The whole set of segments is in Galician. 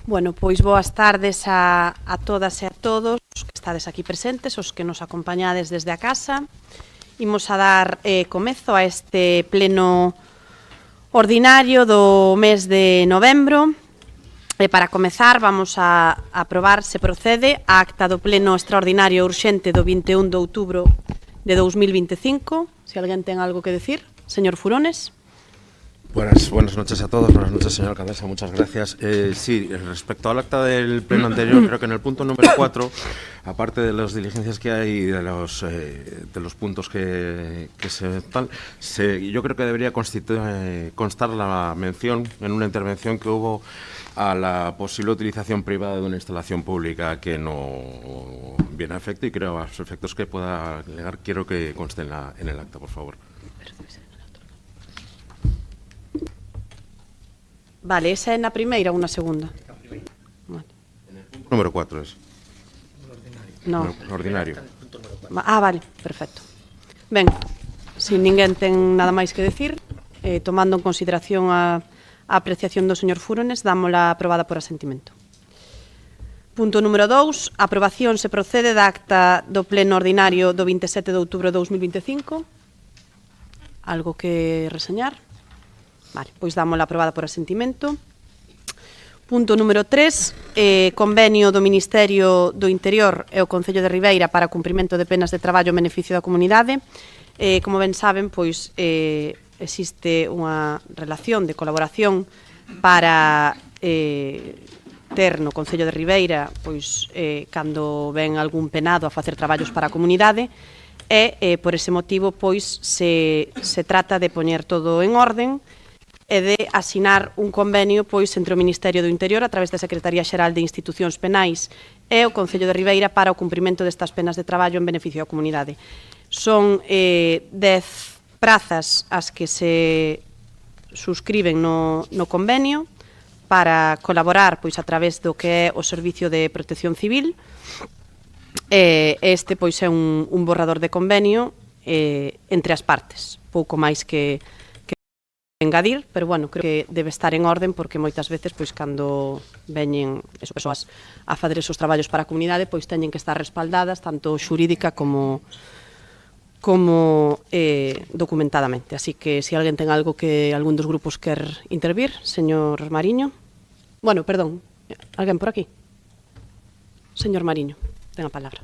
Bueno, pois boas tardes a todas e a todos os que estades aquí presentes, os que nos acompañades desde a casa. Imos a dar comezo a este pleno ordinario do mes de novembro. Para comezar, vamos a aprobar, se procede, a acta do pleno extraordinario urxente do 21 de outubro de 2025. Se alguén ten algo que decir, señor Furones. Buenas noches a todos, buenas noches, señora alcaldesa, muchas gracias. Sí, respecto al acta del pleno anterior, creo que en el punto número 4, aparte de las diligencias que hay y de los puntos que se tal, yo creo que debería constar la mención en una intervención que hubo a la posible utilización privada de una instalación pública que no viene a efecto, y creo a los efectos que pueda alegar, quiero que conste en el acta, por favor. Vale, esa é na primeira ou na segunda? Vale. Número 4 es. No. Ordinario. Vale, perfecto. Ben, se ninguén ten nada máis que decir, tomando en consideración a apreciación do señor Furones, dámola aprobada por asentimento. Punto número 2, aprobación se procede da acta do pleno ordinario do 27 de outubro de 2025. Algo que reseñar? Vale, pois dámola aprobada por asentimento. Punto número 3, convenio do Ministerio do Interior e o Concello de Ribeira para cumprimento de penas de traballo en beneficio da comunidade. Como ben saben, pois existe unha relación de colaboración para ter no Concello de Ribeira, pois cando ven algún penado a facer traballos para a comunidade, e por ese motivo pois se trata de poñer todo en orden e de asinar un convenio pois entre o Ministerio do Interior a través da Secretaría Xeral de Institucións Penais e o Concello de Ribeira para o cumprimento destas penas de traballo en beneficio da comunidade. Son 10 prazas as que se suscriben no convenio para colaborar pois a través do que é o Servicio de Protección Civil. Este pois é un borrador de convenio entre as partes, pouco máis que engadir, pero bueno, creo que debe estar en orden porque moitas veces pois cando veñen as persoas a fazer esos traballos para a comunidade pois teñen que estar respaldadas tanto xurídica como documentadamente. Así que se alguén ten algo que algún dos grupos quer intervir, señor Mariño. Bueno, perdón, alguén por aquí? Señor Mariño, ten a palabra.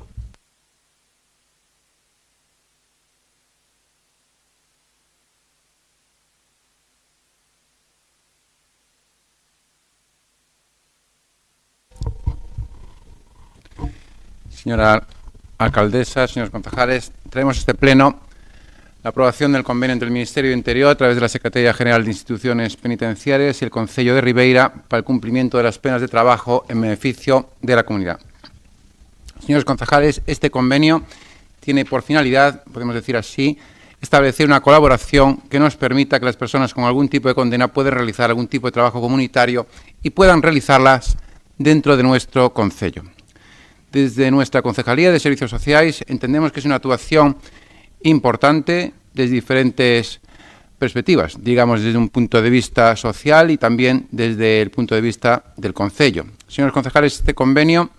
Señora alcaldesa, señores concejales, traemos a este pleno la aprobación del convenio entre el Ministerio de Interior a través de la Secretaría General de Instituciones Penitenciarias y el Concello de Ribeira para el cumplimiento de las penas de trabajo en beneficio de la comunidad. Señores concejales, este convenio tiene por finalidad, podemos decir así, establecer una colaboración que nos permita que las personas con algún tipo de condena puedan realizar algún tipo de trabajo comunitario y puedan realizarlas dentro de nuestro concello. Desde nuestra Concejalía de Servicios Sociais entendemos que es una actuación importante desde diferentes perspectivas, digamos desde un punto de vista social y también desde el punto de vista del concello. Señores concejales, este convenio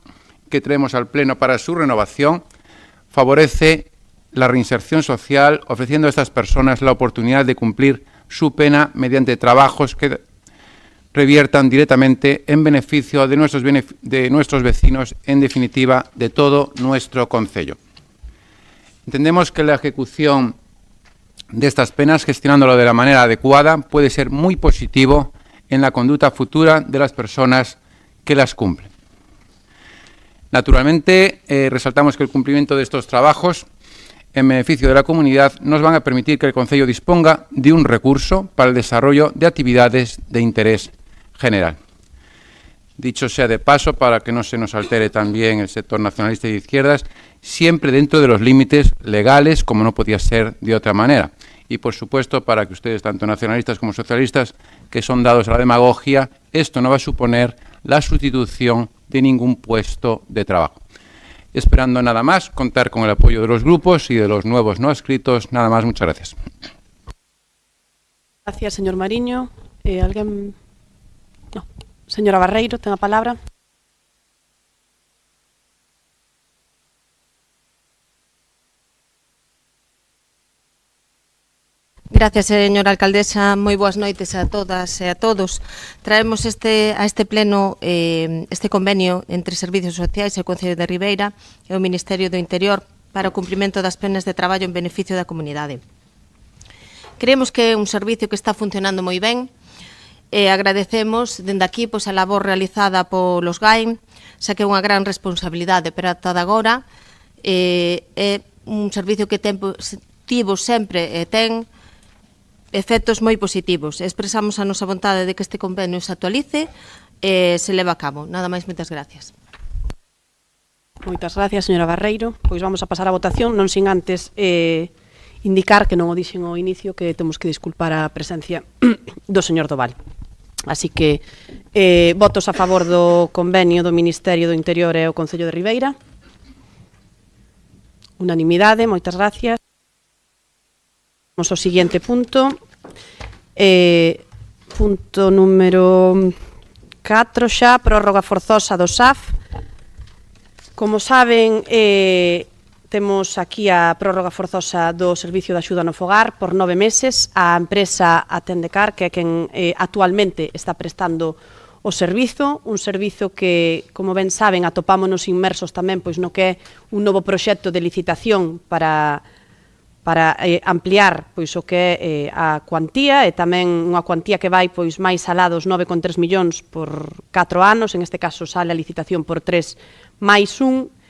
que traemos al Pleno para su renovación favorece la reinserción social, ofreciendo a estas personas la oportunidad de cumplir su pena mediante trabajos que reviertan directamente en beneficio de nuestros vecinos, en definitiva, de todo nuestro concello. Entendemos que la ejecución de estas penas, gestionándolo de la manera adecuada, puede ser muy positivo en la conducta futura de las personas que las cumplen. Naturalmente, resaltamos que el cumplimiento de estos trabajos en beneficio de la comunidad nos van a permitir que el concello disponga de un recurso para el desarrollo de actividades de interés general. Dicho sea de paso, para que no se nos altere también el sector nacionalista y de izquierdas, siempre dentro de los límites legales, como no podía ser de otra manera. Y, por supuesto, para que ustedes, tanto nacionalistas como socialistas, que son dados a la demagogia, esto no va a suponer la sustitución de ningún puesto de trabajo. Esperando nada más, contar con el apoyo de los grupos y de los nuevos no adscritos. Nada más, muchas gracias. Gracias, señor Mariño. ¿Alguien? No. Señora Barreiro, ten a palabra. Gracias, señora alcaldesa. Moi boas noites a todas e a todos. Traemos a este pleno este convenio entre Servicios Sociais e o Concello de Ribeira e o Ministerio do Interior para o cumprimento das penas de traballo en beneficio da comunidade. Creemos que é un servicio que está funcionando moi ben e agradecemos dende aquí a labor realizada polos GAIN, xa que é unha gran responsabilidade, pero ata agora é un servicio que tivo sempre e ten efectos moi positivos. Expresamos a nosa vontade de que este convenio se actualice e se leva a cabo. Nada máis, moitas gracias. Moitas gracias, señora Barreiro. Pois vamos a pasar a votación, non sin antes indicar que non o dixen ao inicio que temos que disculpar a presencia do señor Doval. Así que votos a favor do convenio do Ministerio do Interior e o Concello de Ribeira. Unanimidade, moitas gracias. Vamos ao seguinte punto. Punto número 4 xa, prórroga forzosa do SAF. Como saben, temos aquí a prórroga forzosa do Servicio de Axuda no Fogar por 9 meses. A empresa Atendecar, que é quen actualmente está prestando o servizo, un servizo que, como ben saben, atopámonos inmersos tamén pois no que é un novo proxecto de licitación para ampliar pois o que é a cuantía, e tamén unha cuantía que vai pois máis alá dos 9,3 millóns por 4 anos, en este caso sale a licitación por 3 máis 1,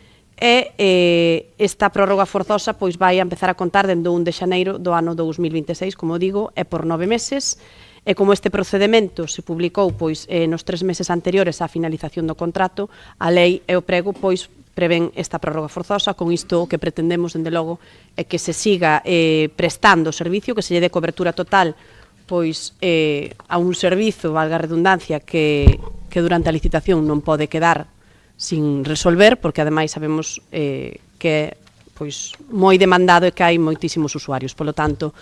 e esta prórroga forzosa pois vai a empezar a contar dende o 1 de xaneiro do ano 2026, como digo, é por 9 meses, e como este procedemento se publicou pois nos 3 meses anteriores á finalización do contrato, a lei e o prego pois prevén esta prórroga forzosa. Con isto o que pretendemos, dende logo, é que se siga prestando o servicio, que se lle dé cobertura total pois a un servizo, valga a redundancia, que durante a licitación non pode quedar sin resolver, porque ademais sabemos que é pois moi demandado e que hai moitísimos usuarios. Polo tanto,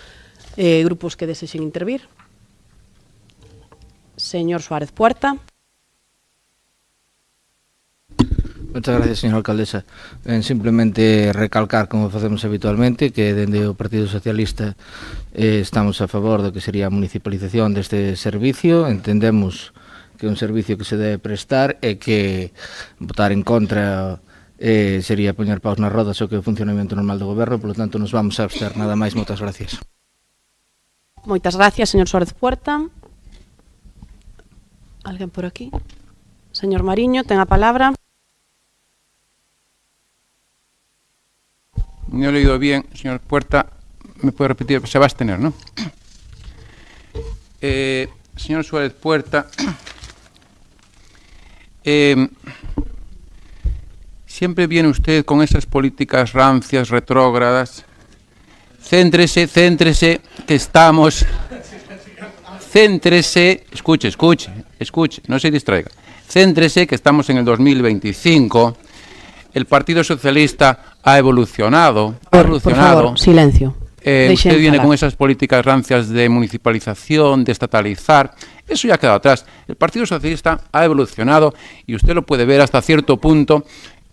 grupos que desexen intervir. Señor Suárez Puerta. Moitas gracias, señora alcaldesa. Simplemente recalcar, como facemos habitualmente, que dende o Partido Socialista estamos a favor do que sería a municipalización deste servicio. Entendemos que é un servicio que se debe prestar e que votar en contra sería poñer paus nas rodas o que é o funcionamento normal do goberno, polo tanto nos vamos a abster. Nada máis, moitas gracias. Moitas gracias, señor Suárez Puerta. Alguén por aquí? Señor Mariño, ten a palabra. No he leído bien, señor Puerta. ¿Me puede repetir? Se va a abstener, ¿no? Señor Suárez Puerta, siempre viene usted con esas políticas rancias, retrógradas. Céntrese, que estamos... Céntrese, escuche, no se distraiga. Céntrese, que estamos en el 2025. El Partido Socialista ha evolucionado. Por favor, silencio. Usted viene con esas políticas rancias de municipalización, de estatalizar. Eso ya ha quedado atrás. El Partido Socialista ha evolucionado y usted lo puede ver hasta cierto punto,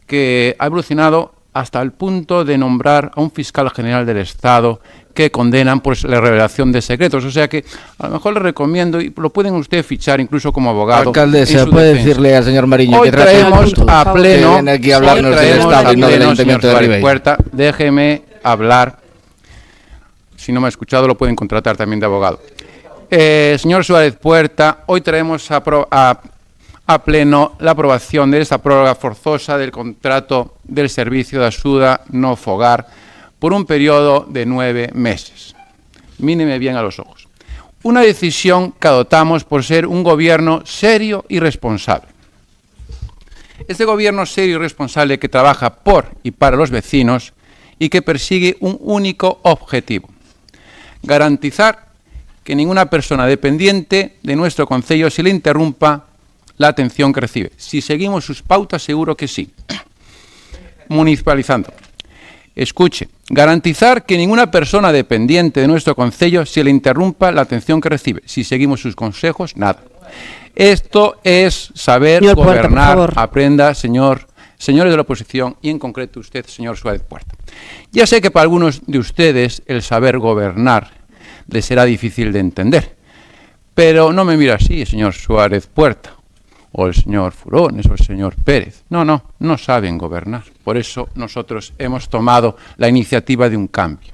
que ha evolucionado hasta el punto de nombrar a un fiscal general del Estado que condenan por la revelación de secretos. O sea que a lo mejor le recomiendo, y lo pueden usted fichar incluso como abogado. Alcaldesa, puede decirle al señor Mariño hoy que traemos a pleno, viene aquí a hablarnos del Estado y no del Ayuntamiento de Ribeira. Puerta, déjeme hablar. Si no me ha escuchado, lo pueden contratar también de abogado. Señor Suárez Puerta, hoy traemos a pleno la aprobación de esta prórroga forzosa del contrato del Servicio de Axuda no Fogar por un periodo de 9 meses. Míreme bien a los ojos. Una decisión que adoptamos por ser un gobierno serio y responsable. Este gobierno serio y responsable que trabaja por y para los vecinos y que persigue un único objetivo: garantizar que ninguna persona dependiente de nuestro concello se le interrumpa la atención que recibe. Si seguimos sus pautas, seguro que sí. Municipalizando. Escuche, garantizar que ninguna persona dependiente de nuestro concello se le interrumpa la atención que recibe. Si seguimos sus consejos, nada. Esto es saber Señor Puerta, por gobernar. favor. Aprenda, señores de la oposición, y en concreto usted, señor Suárez Puerta. Ya sé que para algunos de ustedes el saber gobernar les será difícil de entender, pero no me mira así, señor Suárez Puerta, o el señor Furones, o el señor Pérez. No saben gobernar. Por eso nosotros hemos tomado la iniciativa de un cambio.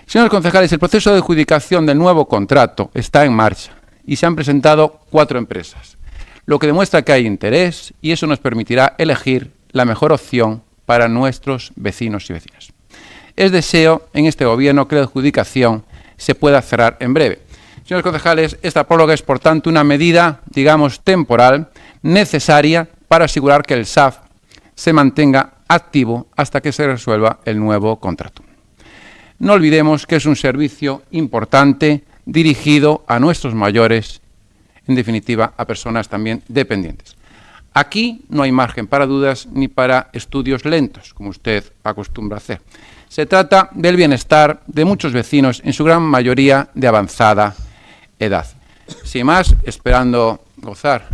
Señores concejales, el proceso de adjudicación del nuevo contrato está en marcha y se han presentado 4 empresas, lo que demuestra que hay interés y eso nos permitirá elegir la mejor opción para nuestros vecinos y vecinas. Es deseo en este Gobierno que la adjudicación se pueda cerrar en breve. Señores concejales, esta prórroga es, por tanto, una medida, digamos, temporal, necesaria para asegurar que el SAF se mantenga activo hasta que se resuelva el nuevo contrato. No olvidemos que es un servicio importante dirigido a nuestros mayores, en definitiva, a personas también dependientes. Aquí no hay margen para dudas ni para estudios lentos, como usted acostumbra a hacer. Se trata del bienestar de muchos vecinos, en su gran mayoría de avanzada edad. Sin más, esperando gozar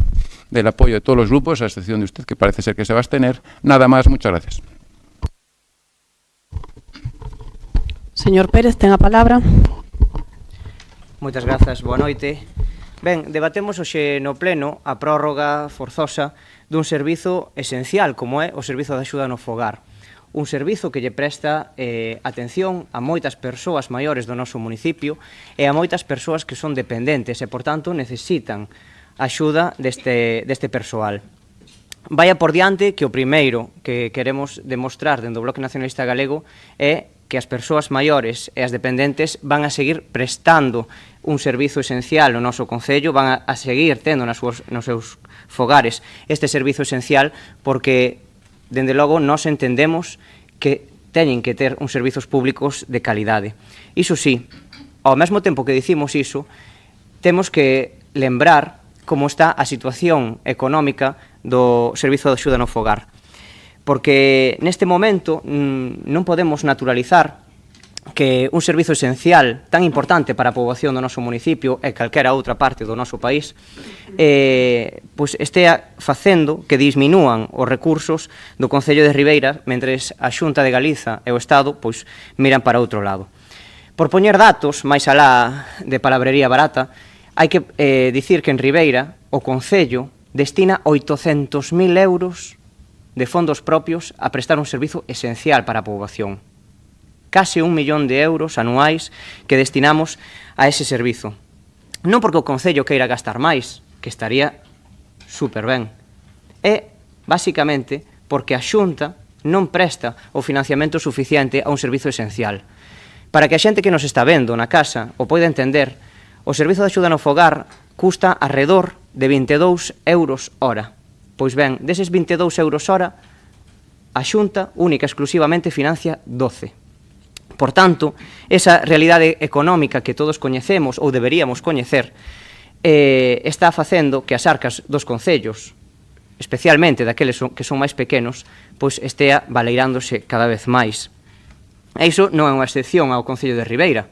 del apoyo de todos los grupos, a excepción de usted, que parece ser que se va a abstener, nada más, muchas gracias. Señor Pérez, ten a palabra. Moitas grazas, boa noite. Ben, debatemos hoxe no pleno a prórroga forzosa dun servizo esencial como é o servizo de axuda no fogar. Un servizo que lle presta atención a moitas persoas maiores do noso municipio e a moitas persoas que son dependentes e, por tanto, necesitan axuda deste persoal. Vaya por diante que o primeiro que queremos demostrar dentro do Bloque Nacionalista Galego é que as persoas maiores e as dependentes van a seguir prestando un servizo esencial no noso concello, van a seguir tendo nos seus fogares este servizo esencial porque, dende logo, nós entendemos que teñen que ter uns servizos públicos de calidade. Iso sí, ao mesmo tempo que dicimos iso, temos que lembrar como está a situación económica do servizo de axuda no fogar. Porque neste momento non podemos naturalizar que un servizo esencial tan importante para a poboación do noso municipio e calquera outra parte do noso país pois estea facendo que disminúan os recursos do Concello de Ribeira mentres a Xunta de Galiza e o Estado pois miran para outro lado. Por poñer datos, máis alá de palabrería barata, hai que dicir que en Ribeira o Concello destina 800.000 euros de fondos propios a prestar un servizo esencial para a poboación. Case 1 millón de euros anuais que destinamos a ese servizo. Non porque o Concello queira gastar máis, que estaría super ben. É, basicamente, porque a Xunta non presta o financiamento suficiente a un servizo esencial. Para que a xente que nos está vendo na casa o poida entender, o servizo de axuda no fogar custa arredor de 22 euros hora. Pois ben, deses 22 euros hora, a Xunta única e exclusivamente financia 12. Por tanto, esa realidade económica que todos coñecemos ou deberíamos coñecer está facendo que as arcas dos concellos, especialmente daqueles que son máis pequenos, pois estea baleirándose cada vez máis. E iso non é unha excepción ao Concello de Ribeira.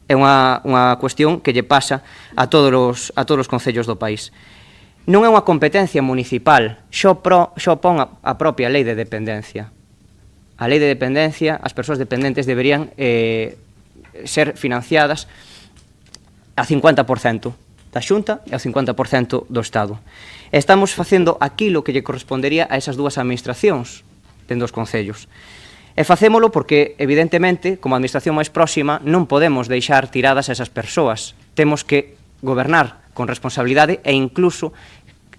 É unha cuestión que lle pasa a todos os concellos do país. Non é unha competencia municipal, xo pon a propia lei de dependencia. A lei de dependencia, as persoas dependentes deberían ser financiadas a 50% da Xunta e ao 50% do Estado. Estamos facendo aquilo que lle correspondería a esas dúas administracións dentro dos concellos. E facémolo porque, evidentemente, como administración máis próxima, non podemos deixar tiradas a esas persoas. Temos que gobernar con responsabilidade e incluso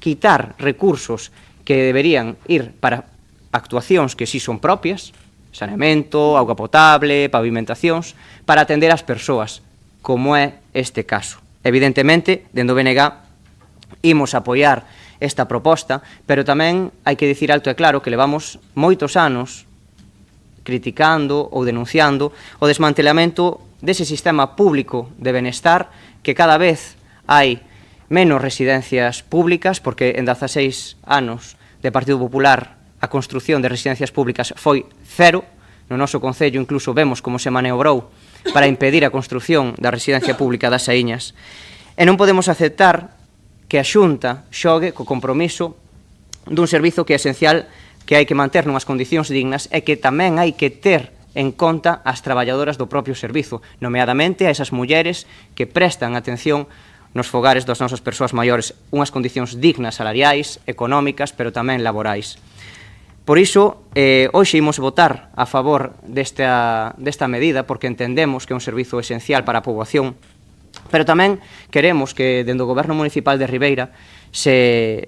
quitar recursos que deberían ir para actuacións que sí son propias, saneamento, auga potable, pavimentacións, para atender as persoas, como é este caso. Evidentemente, dentro do BNG, imos apoiar esta proposta, pero tamén hai que dicir alto e claro que levamos moitos anos criticando ou denunciando o desmantelamento dese sistema público de benestar que cada vez hai menos residencias públicas, porque en 16 anos de Partido Popular a construción de residencias públicas foi cero. No noso concello incluso vemos como se maniobrou para impedir a construción da residencia pública das Saíñas. E non podemos aceptar que a Xunta xogue co compromiso dun servizo que é esencial, que hai que manter nunhas condicións dignas e que tamén hai que ter en conta as traballadoras do propio servizo, nomeadamente a esas mulleres que prestan atención nos fogares das nosas persoas maiores, unhas condicións dignas salariais, económicas, pero tamén laborais. Por iso, hoxe imos votar a favor desta medida, porque entendemos que é un servizo esencial para a poboación, pero tamén queremos que, dentro do Goberno Municipal de Ribeira, se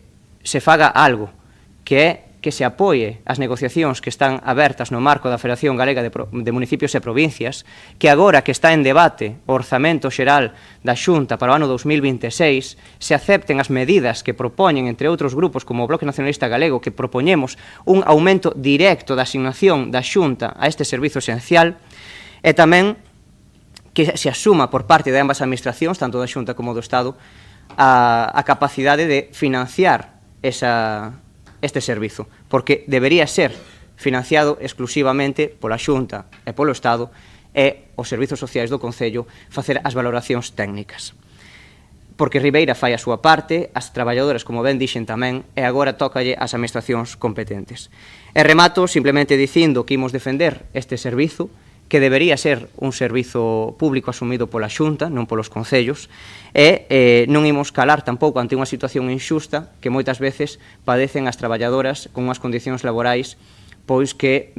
faga algo, que é que se apoie as negociacións que están abertas no marco da Federación Galega de Municipios e Provincias, que agora que está en debate o Orzamento Xeral da Xunta para o ano 2026, se acepten as medidas que propoñen, entre outros grupos como o Bloque Nacionalista Galego, que propoñemos un aumento directo da asignación da Xunta a este servizo esencial, e tamén que se asuma por parte de ambas administracións, tanto da Xunta como do Estado, a capacidade de financiar este servizo, porque debería ser financiado exclusivamente pola Xunta e polo Estado e os servizos sociais do Concello facer as valoracións técnicas. Porque Ribeira fai a súa parte, as traballadoras, como ben dixen tamén, e agora tócalle ás administracións competentes. E remato simplemente dicindo que imos defender este servizo, que debería ser un servizo público asumido pola Xunta, non polos concellos, e non imos calar tampouco ante unha situación inxusta que moitas veces padecen as traballadoras con unhas condicións laborais pois que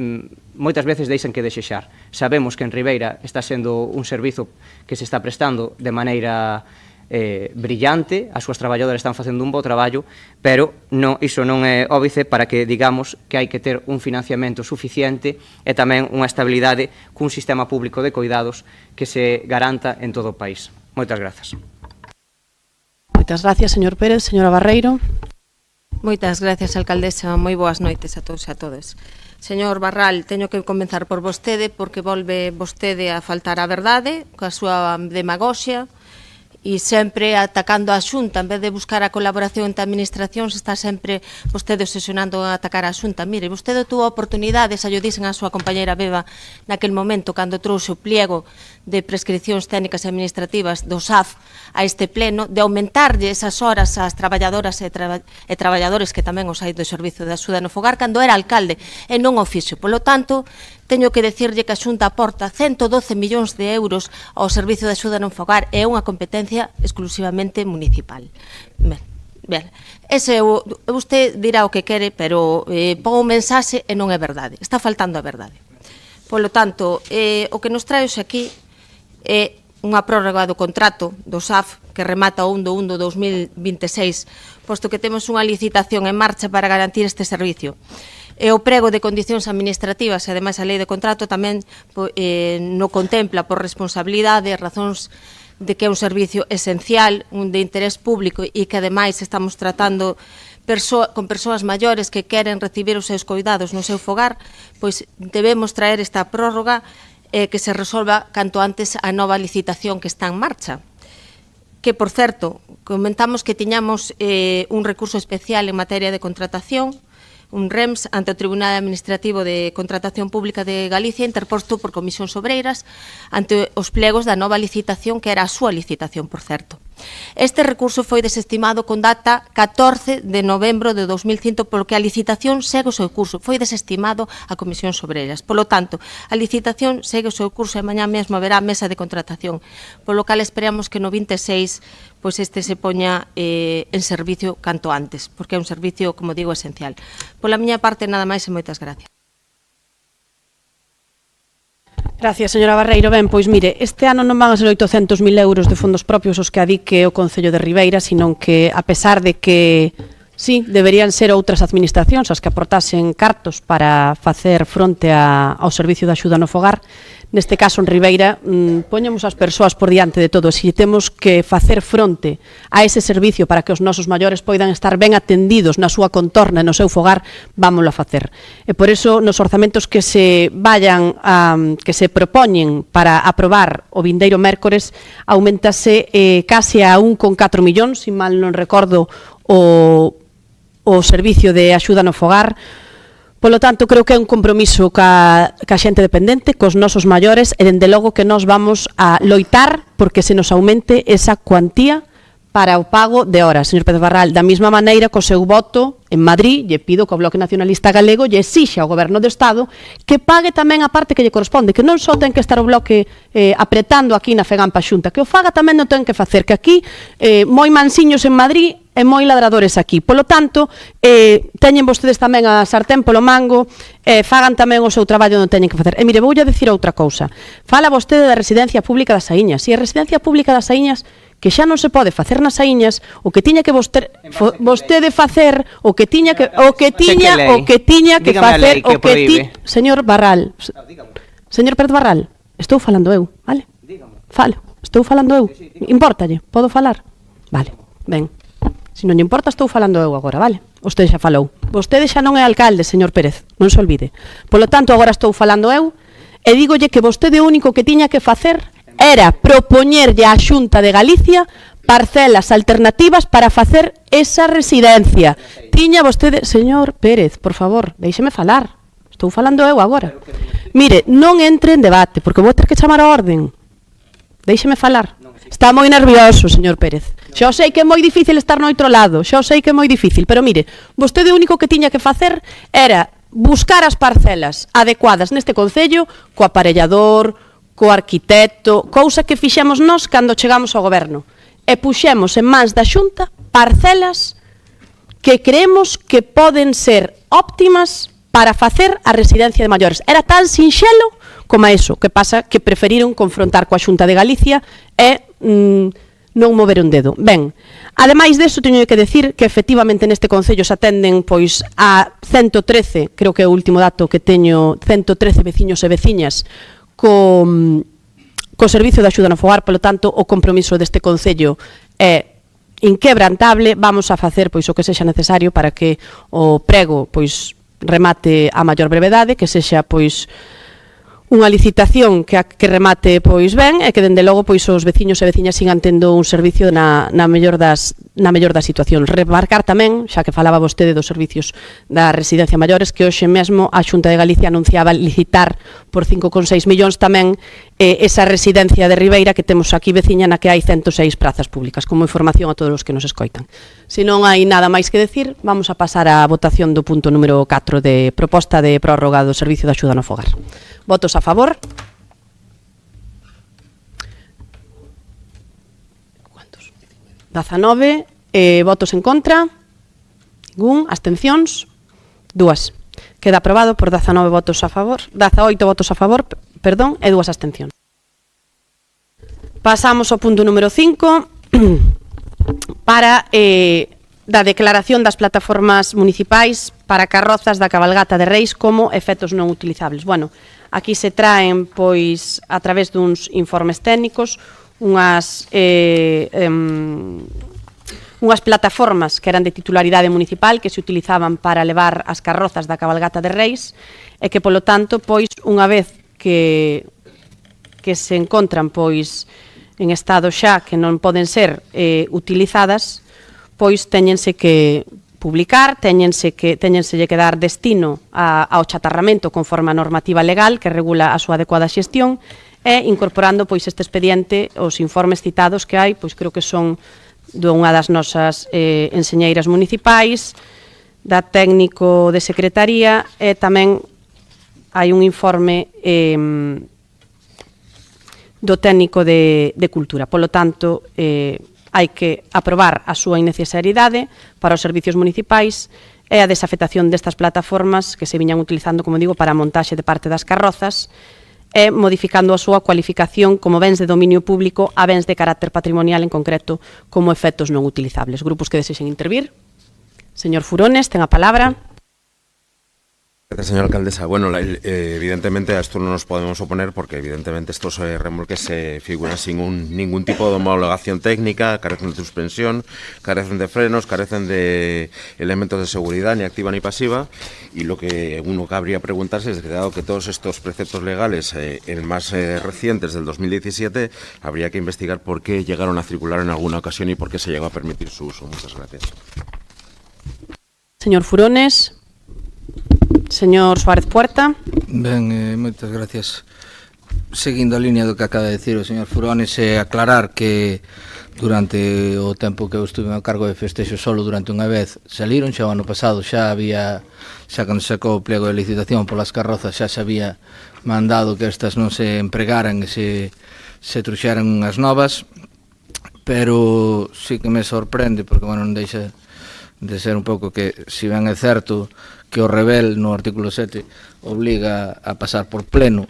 moitas veces deixan que desexar. Sabemos que en Ribeira está sendo un servizo que se está prestando de maneira brillante, as súas traballadoras están facendo un bo traballo, pero iso non é óbice para que digamos que hai que ter un financiamento suficiente e tamén unha estabilidade cun sistema público de coidados que se garanta en todo o país. Moitas grazas. Moitas gracias, señor Pérez. Señora Barreiro. Moitas gracias, alcaldesa. Moi boas noites a todos e a todas. Señor Barral, teño que comenzar por vostede porque volve vostede a faltar a verdade coa súa demagoxia e sempre atacando a Xunta, en vez de buscar a colaboración entre administracións, está sempre vostede obsesionando a atacar a Xunta. Mire, vostede tuvo a oportunidade, xa llo dixen a súa compañeira Beba naquel momento, cando trouxe o pliego de prescripcións técnicas e administrativas do SAF a este pleno, de aumentarlle esas horas ás traballadoras e traballadores que tamén os hai do Servizo de Axuda no Fogar, cando era alcalde e non o fixo. Polo tanto, teño que decirlle que a Xunta aporta 112 millóns de euros ao Servizo de Axuda no Fogar e é unha competencia exclusivamente municipal. Ben, usted dirá o que quere, pero pon un mensaxe e non é verdade. Está faltando a verdade. Polo tanto, o que nos trae hoxe aquí é unha prórroga do contrato do SAF que remata o 1/1/2026, posto que temos unha licitación en marcha para garantir este servicio. E o prego de condicións administrativas e ademais a lei de contrato tamén no contempla por responsabilidade e razóns de que é un servicio esencial, un de interés público e que ademais estamos tratando con persoas maiores que queren recibir os seus coidados no seu fogar, pois debemos traer esta prórroga que se resolva canto antes a nova licitación que está en marcha. Que, por certo, comentamos que tiñamos un recurso especial en materia de contratación, un REMS ante o Tribunal Administrativo de Contratación Pública de Galicia interposto por Comisións Obreiras ante os plegos da nova licitación que era a súa licitación, por certo. Este recurso foi desestimado con data 14 de novembro de 2005 porque a licitación segue o seu curso, foi desestimado a Comisións Obreiras. Polo tanto, a licitación segue o seu curso e mañá mesmo haberá mesa de contratación, polo cal esperamos que no 26 pois este se poña en servicio canto antes, porque é un servicio, como digo, esencial. Pola miña parte, nada máis e moitas gracias. Gracias, señora Barreiro. Ben, pois mire, este ano non van a ser 800.000 euros de fondos propios os que adique o Concello de Ribeira, sino que, a pesar de que, sí, deberían ser outras administracións as que aportasen cartos para facer fronte ao servicio de axuda no fogar, neste caso en Ribeira, poñemos as persoas por diante de todo. Se temos que facer fronte a ese servicio para que os nosos maiores poidan estar ben atendidos na súa contorna e no seu fogar, vámoslo a facer. E por iso, nos orzamentos que se que se propoñen para aprobar o vindeiro mércores, aumentase case a 1,4 millóns, se mal non recordo, o servicio de axuda no fogar. Polo tanto, creo que é un compromiso ca xente dependente, cos nosos maiores, e dende logo que nós vamos a loitar porque se nos aumente esa cuantía para o pago de horas, señor Pérez Barral. Da mesma maneira que o seu voto en Madrid lle pido que o Bloque Nacionalista Galego lle exixe ao Goberno do Estado que pague tamén a parte que lle corresponde, que non só ten que estar o Bloque apretando aquí na Fegampa Xunta, que o faga tamén non ten que facer, que aquí moi mansiños en Madrid e moi ladradores aquí. Polo tanto, teñen vostedes tamén a sartén polo mango, fagan tamén o seu traballo onde teñen que facer. E mire, voulle dicir outra cousa. Fala vostede da residencia pública das Saíñas. E a residencia pública das Saíñas que xa non se pode facer nas Saíñas, o que tiña que vostede facer, señor Barral, señor Pérez Barral, estou falando eu, vale? Falo, estou falando eu. Impórtalle? Podo falar? Vale, ben. Se non lle importa, estou falando eu agora, vale? Vostede xa falou. Vostede xa non é alcalde, señor Pérez, non se olvide. Polo tanto, agora estou falando eu e dígolle que vostede o único que tiña que facer era propoñerlle á Xunta de Galicia parcelas alternativas para facer esa residencia. Tiña vostede... Señor Pérez, por favor, déixeme falar. Estou falando eu agora. Mire, non entre en debate, porque vou ter que chamar a orden. Déixeme falar. Está moi nervioso, señor Pérez. Xa o sei que é moi difícil estar no outro lado, xa o sei que é moi difícil, pero mire, vostede o único que tiña que facer era buscar as parcelas adecuadas neste concello co aparellador, co arquitecto, cousa que fixemos nós cando chegamos ao goberno. E puxemos en mans da Xunta parcelas que creemos que poden ser óptimas para facer a residencia de maiores. Era tan sinxelo como eso, que pasa que preferiron confrontar coa Xunta de Galicia e non mover un dedo. Ben, ademais deso, teño que decir que efectivamente neste concello se atenden pois a 113, creo que é o último dato que teño, 113 veciños e veciñas co servizo de axuda no fogar, polo tanto, o compromiso deste concello é inquebrantable. Vamos a facer pois o que sexa necesario para que o prego pois remate a maior brevedade, que sexa pois unha licitación que remate pois ben e que dende logo pois os veciños e veciñas sigan tendo un servicio na mellor das situacións. Remarcar tamén, xa que falaba vostede dos servicios da residencia maiores, que hoxe mesmo a Xunta de Galicia anunciaba licitar por 5,6 millóns tamén esa residencia de Ribeira que temos aquí veciña na que hai 106 prazas públicas, como información a todos os que nos escoitan. Se non hai nada máis que decir, vamos a pasar á votación do punto número 4 de proposta de prórroga do servicio de axuda no fogar. Votos a favor. ¿Cuántos? 19. Votos en contra. Ningún. Abstencións. 2. Queda aprobado por 19 votos a favor. 18 votos a favor, perdón, e 2 abstencións. Pasamos ao punto número 5 para da declaración das plataformas municipais para carrozas da cabalgata de Reis como efectos non utilizables. Bueno, aquí se traen, pois, a través duns informes técnicos, unhas plataformas que eran de titularidade municipal que se utilizaban para levar as carrozas da cabalgata de Reis e que, polo tanto, pois, unha vez que se encontran, pois, en estado xa que non poden ser utilizadas, pois teñense que publicar, teñense que dar destino ao chatarramento conforme a normativa legal que regula a súa adecuada xestión e incorporando pois este expediente os informes citados que hai, pois creo que son dunha das nosas enseñeiras municipais, da técnico de secretaría e tamén hai un informe do técnico de cultura. Polo tanto, hai que aprobar a súa innecesariedade para os servicios municipais e a desafectación destas plataformas que se viñan utilizando, como digo, para a montaxe de parte das carrozas e modificando a súa cualificación como bens de dominio público a bens de carácter patrimonial, en concreto, como efectos non utilizables. Grupos que desexen intervir. Señor Furones, ten a palabra. Gracias, señora alcaldesa. Bueno, evidentemente a esto no nos podemos oponer porque evidentemente estos remolques figuran sin ningún tipo de homologación técnica, carecen de suspensión, carecen de frenos, carecen de elementos de seguridad, ni activa ni pasiva, y lo que uno cabría preguntarse es que dado que todos estos preceptos legales, más recientes del 2017, habría que investigar por qué llegaron a circular en alguna ocasión y por qué se llegó a permitir su uso. Muchas gracias. Señor Furones. Señor Suárez Puerta. Ben, moitas gracias. seguindo a línea do que acaba de decir o señor Furones, aclarar que durante o tempo que eu estuve a cargo de festexo solo durante unha vez saliron, xa o ano pasado xa cando se sacou o pliego de licitación polas carrozas xa se había mandado que estas non se empregaran e se truxeran unhas novas, pero sí que me sorprende porque, bueno, non deixa de ser un pouco que, si ben é certo que o rebel no artículo 7 obliga a pasar por pleno,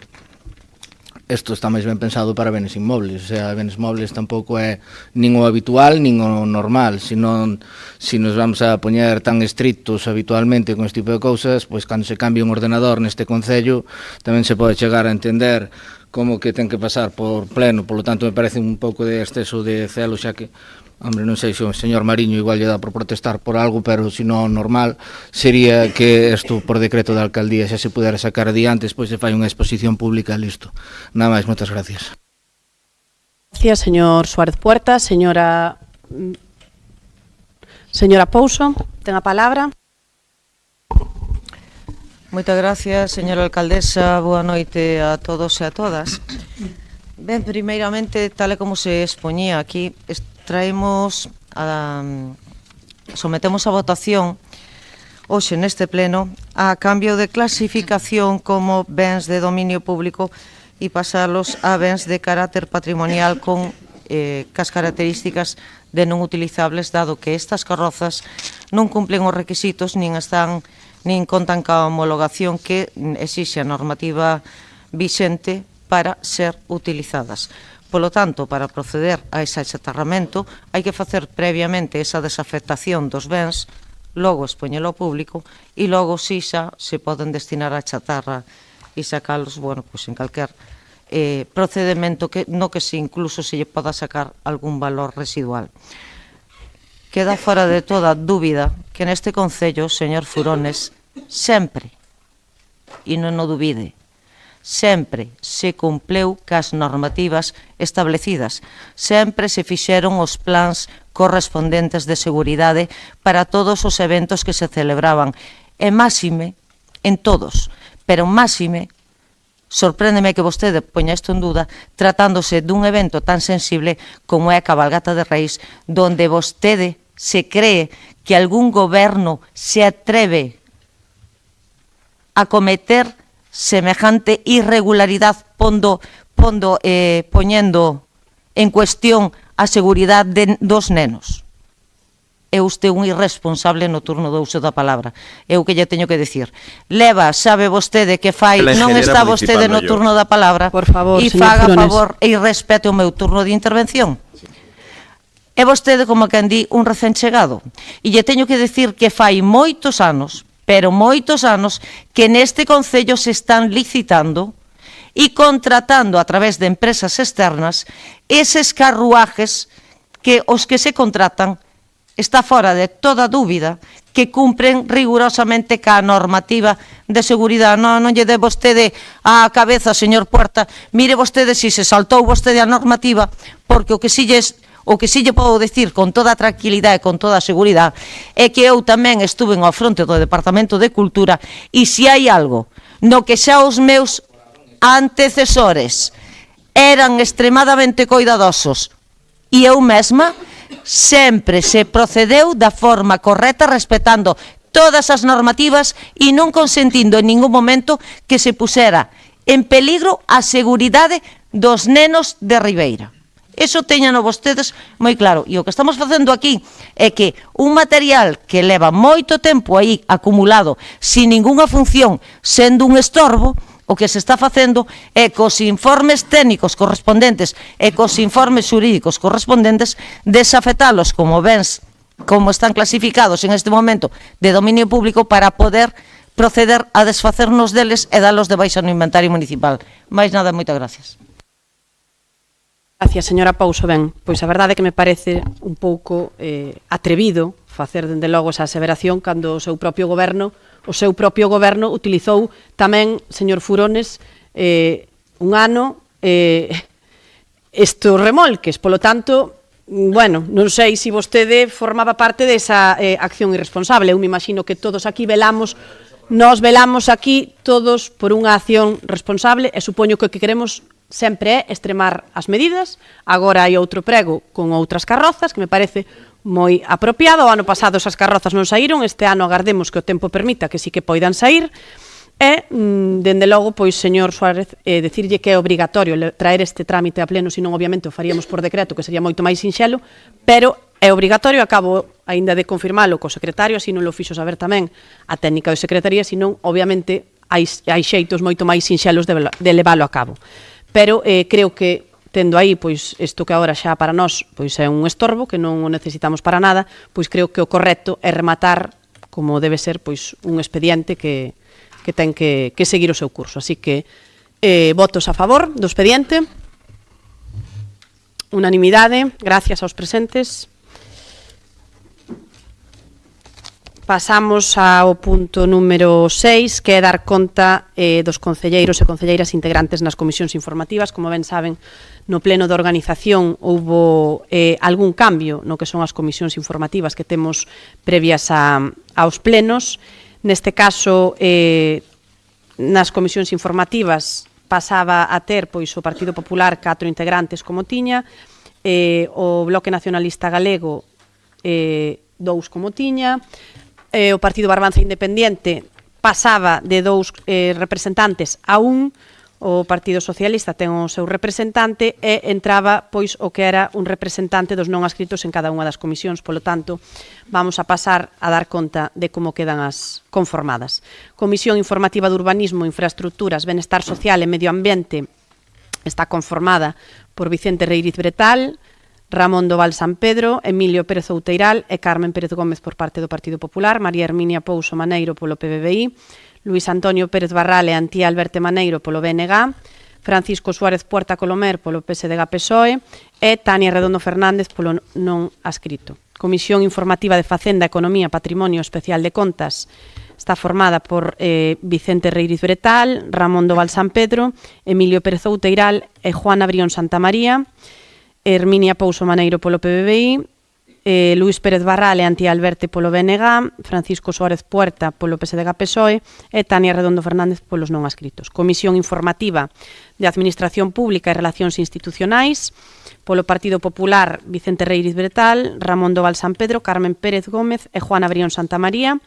isto está máis ben pensado para benes inmobles, o sea, benes mobles tampouco é nin o habitual nin o normal, senón, se nos vamos a poñer tan estrictos habitualmente con este tipo de cousas, pois cando se cambia un ordenador neste concello tamén se pode chegar a entender como que ten que pasar por pleno, polo tanto me parece un pouco de exceso de celo, xa que, hombre, non sei se o señor Mariño igual lle dá por protestar por algo, pero se non normal sería que isto por decreto da alcaldía xa se pudera sacar adiante, despois se fai unha exposición pública, listo. Nada máis, moitas gracias. Gracias, señor Suárez Puerta. Señora Pouso, ten a palabra. Moitas gracias, señora alcaldesa. Boa noite a todos e a todas. Ben, primeiramente, tal e como se expoñía aquí, sometemos a votación hoxe neste pleno a cambio de clasificación como bens de dominio público e pasalos a bens de carácter patrimonial con cas características de non utilizables, dado que estas carrozas non cumplen os requisitos nin contan ca homologación que exixe a normativa vixente para ser utilizadas. Polo tanto, para proceder a ese achatarramento, hai que facer previamente esa desafectación dos bens, logo expoñelo ao público, e logo si xa se poden destinar a chatarra e sacalos, bueno, pois en calquer procedimento no que se incluso se lle poda sacar algún valor residual. Queda fora de toda dúbida que neste concello, señor Furones, sempre, e non o dubide, sempre se cumpleu cas normativas establecidas, sempre se fixeron os plans correspondentes de seguridade para todos os eventos que se celebraban, e máxime en todos, pero máxime, sorpréndeme que vostede poña isto en duda, tratándose dun evento tan sensible como é a Cabalgata de Reis, donde vostede se cree que algún goberno se atreve a cometer semejante irregularidad poñendo en cuestión a seguridade dos nenos. É usted un irresponsable no turno do uso da palabra. É o que lle teño que decir. Leva, sabe vostede que fai, non está vostede no turno da palabra, por favor, e faga favor e respete o meu turno de intervención. É vostede, como quen di, un recén chegado. E lle teño que decir que fai moitos anos, pero moitos anos, que neste concello se están licitando e contratando a través de empresas externas eses carruajes que os que se contratan está fora de toda dúbida que cumpren rigurosamente ca normativa de seguridade. Non lle dé vostede a cabeza, señor Puerta, mire vostede se saltou vostede a normativa, porque o que si lle podo decir con toda a tranquilidade e con toda a seguridade é que eu tamén estuve ao fronte do Departamento de Cultura e se hai algo no que xa os meus antecesores eran extremadamente coidadosos e eu mesma, sempre se procedeu da forma correcta respetando todas as normativas e non consentindo en ningún momento que se pusera en peligro a seguridade dos nenos de Ribeira. Eso teñano vostedes moi claro. E o que estamos facendo aquí é que un material que leva moito tempo aí acumulado sin ningunha función, sendo un estorbo, o que se está facendo é cos informes técnicos correspondentes e cos informes xurídicos correspondentes desafetalos como bens, como están clasificados en este momento de dominio público, para poder proceder a desfacernos deles e dalos de baixa no inventario municipal. Mais nada, moitas gracias. Gracias, señora Pouso. Ben, pois a verdade é que me parece un pouco atrevido facer dende logo esa aseveración cando o seu propio goberno utilizou tamén, señor Furones, un ano estes remolques. Polo tanto, bueno, non sei se vostede formaba parte desa acción irresponsable. Eu me imagino que todos aquí nos velamos aquí todos por unha acción responsable e supoño que o que queremos sempre é extremar as medidas. Agora hai outro prego con outras carrozas, que me parece moi apropiado. O ano pasado esas carrozas non saíron, este ano agardemos que o tempo permita que sí que poidan saír. E, dende logo, pois, señor Suárez, decirlle que é obrigatorio traer este trámite a pleno, senón, obviamente, o faríamos por decreto, que sería moito máis sinxelo, pero é obrigatorio, acabo aínda de confirmalo co secretario, así non lo fixo saber tamén a técnica de secretaría, senón, obviamente, hai xeitos moito máis sinxelos de leválo a cabo. Pero creo que, tendo aí, pois, isto que agora xa para nós pois é un estorbo, que non o necesitamos para nada, pois creo que o correcto é rematar, como debe ser, pois, un expediente que ten que seguir o seu curso. Así que, votos a favor do expediente, unanimidade, gracias aos presentes. Pasamos ao punto número 6, que é dar conta dos concelleiros e concelleiras integrantes nas comisións informativas. Como ben saben, no pleno de organización houbo algún cambio no que son as comisións informativas que temos previas aos plenos. Neste caso, nas comisións informativas pasaba a ter pois o Partido Popular 4 integrantes como tiña, o Bloque Nacionalista Galego 2 como tiña, o Partido Barbanza Independiente pasaba de 2 representantes a 1, o Partido Socialista ten o seu representante e entraba pois o que era un representante dos non adscritos en cada unha das comisións. Polo tanto, vamos a pasar a dar conta de como quedan as conformadas. Comisión Informativa de Urbanismo, Infraestructuras, Benestar Social e Medio Ambiente está conformada por Vicente Reiriz Bretal, Ramón Doval San Pedro, Emilio Pérez Outeiral e Carmen Pérez Gómez por parte do Partido Popular, María Herminia Pouso Maneiro polo PBBI, Luís Antonio Pérez Barral e Antía Alberto Maneiro polo BNG, Francisco Suárez Puerta Colomer polo PSDG-PSOE e Tania Redondo Fernández polo non adscrito. Comisión Informativa de Facenda, Economía, Patrimonio Especial de Contas está formada por Vicente Reiriz Bretal, Ramón Doval San Pedro, Emilio Pérez Outeiral e Juana Brión Santamaría, Herminia Pouso Maneiro polo PBBI, Luís Pérez Barral e Antía Alberto polo BNG, Francisco Suárez Puerta polo PSDG-PSOE e Tania Redondo Fernández polos non adscritos. Comisión Informativa de Administración Pública e Relacións Institucionais, polo Partido Popular Vicente Reiriz Bretal, Ramón Doval San Pedro, Carmen Pérez Gómez e Juana Brión Santamaría,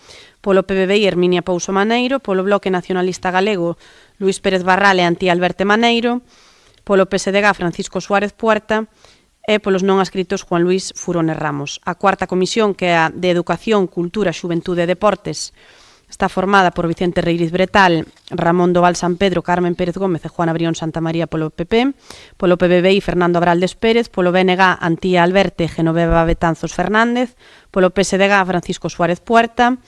polo PBBI Herminia Pouso Maneiro, polo Bloque Nacionalista Galego Luís Pérez Barral e Antía Alberto Maneiro, polo PSDG Francisco Suárez Puerta e polos non adscritos Juan Luís Furones Ramos. A cuarta comisión, que é a de Educación, Cultura, Xuventude e Deportes, está formada por Vicente Reiriz Bretal, Ramón Doval San Pedro, Carmen Pérez Gómez e Juana Brión Santamaría polo PP, polo PBBI Fernando Abraldes Pérez, polo BNG Antía Alberto e Genoveva Betanzos Fernández, polo PSDG Francisco Suárez Puerta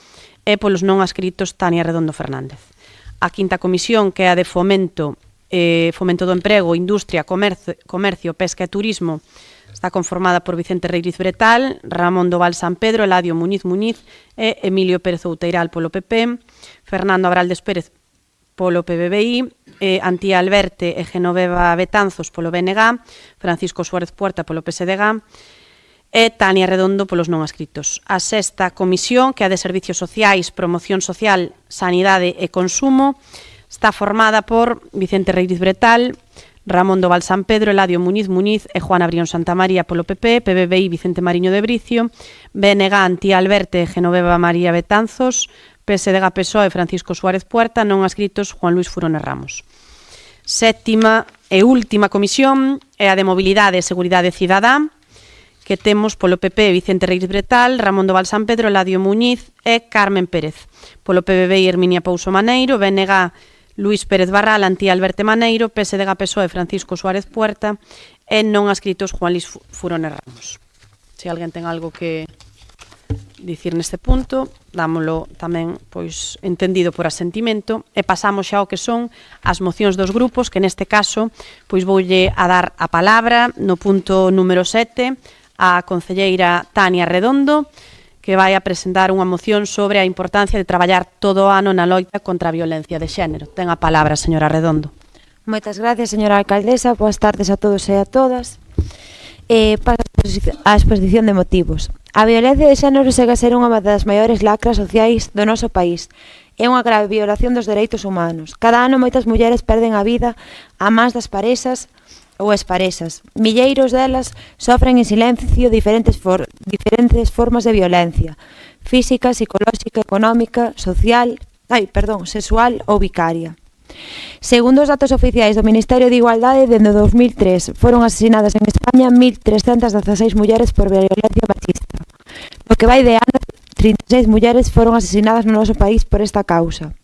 e polos non adscritos Tania Redondo Fernández. A quinta comisión, que é a de Fomento do Emprego, Industria, Comercio, Pesca e Turismo, está conformada por Vicente Reiriz Bretal, Ramón Doval San Pedro, Eladio Muñiz e Emilio Pérez Outeiral polo PP, Fernando Abraldes Pérez polo PBBI, Antía Alberto e Genoveva Betanzos polo BNG, Francisco Suárez Puerta polo PSDG e Tania Redondo polos non adscritos. A sexta comisión, que é a de Servicios Sociais, Promoción Social, Sanidade e Consumo, está formada por Vicente Reiriz Bretal, Ramón Doval San Pedro, Eladio Muñiz e Juana Brión Santamaría polo PP, PBBI Vicente Mariño de Bricio, BNG Antía Alberto e Genoveva María Betanzos, PSDG-PSOE Francisco Suárez Puerta, non adscritos Juan Luís Furones Ramos. Sétima e última comisión é a de Mobilidade e Seguridade Cidadá, que temos polo PP Vicente Reiriz Bretal, Ramón Doval San Pedro, Eladio Muñiz e Carmen Pérez. Polo PBBI Herminia Pouso Maneiro, BNG Luís Pérez Barral, Antía Alberto Maneiro, PSDG-PSOE Francisco Suárez Puerta e non adscritos Juan Luís Furones Ramos. Se alguén ten algo que dicir neste punto, dámolo tamén pois entendido por asentimento e pasamos xa ao que son as mocións dos grupos, que neste caso pois voulle a dar a palabra no punto número 7 a concelleira Tania Redondo, que vai a presentar unha moción sobre a importancia de traballar todo o ano na loita contra a violencia de xénero. Ten a palabra, señora Redondo. Moitas gracias, señora alcaldesa. Boas tardes a todos e a todas. Para a exposición de motivos. A violencia de xénero segue a ser unha das maiores lacras sociais do noso país é unha grave violación dos dereitos humanos. Cada ano moitas mulleres perden a vida a mans das parexas ou exparexas. Milleiros delas sofren en silencio diferentes formas de violencia física, psicolóxica, económica, sexual ou vicaria. Segundo os datos oficiais do Ministerio de Igualdade, dende 2003 foron asesinadas en España 1.316 mulleres por violencia machista. No que vai de ano, 36 mulleres foron asesinadas no noso país por esta causa.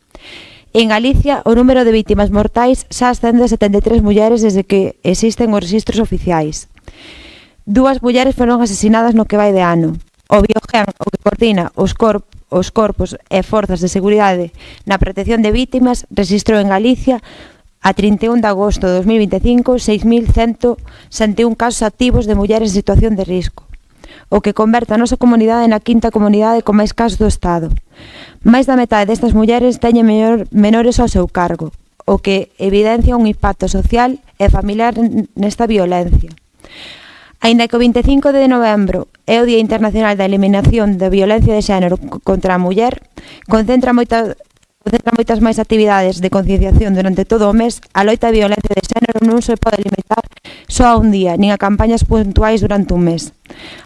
En Galicia, o número de vítimas mortais xa ascende a 73 mulleres desde que existen os registros oficiais. 2 mulleres foron asesinadas no que vai de ano. O Biogen, o que coordina os corpos e forzas de seguridade na protección de vítimas, registrou en Galicia a 31 de agosto de 2025 6.161 casos activos de mulleres en situación de risco, o que converte a nosa comunidade na quinta comunidade con máis casos do Estado. Máis da metade destas mulleres teñen menores ao seu cargo, o que evidencia un impacto social e familiar nesta violencia. Aínda que o 25 de novembro é o Día Internacional da Eliminación da Violencia de Xénero contra a Muller, concentra moitas máis actividades de concienciación durante todo o mes, a loita de violencia de xénero non se pode limitar só a un día, nin a campañas puntuais durante un mes.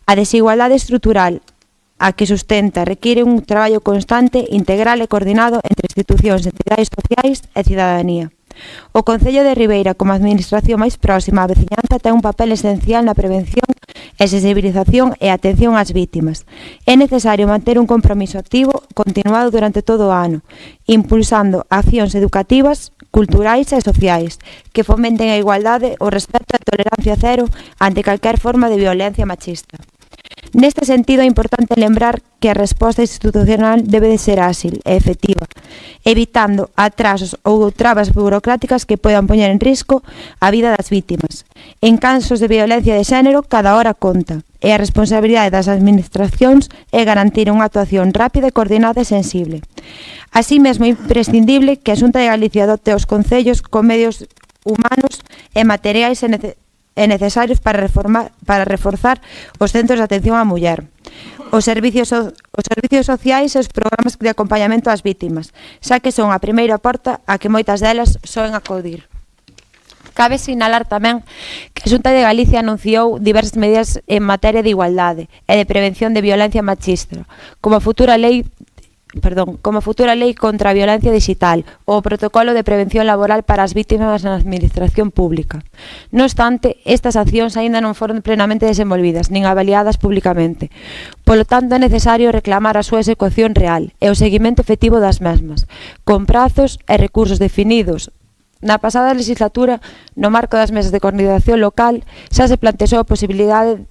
A desigualdade estrutural a que sustenta require un traballo constante, integral e coordinado entre institucións, entidades sociais e cidadanía. O Concello de Ribeira, como administración máis próxima á veciñanza, ten un papel esencial na prevención e sensibilización e atención ás vítimas. É necesario manter un compromiso activo continuado durante todo o ano, impulsando accións educativas, culturais e sociais que fomenten a igualdade, o respeto e a tolerancia cero ante calquer forma de violencia machista. Neste sentido, é importante lembrar que a resposta institucional debe de ser áxil e efectiva, evitando atrasos ou trabas burocráticas que poidan poñer en risco a vida das vítimas. En casos de violencia de xénero, cada hora conta, e a responsabilidade das administracións é garantir unha actuación rápida, coordinada e sensible. Así mesmo, é imprescindible que a Xunta de Galicia dote os concellos con medios humanos e materiais necesarios para reforzar os centros de atención á muller, os servicios sociais e os programas de acompañamento ás vítimas, xa que son a primeira porta a que moitas delas soen acudir. Cabe sinalar tamén que a Xunta de Galicia anunciou diversas medidas en materia de igualdade e de prevención de violencia machista, como a futura lei contra a violencia digital ou o protocolo de prevención laboral para as vítimas na administración pública. Non obstante, estas accións aínda non foron plenamente desenvolvidas nin avaliadas públicamente. Polo tanto, é necesario reclamar a súa execución real e o seguimento efectivo das mesmas, con prazos e recursos definidos. Na pasada legislatura, no marco das mesas de coordinación local, xa se planteou a posibilidade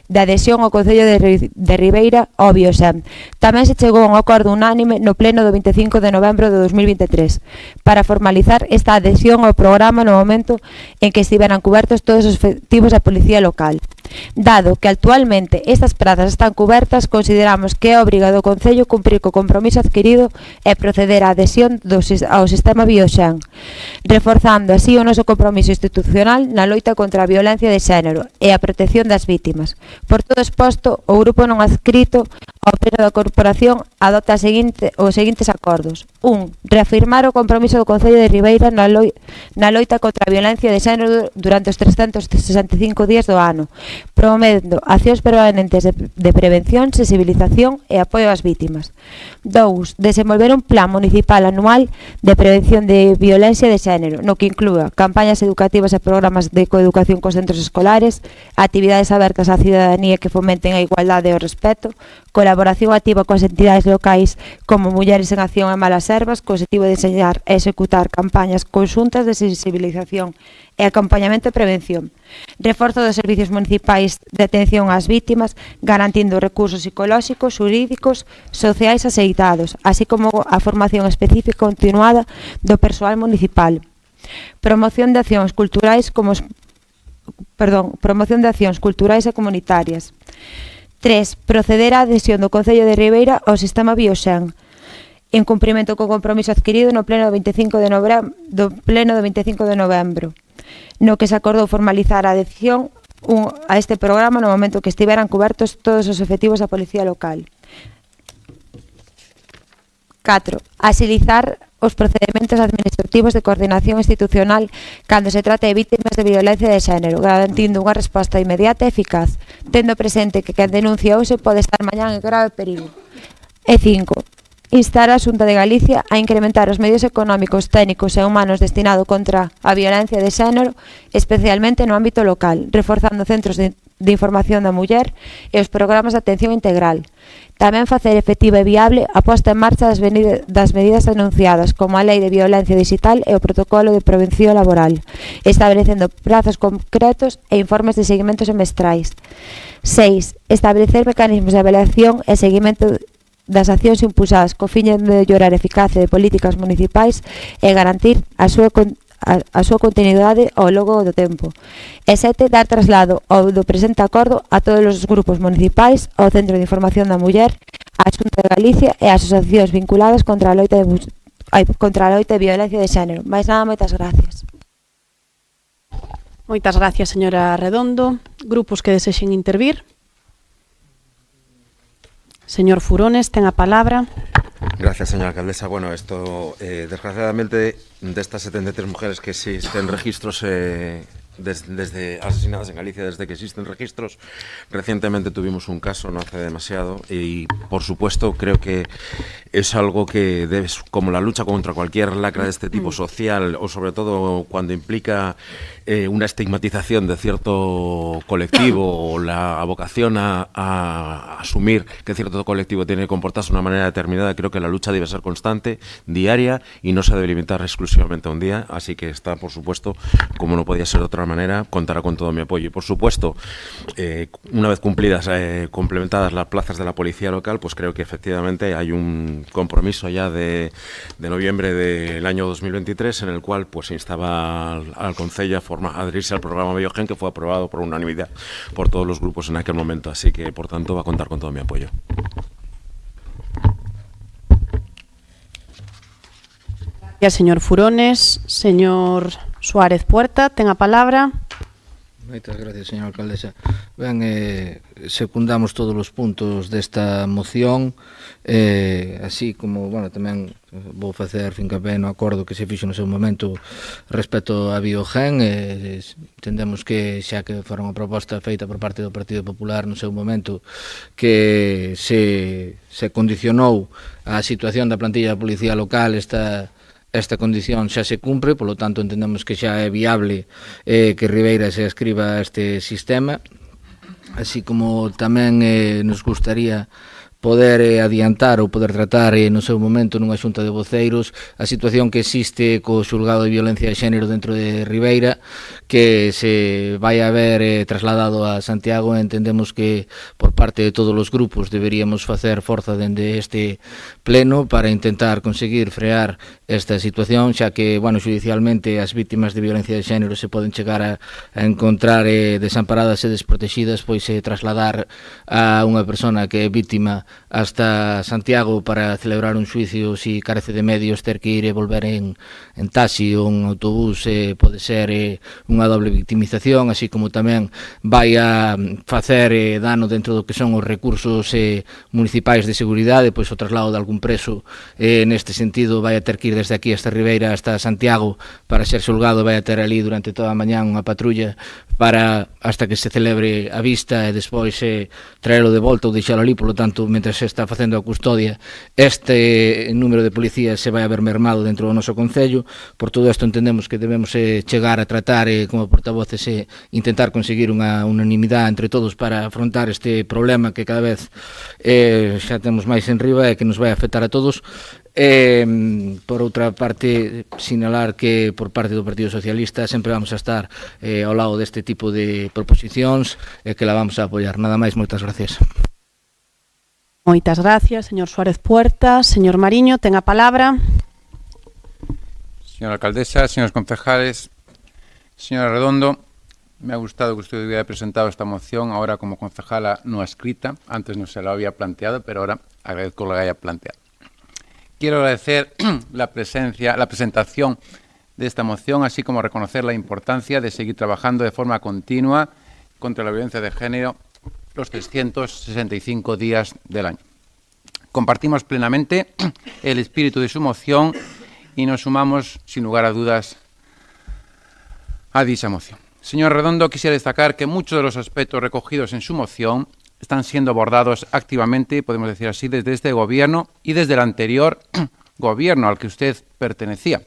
de adhesión ao Concello de Ribeira ao Biosen. Tamén se chegou a un acordo unánime no pleno do 25 de novembro de 2023 para formalizar esta adhesión ao programa no momento en que estiveran cubertos todos os efectivos da Policía Local. Dado que actualmente estas prazas están cubertas, consideramos que é obriga do Concello cumprir co compromiso adquirido e proceder á adhesión ao sistema Biosen, reforzando así o noso compromiso institucional na loita contra a violencia de xénero e a protección das vítimas. Por todo exposto, o grupo non adscrito ao pleno da corporación adopta os seguintes acordos. 1. Reafirmar o compromiso do Concello de Ribeira na loita contra a violencia de xénero durante os 365 días do ano, promovendo accións permanentes de prevención, sensibilización e apoio ás vítimas. 2. Desenvolver un plan municipal anual de prevención de violencia de xénero, no que inclúa campañas educativas e programas de coeducación cos centros escolares, actividades abertas á cidadanía que fomenten a igualdade e o respeto, colaboración activa coas entidades locais como Mulleres en Acción e Malas Herbas, co objetivo de enseñar e executar campañas conxuntas de sensibilización e acompañamento e prevención. Reforzo dos servicios municipais de atención ás vítimas, garantindo recursos psicolóxicos, xurídicos, sociais axeitados, así como a formación específica continuada do persoal municipal. Promoción de accións culturais e comunitarias. 3. Proceder á adhesión do Concello de Ribeira ao sistema Biosen, en cumprimento co compromiso adquirido no pleno do 25 de novembro, no que se acordou formalizar a adhesión a este programa no momento que estiveran cubertos todos os efectivos da Policía Local. 4. Axilizar os procedementos administrativos de coordinación institucional cando se trata de vítimas de violencia de xénero, garantindo unha resposta inmediata e eficaz, tendo presente que quen denuncia hoxe pode estar mañán en grave perigo. E 5. Instar a Xunta de Galicia a incrementar os medios económicos, técnicos e humanos destinados contra a violencia de xénero, especialmente no ámbito local, reforzando centros de información da muller e os programas de atención integral. Tamén facer efectiva e viable a posta en marcha das medidas anunciadas, como a Lei de Violencia Digital e o Protocolo de Prevención Laboral, establecendo prazos concretos e informes de seguimento semestrais. 6. Establecer mecanismos de avaliación e seguimento das accións impulsadas co fin de mellorar a eficacia de políticas municipais e garantir a súa continuidade ao longo do tempo. E 7. Dar traslado ao do presente acordo a todos os grupos municipais, ao Centro de Información da Muller, á Xunta de Galicia e ás asociacións vinculadas contra a loita de violencia de xénero. Mais nada, moitas gracias. Moitas gracias, señora Redondo. Grupos que desexen intervir. Señor Furones, ten a palabra. Gracias, señora alcaldesa. Bueno, esto, desgraciadamente, de estas 73 mujeres que existen registros desde asesinadas en Galicia, desde que existen registros, recientemente tuvimos un caso, no hace demasiado, y por supuesto creo que es algo que debes, como la lucha contra cualquier lacra de este tipo social, o sobre todo cuando implica una estigmatización de cierto colectivo o la vocación a asumir que cierto colectivo tiene que comportarse de una manera determinada, creo que la lucha debe ser constante, diaria, y no se debe limitar exclusivamente a un día. Así que está, por supuesto, como no podía ser de otra manera, contará con todo mi apoyo. Y por supuesto, una vez cumplidas, complementadas las plazas de la policía local, pues creo que efectivamente hay un compromiso ya de noviembre del año 2023 en el cual pues se instaba al Concello a adherirse al programa Biogen, que fue aprobado por unanimidad por todos los grupos en aquel momento. Así que, por tanto, va a contar con todo mi apoyo. Gracias, señor Furones. Señor Suárez Puerta, ten a palabra. Moitas gracias, señora alcaldesa. Ben, secundamos todos os puntos desta moción, así como, bueno, tamén vou facer fincapé no acordo que se fixo no seu momento respecto a Biogen. Entendemos que xa que fora unha proposta feita por parte do Partido Popular no seu momento, que se condicionou a situación da plantilla da Policía Local, esta condición xa se cumpre, polo tanto entendemos que xa é viable que Ribeira se ascriba a este sistema, así como tamén nos gustaría poder adiantar ou poder tratar no seu momento nunha xunta de voceiros a situación que existe co xulgado de violencia de xénero dentro de Ribeira, que se vai a ver trasladado a Santiago. Entendemos que por parte de todos os grupos deberíamos facer forza dende este pleno para intentar conseguir frear esta situación, xa que, bueno, judicialmente as vítimas de violencia de xénero se poden chegar a encontrar desamparadas e desprotegidas, pois trasladar a unha persona que é vítima hasta Santiago para celebrar un xuicio, si carece de medios, ter que ir e volver en taxi ou en autobús, pode ser unha doble victimización, así como tamén vai a facer dano dentro do que son os recursos municipais de seguridade, pois o traslado de algún preso neste sentido vai a ter que ir desde aquí hasta Ribeira hasta Santiago para ser xulgado, vai a ter ali durante toda a mañán unha patrulla para hasta que se celebre a vista e despois traelo de volta ou deixalo ali. Polo tanto, mentre se está facendo a custodia, este número de policías se vai a ver mermado dentro do noso Concello. Por todo isto entendemos que debemos chegar a tratar como portavoces intentar conseguir unha unanimidade entre todos para afrontar este problema que cada vez xa temos máis en riba e que nos vai a afectar a todos. Por outra parte, sinalar que por parte do Partido Socialista sempre vamos a estar ao lado deste tipo de proposicións e que la vamos a apoiar. Nada máis, moitas gracias. Moitas gracias, señor Suárez Puerta. Señor Mariño, ten a palabra. Señora alcaldesa, señores concejales, señora Redondo, me ha gustado que usted hubiera presentado esta moción ahora como concejala no escrita. Antes no se la había planteado, pero ahora agradezco lo que haya planteado. Quiero agradecer la presentación de esta moción, así como reconocer la importancia de seguir trabajando de forma continua contra la violencia de género los 365 días del año. Compartimos plenamente el espíritu de su moción y nos sumamos, sin lugar a dudas, a dicha moción. Señor Redondo, quisiera destacar que muchos de los aspectos recogidos en su moción están siendo abordados activamente, podemos decir así, desde este Gobierno y desde el anterior Gobierno al que usted pertenecía.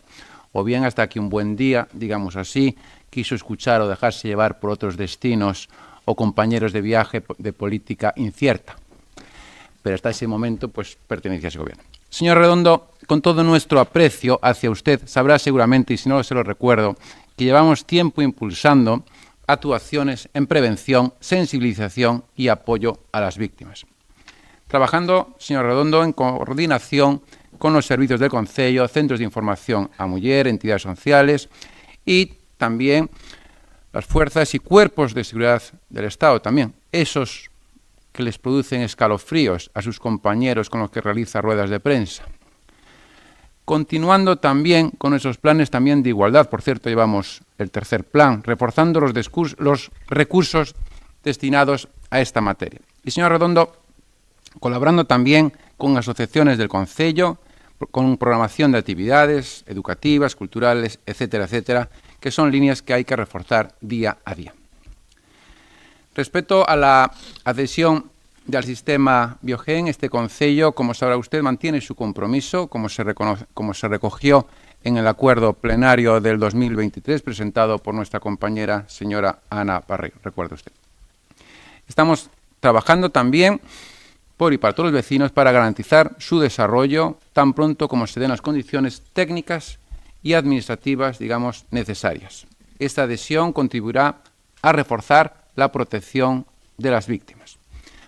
O bien hasta que un buen día, digamos así, quiso escuchar o dejarse llevar por otros destinos o compañeros de viaje de política incierta. Pero hasta ese momento, pues, pertenecía a ese Gobierno. Señor Redondo, con todo nuestro aprecio hacia usted, sabrá seguramente, y si no se lo recuerdo, que llevamos tiempo impulsando actuaciones en prevención, sensibilización y apoyo a las víctimas. Trabajando, señor Redondo, en coordinación con los servicios del Concello, centros de información a muller, entidades sociales y también las fuerzas y cuerpos de seguridad del Estado también, esos que les producen escalofríos a sus compañeros con los que realiza ruedas de prensa. Continuando también con esos planes también de igualdad, por cierto, llevamos el tercer plan, reforzando los recursos destinados a esta materia. Y, señor Redondo, colaborando también con asociaciones del Concello, con programación de actividades educativas, culturales, etcétera, etcétera, que son líneas que hay que reforzar día a día. Respecto a la adhesión del sistema Biogen, este Concello, como sabrá usted, mantiene su compromiso, como se recogió en el acuerdo plenario del 2023, presentado por nuestra compañera señora Ana Barreiro, recuerde usted. Estamos trabajando también por y para todos los vecinos para garantizar su desarrollo tan pronto como se den las condiciones técnicas y administrativas, digamos, necesarias. Esta adhesión contribuirá a reforzar la protección de las víctimas.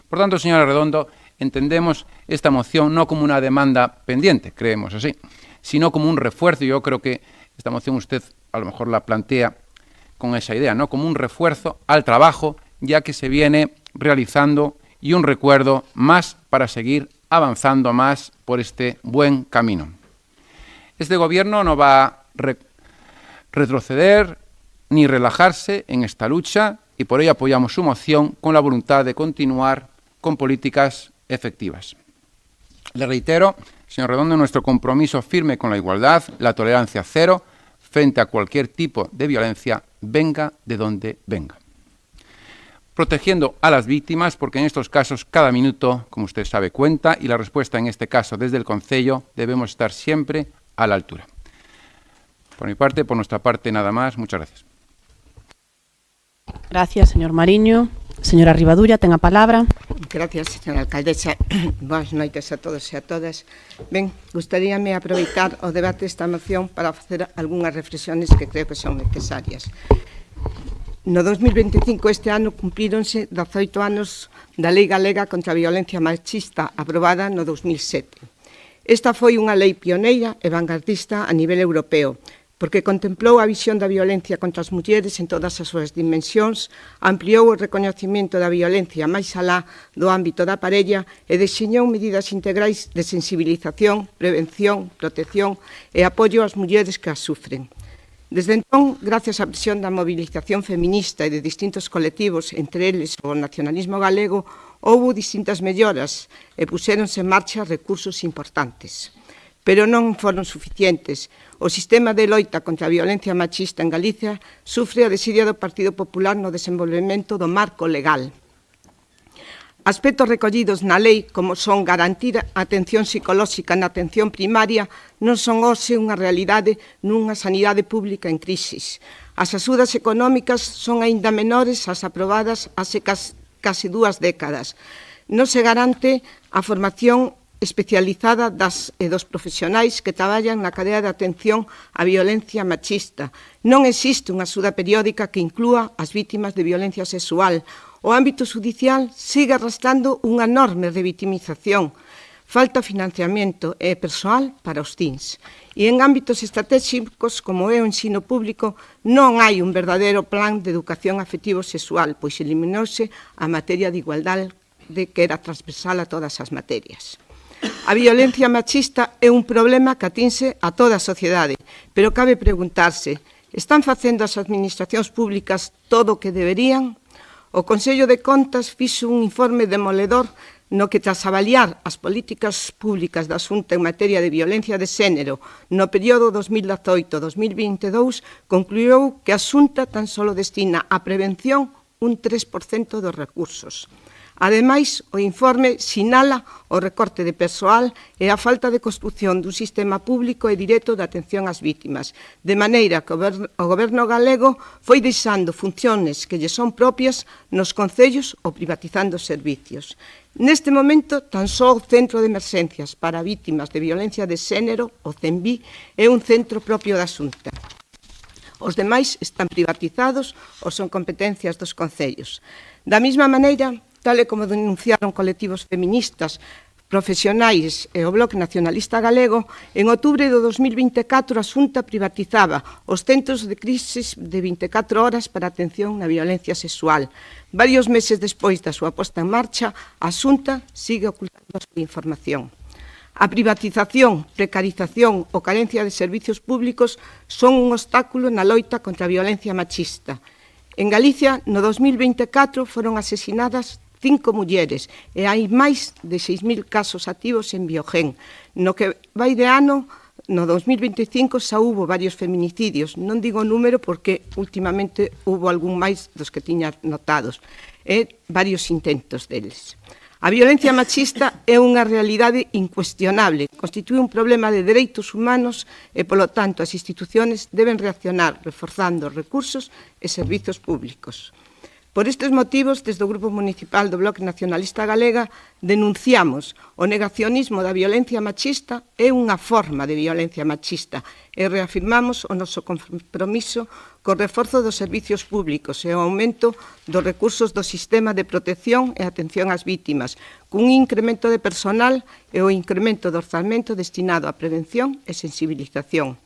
Por tanto, señora Redondo, entendemos esta moción no como una demanda pendiente, creemos así, sino como un refuerzo. Yo creo que esta moción usted a lo mejor la plantea con esa idea, ¿no? Como un refuerzo al trabajo ya que se viene realizando y un recuerdo más para seguir avanzando más por este buen camino. Este Gobierno no va a retroceder ni relajarse en esta lucha y por ello apoyamos su moción con la voluntad de continuar con políticas efectivas. Le reitero, señor Redondo, nuestro compromiso firme con la igualdad, la tolerancia cero, frente a cualquier tipo de violencia, venga de donde venga. Protegiendo a las víctimas, porque en estos casos cada minuto, como usted sabe, cuenta, y la respuesta en este caso desde el Concello debemos estar siempre a la altura. Por mi parte, por nuestra parte, nada más. Muchas gracias. Gracias, señor Mariño. Señora Rivadulla, ten a palabra. Gracias, señora alcaldesa. Boas noites a todos e a todas. Ben, gustaríame aproveitar o debate desta moción para facer algunhas reflexiones que creo que son necesarias. No 2025, este ano, cumplíronse 18 anos da Lei Galega contra a Violencia Machista, aprobada no 2007. Esta foi unha lei pioneira e vanguardista a nivel europeo, porque contemplou a visión da violencia contra as mulleres en todas as súas dimensións, ampliou o recoñecemento da violencia máis alá do ámbito da parella e deseñou medidas integrais de sensibilización, prevención, protección e apoio ás mulleres que as sufren. Desde entón, gracias á presión da movilización feminista e de distintos colectivos, entre eles o nacionalismo galego, houbo distintas melloras e puxéronse en marcha recursos importantes. Pero non foron suficientes. O sistema de loita contra a violencia machista en Galicia sufre a desidia do Partido Popular no desenvolvemento do marco legal. Aspectos recollidos na lei, como son garantir a atención psicolóxica na atención primaria, non son hoxe unha realidade nunha sanidade pública en crisis. As axudas económicas son aínda menores ás aprobadas hace casi 2 décadas. Non se garante a formación especializada dos profesionais que traballan na cadea de atención á violencia machista. Non existe unha axuda periódica que inclúa as vítimas de violencia sexual. O ámbito judicial sigue arrastrando unha enorme revitimización. Falta financiamento e persoal para os TINS. E en ámbitos estratégicos, como é o ensino público, non hai un verdadeiro plan de educación afectivo sexual, pois eliminouse a materia de igualdade que era transversal a todas as materias. A violencia machista é un problema que atinse a toda a sociedade, pero cabe preguntarse, están facendo as administracións públicas todo o que deberían? O Consello de Contas fixo un informe demoledor no que tras avaliar as políticas públicas da Xunta en materia de violencia de xénero no período 2018-2022 concluiu que a Xunta tan só destina á prevención un 3% dos recursos. Ademais, o informe sinala o recorte de persoal e a falta de construción dun sistema público e directo de atención ás vítimas, de maneira que o Goberno galego foi deixando funciones que lle son propias nos concellos ou privatizando servicios. Neste momento, tan só o Centro de Emerxencias para Vítimas de Violencia de Xénero, o CENVI, é un centro propio da Xunta. Os demais están privatizados ou son competencias dos concellos. Da mesma maneira, tal e como denunciaron colectivos feministas, profesionais e o Bloque Nacionalista Galego, en outubro do 2024 a Xunta privatizaba os centros de crisis de 24 horas para atención na violencia sexual. Varios meses despois da súa posta en marcha, a Xunta sigue ocultando a súa información. A privatización, precarización ou carencia de servicios públicos son un obstáculo na loita contra a violencia machista. En Galicia, no 2024, foron asesinadas 5 mulleres e hai máis de 6.000 casos activos en Biogen. No que vai de ano, no 2025, xa hubo varios feminicidios. Non digo o número porque últimamente hubo algún máis dos que tiña notados. E varios intentos deles. A violencia machista é unha realidade incuestionable, constitúe un problema de dereitos humanos e, polo tanto, as instituciones deben reaccionar reforzando recursos e servizos públicos. Por estes motivos, desde o Grupo Municipal do Bloque Nacionalista Galega, denunciamos o negacionismo da violencia machista é unha forma de violencia machista e reafirmamos o noso compromiso co reforzo dos servicios públicos e o aumento dos recursos do sistema de protección e atención ás vítimas, cun incremento de personal e o incremento do orzamento destinado á prevención e sensibilización.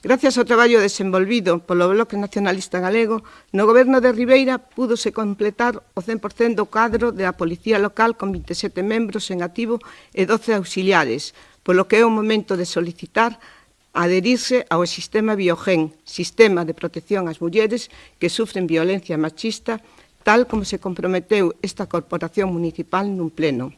Gracias ao traballo desenvolvido polo Bloque Nacionalista Galego, no Goberno de Ribeira púdose completar o 100% do cadro da Policía Local con 27 membros en activo e 12 auxiliares, polo que é o momento de solicitar adherirse ao sistema Biogen, sistema de protección ás mulleres que sufren violencia machista, tal como se comprometeu esta corporación municipal nun pleno.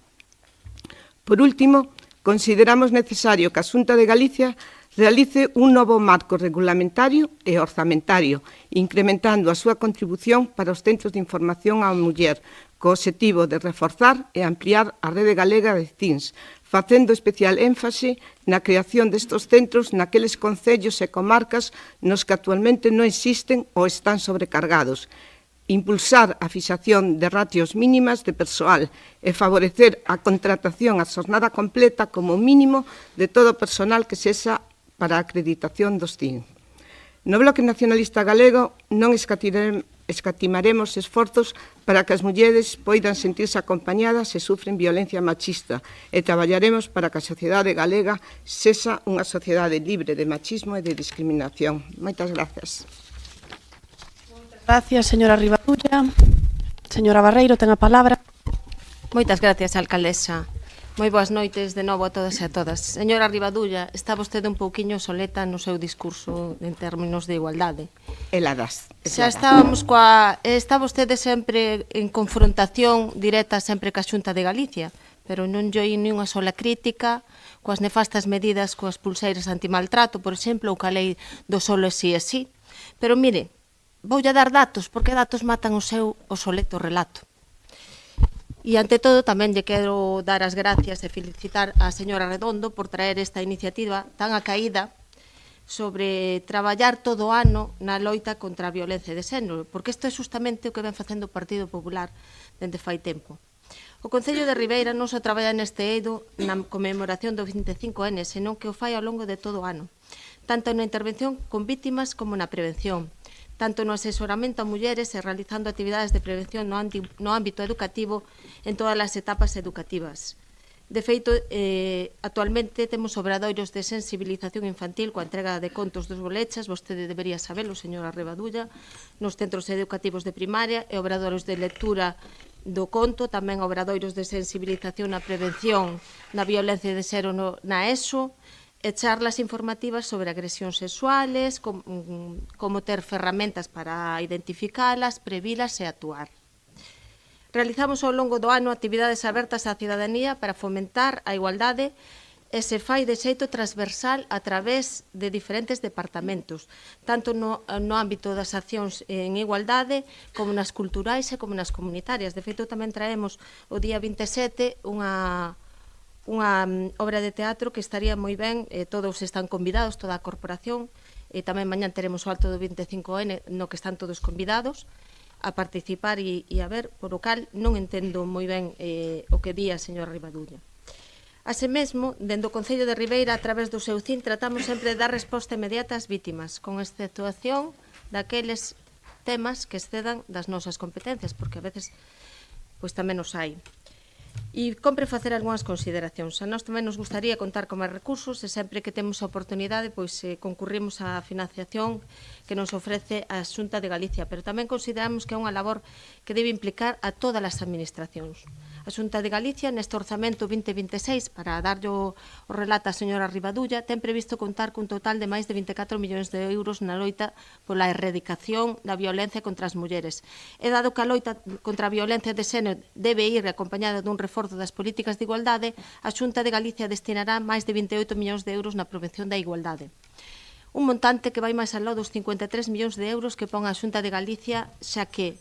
Por último, consideramos necesario que a Xunta de Galicia realice un novo marco regulamentario e orzamentario, incrementando a súa contribución para os centros de información á muller, co obxectivo de reforzar e ampliar a rede galega de CINS, facendo especial énfase na creación destes centros naqueles concellos e comarcas nos que actualmente non existen ou están sobrecargados, impulsar a fixación de ratios mínimas de persoal e favorecer a contratación a xornada completa como mínimo de todo o personal que sexa para a acreditación dos CIN. No Bloque Nacionalista Galego non escatimaremos esforzos para que as mulleres poidan sentirse acompañadas se sufren violencia machista e traballaremos para que a sociedade galega sexa unha sociedade libre de machismo e de discriminación. Moitas grazas. Gracias, señora Rivadulla. Señora Barreiro, ten a palabra. Moitas gracias, alcaldesa. Moi boas noites de novo a todas e a todas. Señora Rivadulla, está vostede un pouquiño soleta no seu discurso en términos de igualdade. Heladas. Xa estábamos coa... Está vostede sempre en confrontación directa sempre ca Xunta de Galicia, pero non lle oí ni unha sola crítica coas nefastas medidas coas pulseiras antimaltrato, por exemplo, ou ca lei do solo sí e sí. Pero mire, voulle dar datos, porque datos matan o seu soleto relato. E, ante todo, tamén lle quero dar as gracias e felicitar a señora Redondo por traer esta iniciativa tan acaída sobre traballar todo o ano na loita contra a violencia de xénero, porque isto é justamente o que ven facendo o Partido Popular dende fai tempo. O Concello de Ribeira non só traballa neste eido na conmemoración do 25N, senón que o fai ao longo de todo o ano, tanto na intervención con vítimas como na prevención, tanto no asesoramento a mulleres e realizando actividades de prevención no ámbito educativo en todas as etapas educativas. De feito, actualmente temos obradoiros de sensibilización infantil coa entrega de contos dos bolechas, vostede debería sabelo, señora Rivadulla, nos centros educativos de primaria e obradoiros de lectura do conto, tamén obradoiros de sensibilización na prevención na violencia de xénero na ESO, e charlas informativas sobre agresións sexuales, como ter ferramentas para identificalas, previlas e actuar. Realizamos ao longo do ano actividades abertas á cidadanía para fomentar a igualdade e se fai de xeito transversal a través de diferentes departamentos, tanto no ámbito das accións en igualdade como nas culturais e como nas comunitarias. De feito, tamén traemos o día 27 unha obra de teatro que estaría moi ben, todos están convidados, toda a corporación, e tamén mañan teremos o acto do 25N no que están todos convidados a participar e a ver, por o cal non entendo moi ben o que di a señora Rivadulla. Así mesmo, dende o Concello de Ribeira, a través do seu CIN, tratamos sempre de dar resposta inmediata ás vítimas, con exceptuación daqueles temas que excedan das nosas competencias, porque a veces pois tamén os hai. E compre facer algunhas consideracións. A nós tamén nos gustaría contar con máis recursos e sempre que temos a oportunidade pois concurrimos á financiación que nos ofrece a Xunta de Galicia, pero tamén consideramos que é unha labor que debe implicar a todas as administracións. A Xunta de Galicia, neste orzamento 2026, para darlle o relato a señora Rivadulla, ten previsto contar cun total de máis de 24 millóns de euros na loita pola erradicación da violencia contra as mulleres. E dado que a loita contra a violencia de xénero debe ir acompañada dun reforzo das políticas de igualdade, a Xunta de Galicia destinará máis de 28 millóns de euros na prevención da igualdade. Un montante que vai máis aló dos 53 millóns de euros que pon a Xunta de Galicia, xa que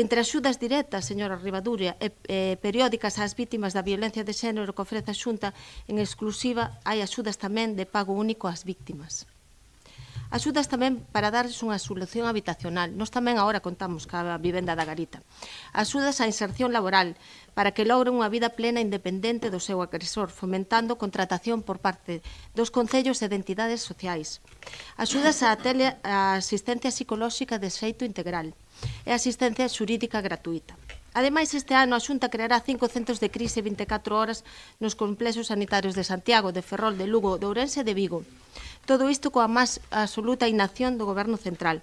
entre axudas directas, señora Rivadulla, e periódicas ás vítimas da violencia de xénero que ofrece a Xunta, en exclusiva hai axudas tamén de pago único ás vítimas. Axudas tamén para darles unha solución habitacional. Nós tamén agora contamos ca vivenda da Garita. Axudas á inserción laboral para que logren unha vida plena e independente do seu agresor, fomentando contratación por parte dos concellos e de entidades sociais. Axudas á asistencia psicolóxica de xeito integral e asistencia xurídica gratuita. Ademais, este ano a Xunta creará 5 centros de crise 24 horas nos complexos sanitarios de Santiago, de Ferrol, de Lugo, de Ourense e de Vigo. Todo isto coa máis absoluta inacción do Goberno Central.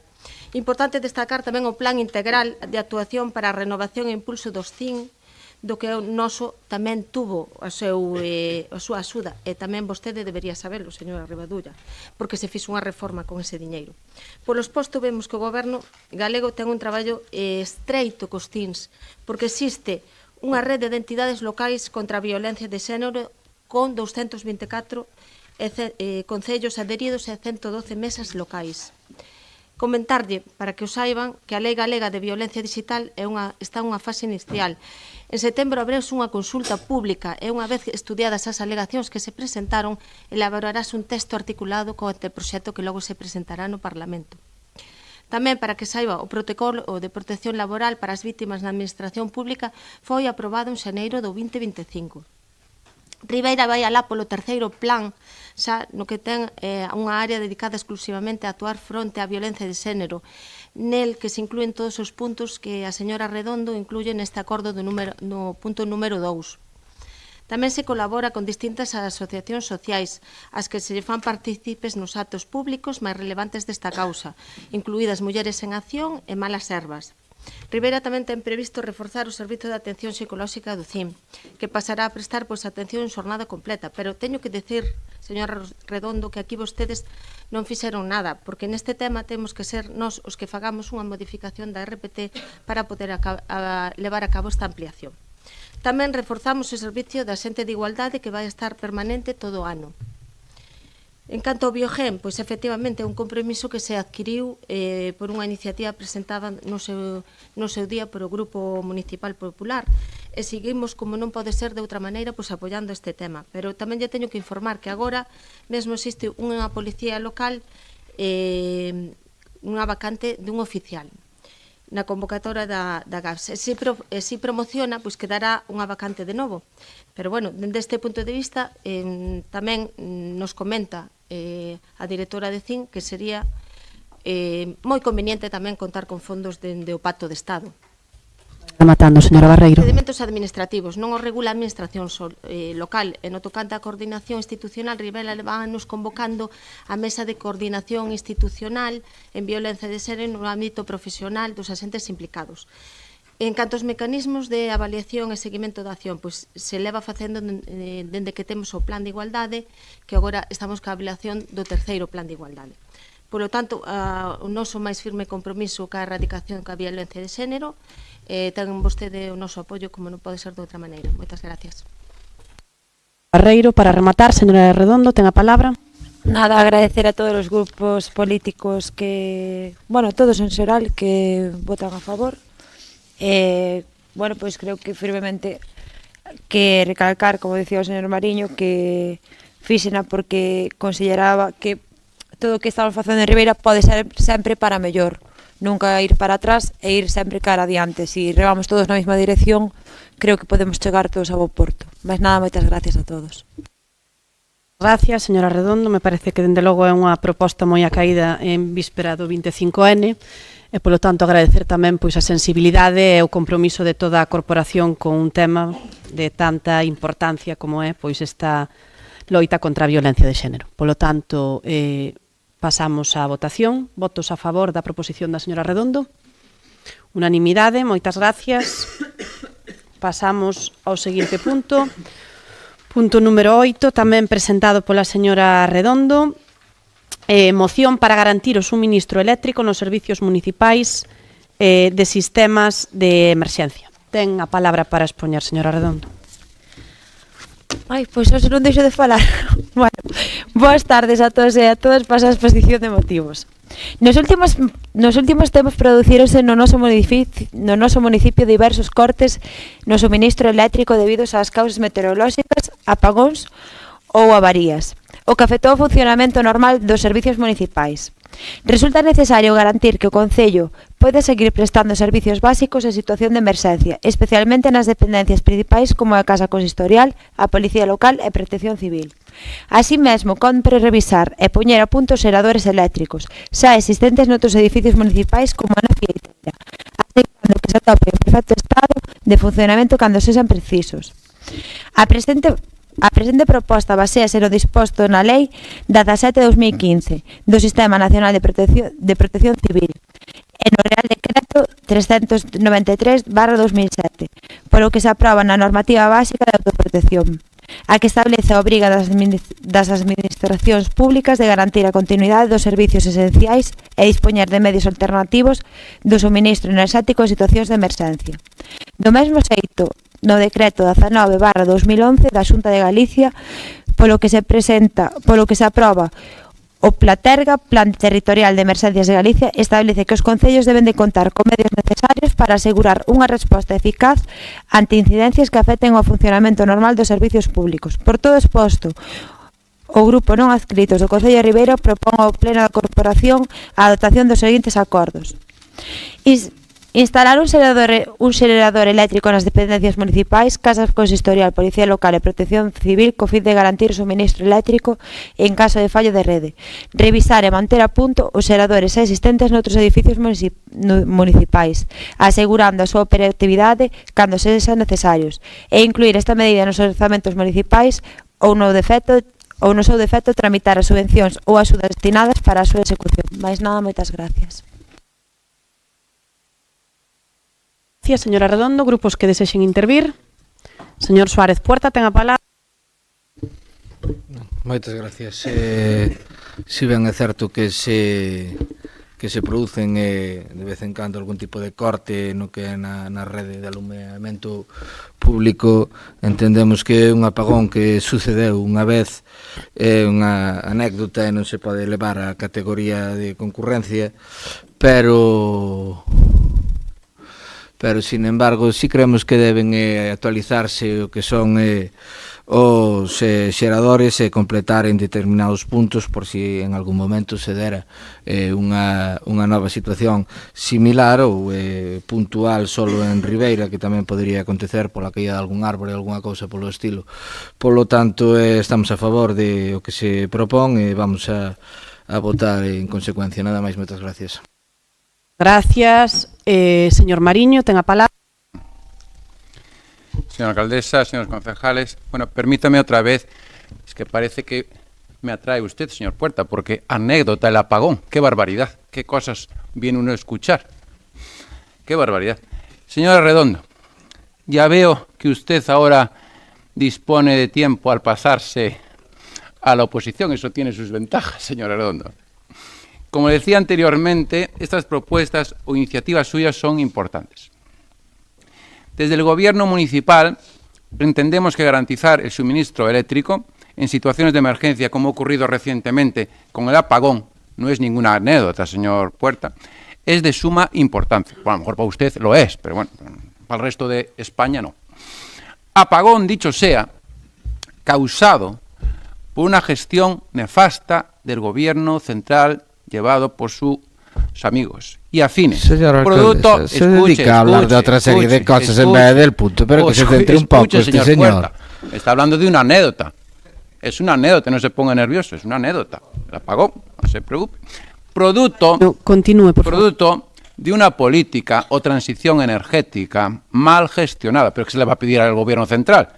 Importante destacar tamén o Plan Integral de Actuación para a Renovación e Impulso dos CIN, do que o noso tamén tuvo a súa axuda, e tamén vostede debería saberlo, señora Rivadulla, porque se fixo unha reforma con ese diñeiro. Polo exposto, vemos que o Goberno galego ten un traballo estreito cos CINs, porque existe unha rede de entidades locais contra a violencia de xénero con 224 concellos adheridos e 112 mesas locais. Comentarlle, para que o saiban, que a Lei Galega de Violencia Digital está unha fase inicial. En setembro abreuse unha consulta pública e unha vez estudiadas as alegacións que se presentaron, elaborarase un texto articulado co anteproxecto que logo se presentará no Parlamento. Tamén, para que saiba, o protocolo de protección laboral para as vítimas na administración pública foi aprobado en xaneiro do 2025. Ribeira vai alá polo terceiro plan, xa no que ten unha área dedicada exclusivamente a actuar fronte á violencia de xénero, nel que se inclúen todos os puntos que a señora Redondo incluye neste acordo no punto número 2. Tamén se colabora con distintas asociacións sociais, as que se fan partícipes nos actos públicos máis relevantes desta causa, incluídas Mulleres en Acción e Malas Herbas. Ribeira tamén ten previsto reforzar o servizo de atención psicolóxica do CIM, que pasará a prestar atención en xornada completa, pero teño que decir, señora Redondo, que aquí vostedes non fixeron nada, porque neste tema temos que ser nós os que fagamos unha modificación da RPT para poder levar a cabo esta ampliación. Tamén reforzamos o servicio da xente de igualdade que vai estar permanente todo o ano. En canto ao Biogen, pois efectivamente é un compromiso que se adquiriu por unha iniciativa presentada no seu día por o Grupo Municipal Popular e seguimos, como non pode ser de outra maneira, pois apoiando este tema. Pero tamén lle teño que informar que agora mesmo existe unha policía local, unha vacante dun oficial na convocatoria da GAPS. E se promociona, pois quedará unha vacante de novo. Pero, bueno, dende este punto de vista, tamén nos comenta a directora de CIN que sería moi conveniente tamén contar con fondos dende o Pacto de Estado. Rematando, señora Barreiro. Procedimentos administrativos non os regula a administración local e no tocante á coordinación institucional, Ribeira nos convocando a mesa de coordinación institucional en violencia de xénero no ámbito profesional dos agentes implicados. En canto aos mecanismos de avaliación e seguimento da acción, pois se leva facendo dende que temos o plan de igualdade, que agora estamos ca avaliación do terceiro plan de igualdade. Polo tanto, o noso máis firme compromiso ca erradicación ca violencia de xénero, ten vostede o noso apoio como non pode ser de outra maneira. Moitas gracias. Barreiro, para rematar, señora Redondo, ten a palabra. Nada, agradecer a todos os grupos políticos que, bueno, todos en xeral, que votan a favor. Bueno, pois creo que firmemente que recalcar, como decía o señor Mariño, que fíxena porque consideraba que todo o que estamos facendo en Ribeira pode ser sempre para mellor, nunca ir para atrás e ir sempre cara adiante. Si remamos todos na mesma dirección, creo que podemos chegar todos a bo porto. Mais nada, moitas gracias a todos. Gracias, señora Redondo. Me parece que, dende logo, é unha proposta moi acaída en víspera do 25N e, polo tanto, agradecer tamén pois a sensibilidade e o compromiso de toda a corporación con un tema de tanta importancia como é pois esta loita contra a violencia de xénero. Polo tanto, pasamos á votación. Votos a favor da proposición da señora Redondo. Unanimidade, moitas gracias. Pasamos ao seguinte punto. Punto número 8, tamén presentado pola señora Redondo. Moción para garantir o suministro eléctrico nos servicios municipais de sistemas de emerxencia. Ten a palabra para expoñer, señora Redondo. Ai, pois hoxe non deixo de falar. Bueno, boas tardes a todos e a todas para a exposición de motivos. Nos últimos tempos producíronse no noso municipio diversos cortes no suministro eléctrico debidos ás causas meteorolóxicas, apagóns ou avarías, o que afectou o funcionamento normal dos servicios municipais. Resulta necesario garantir que o Concello pode seguir prestando servicios básicos en situación de emerxencia, especialmente nas dependencias principais como a Casa Consistorial, a Policía Local e Protección Civil. Así mesmo, compre revisar e poñer a punto os xeradores eléctricos xa existentes noutros edificios municipais como a na Fieiteira, asegurando que se atope en perfecto estado de funcionamento cando sexan precisos. A presente proposta baséase no disposto na Lei 17/2015 do Sistema Nacional de Protección Civil e no Real Decreto 393/2007, polo que se aproba na normativa básica de autoprotección, a que establece a obriga das administracións públicas de garantir a continuidade dos servicios esenciais e dispoñer de medios alternativos do suministro enerxético en situacións de emerxencia. Do mesmo xeito, no decreto 19/2011 da Xunta de Galicia, polo que se aproba o Platerga, Plan Territorial de Emerxencias de Galicia, establece que os concellos deben de contar con medios necesarios para asegurar unha resposta eficaz ante incidencias que afecten ao funcionamento normal dos servicios públicos. Por todo exposto, o grupo non adscritos do Concello de Ribeira propón ao Pleno da Corporación a adoptación dos seguintes acordos. Instalar un xerador eléctrico nas dependencias municipais, Casas Consistorial, Policía Local e Protección Civil co fin de garantir o suministro eléctrico en caso de fallo de rede. Revisar e manter a punto os xeradores existentes noutros edificios municipais, asegurando a súa operatividade cando sexan necesarios, e incluir esta medida nos orzamentos municipais ou no seu defecto tramitar as subvencións ou axudas destinadas para a súa execución. Mais nada, moitas gracias. Gracias, señora Redondo. Grupos que desexen intervir. Señor Suárez Puerta, ten a palabra. Moitas gracias. Si ben é certo que se producen de vez en cando algún tipo de corte no que é na rede de alumeamento público, entendemos que é un apagón que sucedeu unha vez, é unha anécdota e non se pode levar a categoría de concurrencia, pero sin embargo, si creemos que deben actualizarse o que son os xeradores e completar en determinados puntos por si en algún momento se dera unha nova situación similar ou puntual solo en Ribeira, que tamén podría acontecer pola caída de algún árbore ou alguna cousa polo estilo. Polo tanto, estamos a favor de o que se propón e vamos a votar en consecuencia. Nada máis, moitas gracias. Gracias. Señor Mariño, ten a palabra. Señora alcaldesa, señores concejales, bueno, permítame otra vez, es que parece que me atrae usted, señor Puerta, porque anécdota, el apagón, qué barbaridad, qué cosas viene uno a escuchar, qué barbaridad. Señora Redondo, ya veo que usted ahora dispone de tiempo al pasarse a la oposición, eso tiene sus ventajas, señora Redondo. Como decía anteriormente, estas propuestas o iniciativas suyas son importantes. Desde el Gobierno municipal entendemos que garantizar el suministro eléctrico en situaciones de emergencia, como ha ocurrido recientemente con el apagón, no es ninguna anécdota, señor Puerta, es de suma importancia. Bueno, a lo mejor para usted lo es, pero bueno, para el resto de España no. Apagón, dicho sea, causado por una gestión nefasta del Gobierno central llevado por sus amigos y afines. Señor alcalde, se dedica a hablar de otra serie de cosas en vez del punto, pero que se centre un poco este señor. Está hablando de una anécdota. Es una anécdota, no se ponga nervioso, es una anécdota. El apagón, no se preocupe. Continúe, por favor. Producto de una política o transición energética mal gestionada, pero que se le va a pedir al Gobierno central,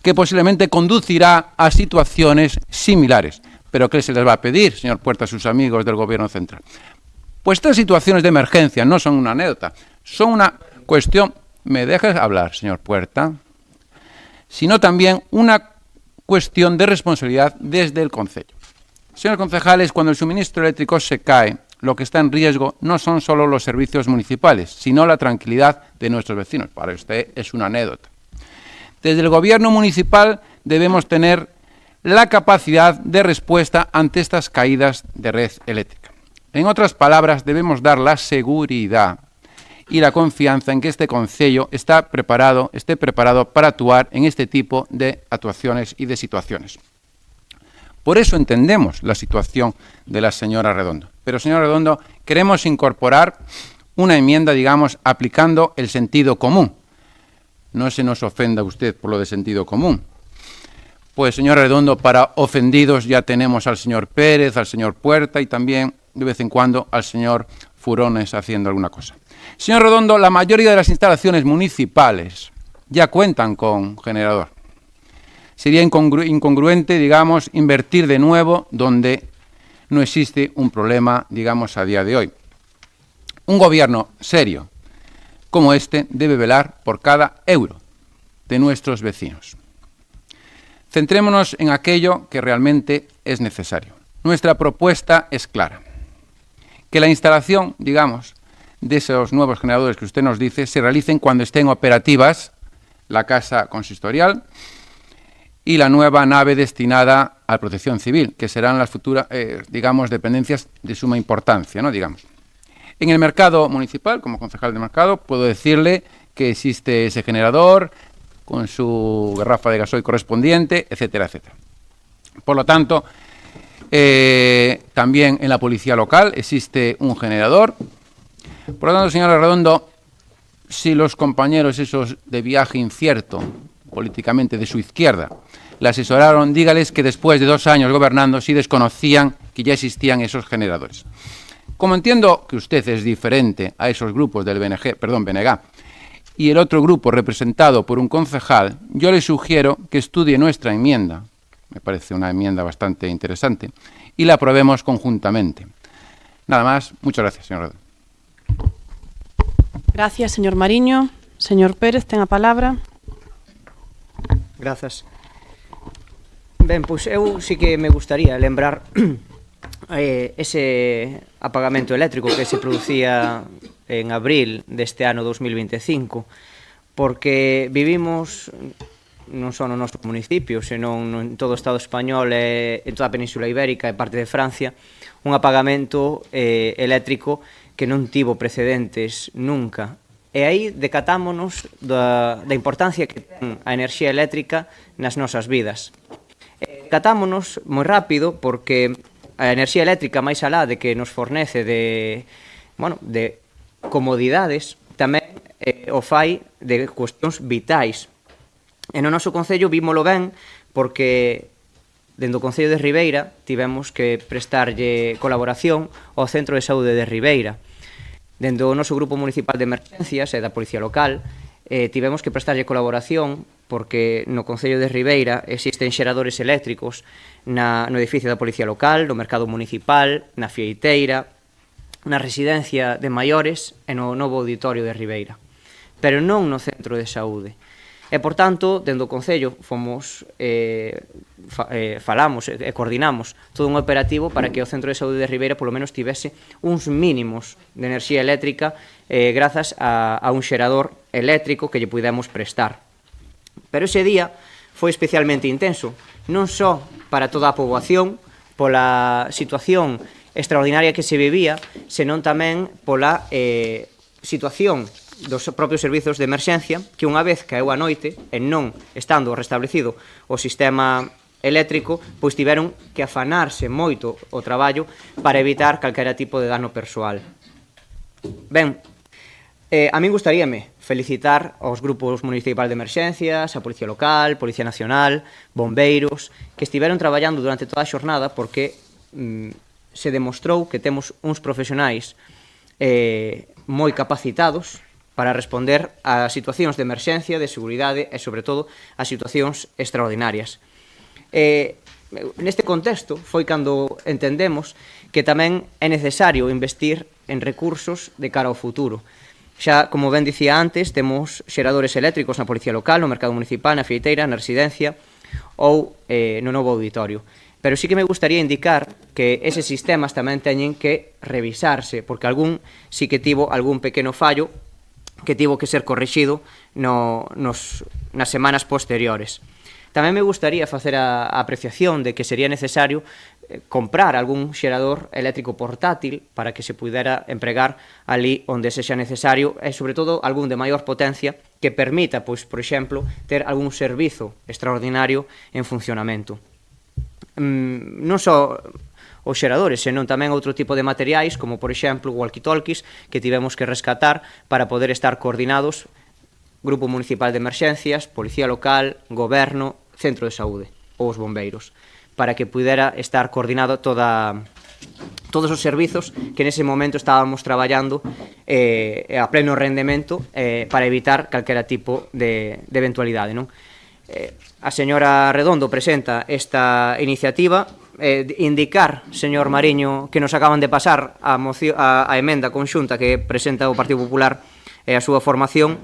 que posiblemente conducirá a situaciones similares. Pero ¿qué se les va a pedir, señor Puerta, a sus amigos del Gobierno central? Pues estas situaciones de emergencia no son una anécdota, son una cuestión, ¿me dejas hablar, señor Puerta? Sino también una cuestión de responsabilidad desde el concello. Señores concejales, cuando el suministro eléctrico se cae, lo que está en riesgo no son solo los servicios municipales, sino la tranquilidad de nuestros vecinos. Para usted es una anécdota. Desde el Gobierno municipal debemos tener la capacidad de respuesta ante estas caídas de red eléctrica. En otras palabras, debemos dar la seguridad y la confianza en que este concello esté preparado para actuar en este tipo de actuaciones y de situaciones. Por eso entendemos la situación de la señora Redondo. Pero, señora Redondo, queremos incorporar una enmienda, digamos, aplicando el sentido común. No se nos ofenda usted por lo de sentido común. Pues, señor Redondo, para ofendidos ya tenemos al señor Pérez, al señor Puerta y también, de vez en cuando, al señor Furones haciendo alguna cosa. Señor Redondo, la mayoría de las instalaciones municipales ya cuentan con generador. Sería incongruente, digamos, invertir de nuevo donde no existe un problema, digamos, a día de hoy. Un gobierno serio como este debe velar por cada euro de nuestros vecinos. Centrémonos en aquello que realmente es necesario. Nuestra propuesta es clara. Que la instalación, digamos, de esos nuevos generadores que usted nos dice, se realicen cuando estén operativas la casa consistorial y la nueva nave destinada a protección civil, que serán las futuras, digamos, dependencias de suma importancia, ¿no? Digamos. En el mercado municipal, como concejal de mercado, puedo decirle que existe ese generador con su garrafa de gasoil correspondiente, etcétera, etcétera. Por lo tanto, también en la policía local existe un generador. Por lo tanto, señora Redondo, si los compañeros esos de viaje incierto, políticamente de su izquierda, le asesoraron, dígales que después de 2 años gobernando sí desconocían que ya existían esos generadores. Como entiendo que usted es diferente a esos grupos del BNG, y el otro grupo representado por un concejal, yo le sugiero que estudie nuestra enmienda, me parece una enmienda bastante interesante, y la aprobemos conjuntamente. Nada más, muchas gracias, señor Redondo. Gracias, señor Mariño. Señor Pérez, ten a palabra. Grazas. Ben, pois eu sí que me gustaría lembrar ese apagamento eléctrico que se producía en abril deste ano 2025, porque vivimos non só no noso municipio, senón en todo o Estado español e en toda a Península Ibérica e parte de Francia, un apagamento eléctrico que non tivo precedentes nunca. E aí decatámonos da importancia que ten a enerxía eléctrica nas nosas vidas. Decatámonos moi rápido porque a enerxía eléctrica, máis alá de que nos fornece de comodidades, tamén o fai de cuestións vitais. E no noso concello vímolo ben porque dende o Concello de Ribeira tivemos que prestarlle colaboración ao Centro de Saúde de Ribeira. Dende o noso grupo municipal de emergencias e da Policía Local tivemos que prestarlle colaboración porque no Concello de Ribeira existen xeradores eléctricos no edificio da Policía Local, no mercado municipal, na Fieiteira, na residencia de maiores e no novo auditorio de Ribeira, pero non no centro de saúde. E, por tanto, dentro do Concello falamos e coordinamos todo un operativo para que o Centro de Saúde de Ribeira polo menos tivese uns mínimos de enerxía eléctrica grazas a un xerador eléctrico que lle pudemos prestar. Pero ese día foi especialmente intenso, non só para toda a poboación, pola situación extraordinaria que se vivía, senón tamén pola situación dos propios servizos de emerxencia, que unha vez caeu a noite, e non estando restablecido o sistema eléctrico, pois tiveron que afanarse moito o traballo para evitar calquera tipo de dano persoal. Ben, a min gustaríame felicitar aos grupos municipais de emerxencias, a Policía Local, Policía Nacional, bombeiros, que estiveron traballando durante toda a xornada porque se demostrou que temos uns profesionais moi capacitados para responder a situacións de emerxencia, de seguridade e, sobre todo, a situacións extraordinarias. Neste contexto foi cando entendemos que tamén é necesario investir en recursos de cara ao futuro. Xa, como ben dicía antes, temos xeradores eléctricos na Policía Local, no Mercado Municipal, na Fieiteira, na Residencia ou no novo auditorio. Pero sí que me gustaría indicar que eses sistemas tamén teñen que revisarse, porque algún sí que tivo algún pequeno fallo que tivo que ser corrixido nas semanas posteriores. Tamén me gustaría facer a apreciación de que sería necesario comprar algún xerador eléctrico portátil para que se pudera empregar ali onde sexa necesario e, sobre todo, algún de maior potencia que permita, pois, por exemplo, ter algún servizo extraordinario en funcionamento. Non só os xeradores, senón tamén outro tipo de materiais, como, por exemplo, walkie-talkies, que tivemos que rescatar para poder estar coordinados Grupo Municipal de Emerxencias, Policía Local, Goberno, Centro de Saúde ou os bombeiros, para que pudera estar coordinado todos os servizos que nese momento estábamos traballando a pleno rendemento para evitar calquera tipo de eventualidade, non? A señora Redondo presenta esta iniciativa, indicar, señor Mariño, que nos acaban de pasar a emenda conxunta que presenta o Partido Popular e a súa formación.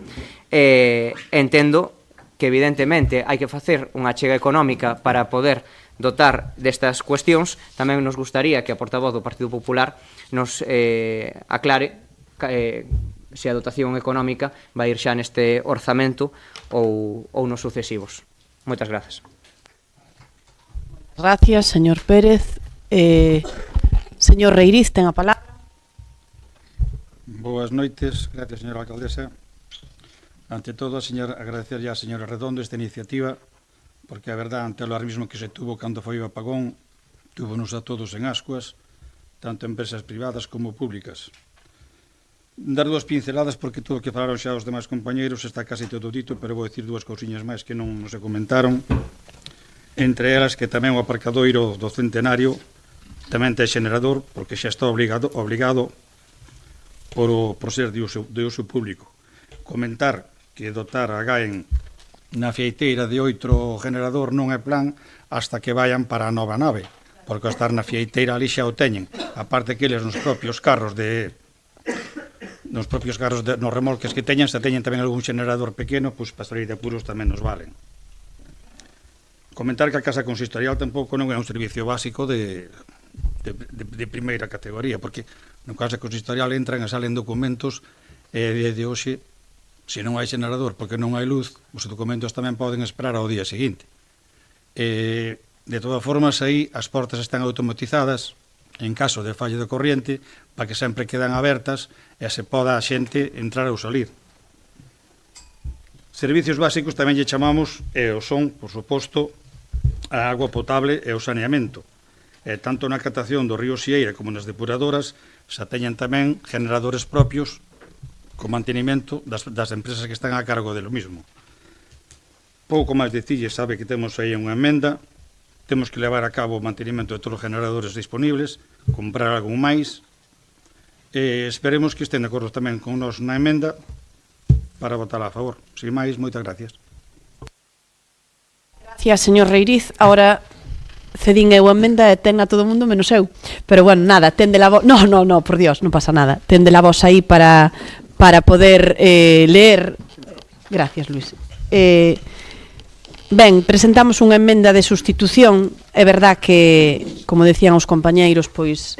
Entendo que evidentemente hai que facer unha achega económica para poder dotar destas cuestións. Tamén nos gustaría que a portavoz do Partido Popular nos aclare se a dotación económica vai ir xa neste orzamento ou nos sucesivos. Moitas grazas. Gracias, señor Pérez. Señor Reiriz, ten a palabra. Boas noites, gracias, señora alcaldesa. Ante todo, agradecerlle á señora Redondo esta iniciativa, porque a verdad, ante o alarmismo que se tuvo cando foi o apagón, túvonos a todos en ascuas, tanto empresas privadas como públicas. Dar dúas pinceladas, porque todo o que falaron xa os demais compañeiros está casi todo dito, pero vou dicir dúas cousiñas máis que non se comentaron. Entre elas que tamén o aparcadoiro do Centenario tamén ten xenerador, porque xa está obligado por ser de uso público. Comentar que dotar a GAEN na Fieiteira de outro generador non é plan hasta que vayan para a nova nave, porque ao estar na Fieiteira ali xa o teñen. Aparte que eles nos propios carros nos remolques que teñen, se teñen tamén algún xenerador pequeno, pois para salir de apuros tamén nos valen. Comentar que a casa consistorial tampouco non é un servicio básico de primeira categoría, porque no casa consistorial entran e salen documentos e de hoxe, se non hai xenerador porque non hai luz, os documentos tamén poden esperar ao día seguinte. De todas formas, aí as portas están automatizadas en caso de fallo de corriente, para que sempre quedan abertas e se poda a xente entrar ou salir. Servicios básicos tamén lle chamamos, e o son, por suposto, a agua potable e o saneamento. Tanto na catación do río Xieira como nas depuradoras, xa teñen tamén generadores propios con mantenimento das empresas que están a cargo de lo mismo. Pouco máis dicille, sabe que temos aí unha emenda. Temos que levar a cabo o mantenimento de todos os generadores disponibles, comprar algún máis, e esperemos que estén de acordo tamén con nos na emenda para votar a favor. Sin máis, moitas gracias. Gracias, señor Reiriz. Ahora cedín eu a emenda e ten a todo o mundo menos eu. Pero bueno, nada, ten de la voz... No, por Dios, non pasa nada. Ten de la voz aí para poder leer... Gracias, Luis. Ben, presentamos unha emenda de sustitución. É verdad que, como decían os compañeiros, pois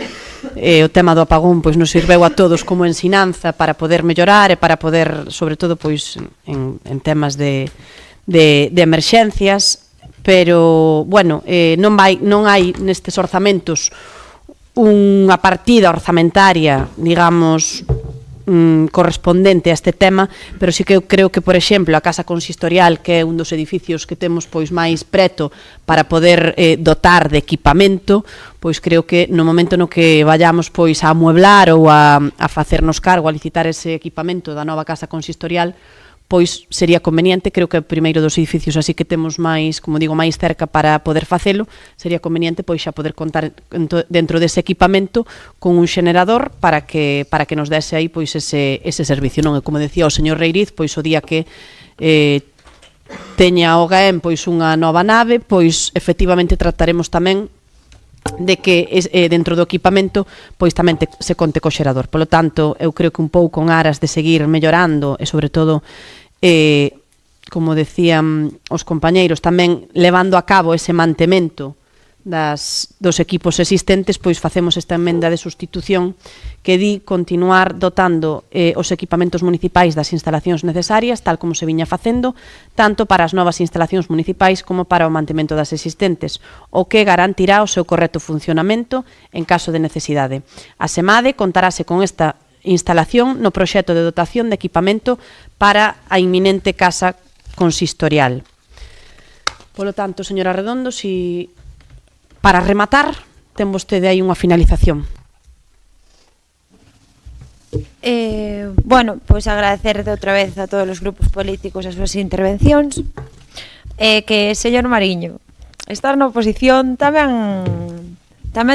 o tema do apagón pois nos sirveu a todos como ensinanza para poder mellorar e para poder, sobre todo, pois en temas de emerxencias, pero, bueno, non hai nestes orzamentos unha partida orzamentaria, digamos, correspondente a este tema, pero sí que eu creo que, por exemplo, a Casa Consistorial, que é un dos edificios que temos pois máis preto para poder dotar de equipamento, pois creo que no momento no que vayamos pois a amueblar ou a facernos cargo, a licitar ese equipamento da nova Casa Consistorial, pois sería conveniente, creo que o primeiro dos edificios así que temos máis, como digo, máis cerca para poder facelo, sería conveniente pois xa poder contar dentro dese equipamento con un xenerador para que nos dese aí pois ese servicio, non? E como decía o señor Reiriz, pois o día que teña o GAEM pois unha nova nave, pois efectivamente trataremos tamén de que dentro do equipamento pois tamén se conte co xerador. Polo tanto, eu creo que un pouco en aras de seguir mellorando e sobre todo como decían os compañeiros, tamén levando a cabo ese mantemento dos equipos existentes, pois facemos esta emenda de sustitución que di continuar dotando os equipamentos municipais das instalacións necesarias, tal como se viña facendo, tanto para as novas instalacións municipais como para o mantemento das existentes, o que garantirá o seu correcto funcionamento en caso de necesidade. A SEMADE contarase con esta instalación no proxecto de dotación de equipamento para a inminente Casa Consistorial. Polo tanto, señora Redondo, para rematar, ten vostede aí unha finalización. Bueno, pois agradecer de outra vez a todos os grupos políticos as súas intervencións. Que, señor Mariño, estar na oposición tamén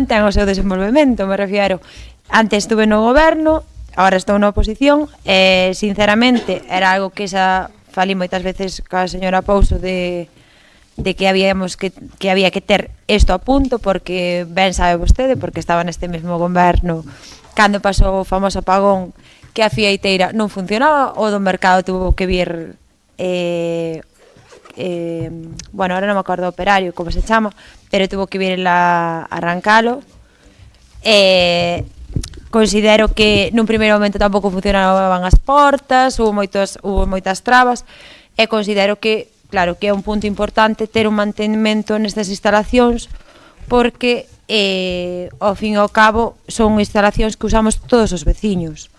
ten o seu desenvolvemento, me refiero. Antes estuve no goberno, agora estou na oposición, e sinceramente era algo que xa falei moitas veces ca señora Pouso de que había que ter isto a punto, porque ben sabe vostede, porque estaba neste mesmo goberno cando pasou o famoso apagón, que a fieiteira non funcionaba, o do mercado tuvo que vir bueno, ahora non me acordo o operario como se chama, pero tuvo que vir a arrancalo. Considero que nun primeiro momento tampouco funcionaban as portas, hubo moitas trabas, e considero que, claro, que é un punto importante ter un mantenimento nestas instalacións, porque ao fin e ao cabo son instalacións que usamos todos os veciños,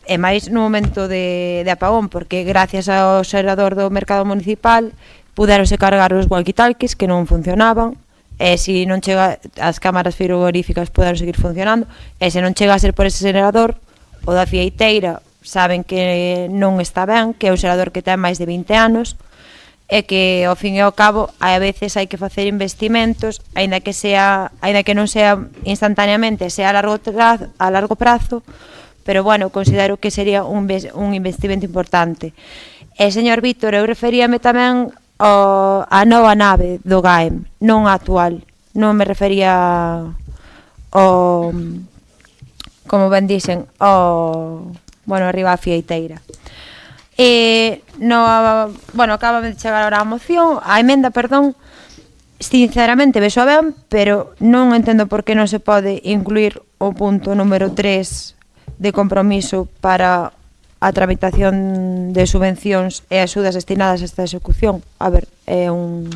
e máis no momento de apagón, porque gracias ao xerador do mercado municipal puderonse cargar os walkie-talkies que non funcionaban, e se non chega, as cámaras frigoríficas puderon seguir funcionando, e se non chega a ser por ese xerador, o da fieiteira saben que non está ben, que é un xerador que ten máis de 20 anos, e que ao fin e ao cabo a veces hai que facer investimentos, aínda que non sea instantaneamente, sea a largo prazo, pero bueno, considero que sería un investimento importante. E señor Víctor, eu referíame tamén a nova nave do GAEM, non a actual, non me refería ao, como ben dicen, arriba a fieiteira. Bueno, acaba de chegar ahora a moción, a emenda, perdón, sinceramente vexo ben, pero non entendo por que non se pode incluir o punto número 3 de compromiso para a tramitación de subvencións e axudas destinadas a esta execución. A ver, é un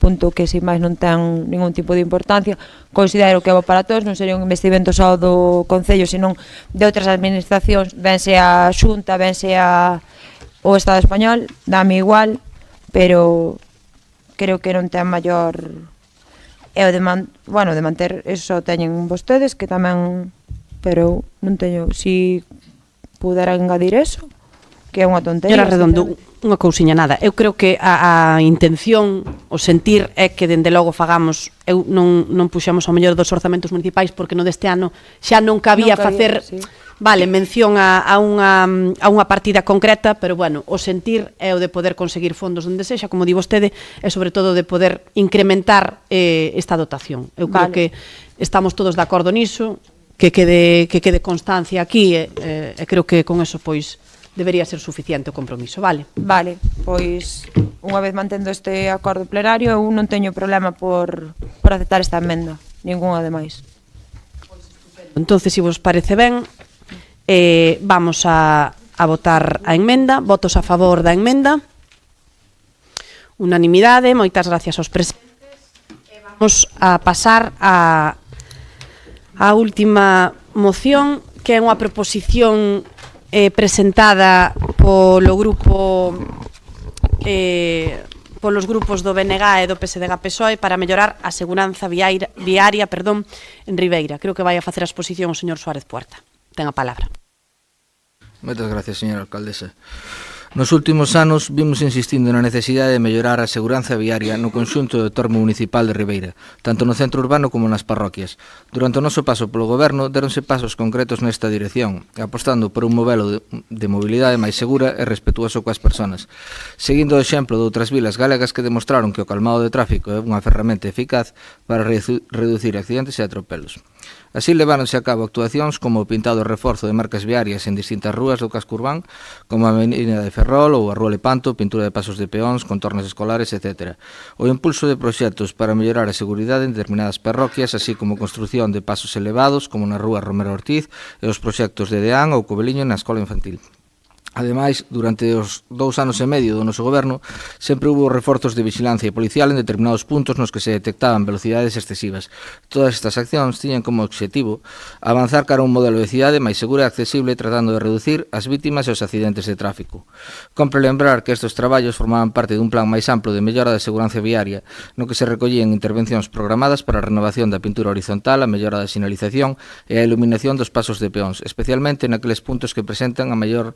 punto que sin máis non ten ningún tipo de importancia. Considero que é bo para todos, non sería un investimento só do Concello, senón de outras administracións, vense a Xunta, vense o Estado español, dame igual, pero creo que non ten maior... E o de manter, eso teñen vostedes, que tamén... Pero non teño... Si pudera engadir eso, que é unha tontería. Era Redondo, unha cousiña nada. Eu creo que a intención, o sentir é que dende logo fagamos, eu non puxamos ao mellor dos orzamentos municipais porque no deste ano xa non cabía facer, sí. Vale, mención a unha partida concreta, pero bueno, o sentir é o de poder conseguir fondos onde sexa, como di vostede, e sobre todo de poder incrementar esta dotación. Eu creo que estamos todos de acordo niso, que quede constancia aquí, e creo que con eso pois debería ser suficiente o compromiso, vale? Vale, pois, unha vez mantendo este acordo plenario, eu non teño problema por aceptar esta emenda, ningunha ademais. Entonces, se vos parece ben, vamos a votar a emenda. Votos a favor da emenda. Unanimidade, moitas gracias aos presentes. Vamos a pasar a última moción, que é unha proposición presentada polos grupos do BNG e do PSDG-PSOE para mellorar a seguranza viaria en Ribeira. Creo que vai a facer a exposición o señor Suárez Puerta. Ten a palabra. Moitas gracias, señora alcaldesa. Nos últimos anos vimos insistindo na necesidade de mellorar a seguranza viaria no conxunto do entorno municipal de Ribeira, tanto no centro urbano como nas parroquias. Durante o noso paso polo goberno deronse pasos concretos nesta dirección, apostando por un modelo de mobilidade máis segura e respetuoso coas persoas. Seguindo o exemplo de outras vilas galegas que demostraron que o calmado de tráfico é unha ferramenta eficaz para reducir accidentes e atropelos. Así leváronse a cabo actuacións como o pintado e reforzo de marcas viarias en distintas rúas do casco urbán, como a Avenida de Ferrol ou a Rúa Lepanto, pintura de pasos de peóns, contornos escolares, etc. O impulso de proxectos para mellorar a seguridade en determinadas parroquias, así como a construción de pasos elevados, como na Rúa Romero Ortiz, e os proxectos de Deán ou Coveliño na escola infantil. Ademais, durante os 2 anos e medio do noso goberno, sempre hubo reforzos de vigilancia policial en determinados puntos nos que se detectaban velocidades excesivas. Todas estas accións tiñan como obxectivo avanzar cara a un modelo de cidade máis segura e accesible, tratando de reducir as vítimas e os accidentes de tráfico. Compre lembrar que estes traballos formaban parte dun plan máis amplo de mellora da seguranza viaria, no que se recollían intervencións programadas para a renovación da pintura horizontal, a mellora da sinalización e a iluminación dos pasos de peóns, especialmente naqueles puntos que presentan a maior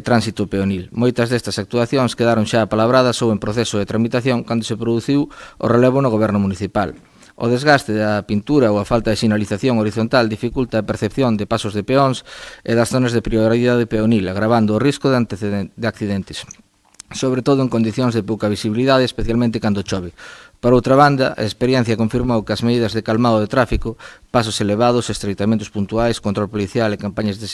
tránsito peonil. Moitas destas actuacións quedaron xa apalabradas ou en proceso de tramitación cando se produciu o relevo no goberno municipal. O desgaste da pintura ou a falta de sinalización horizontal dificulta a percepción de pasos de peóns e das zonas de prioridade peonil, agravando o risco de accidentes, sobre todo en condicións de pouca visibilidade, especialmente cando chove. Por outra banda, a experiencia confirmou que as medidas de calmado de tráfico, pasos elevados, estreitamentos puntuais, control policial e campañas de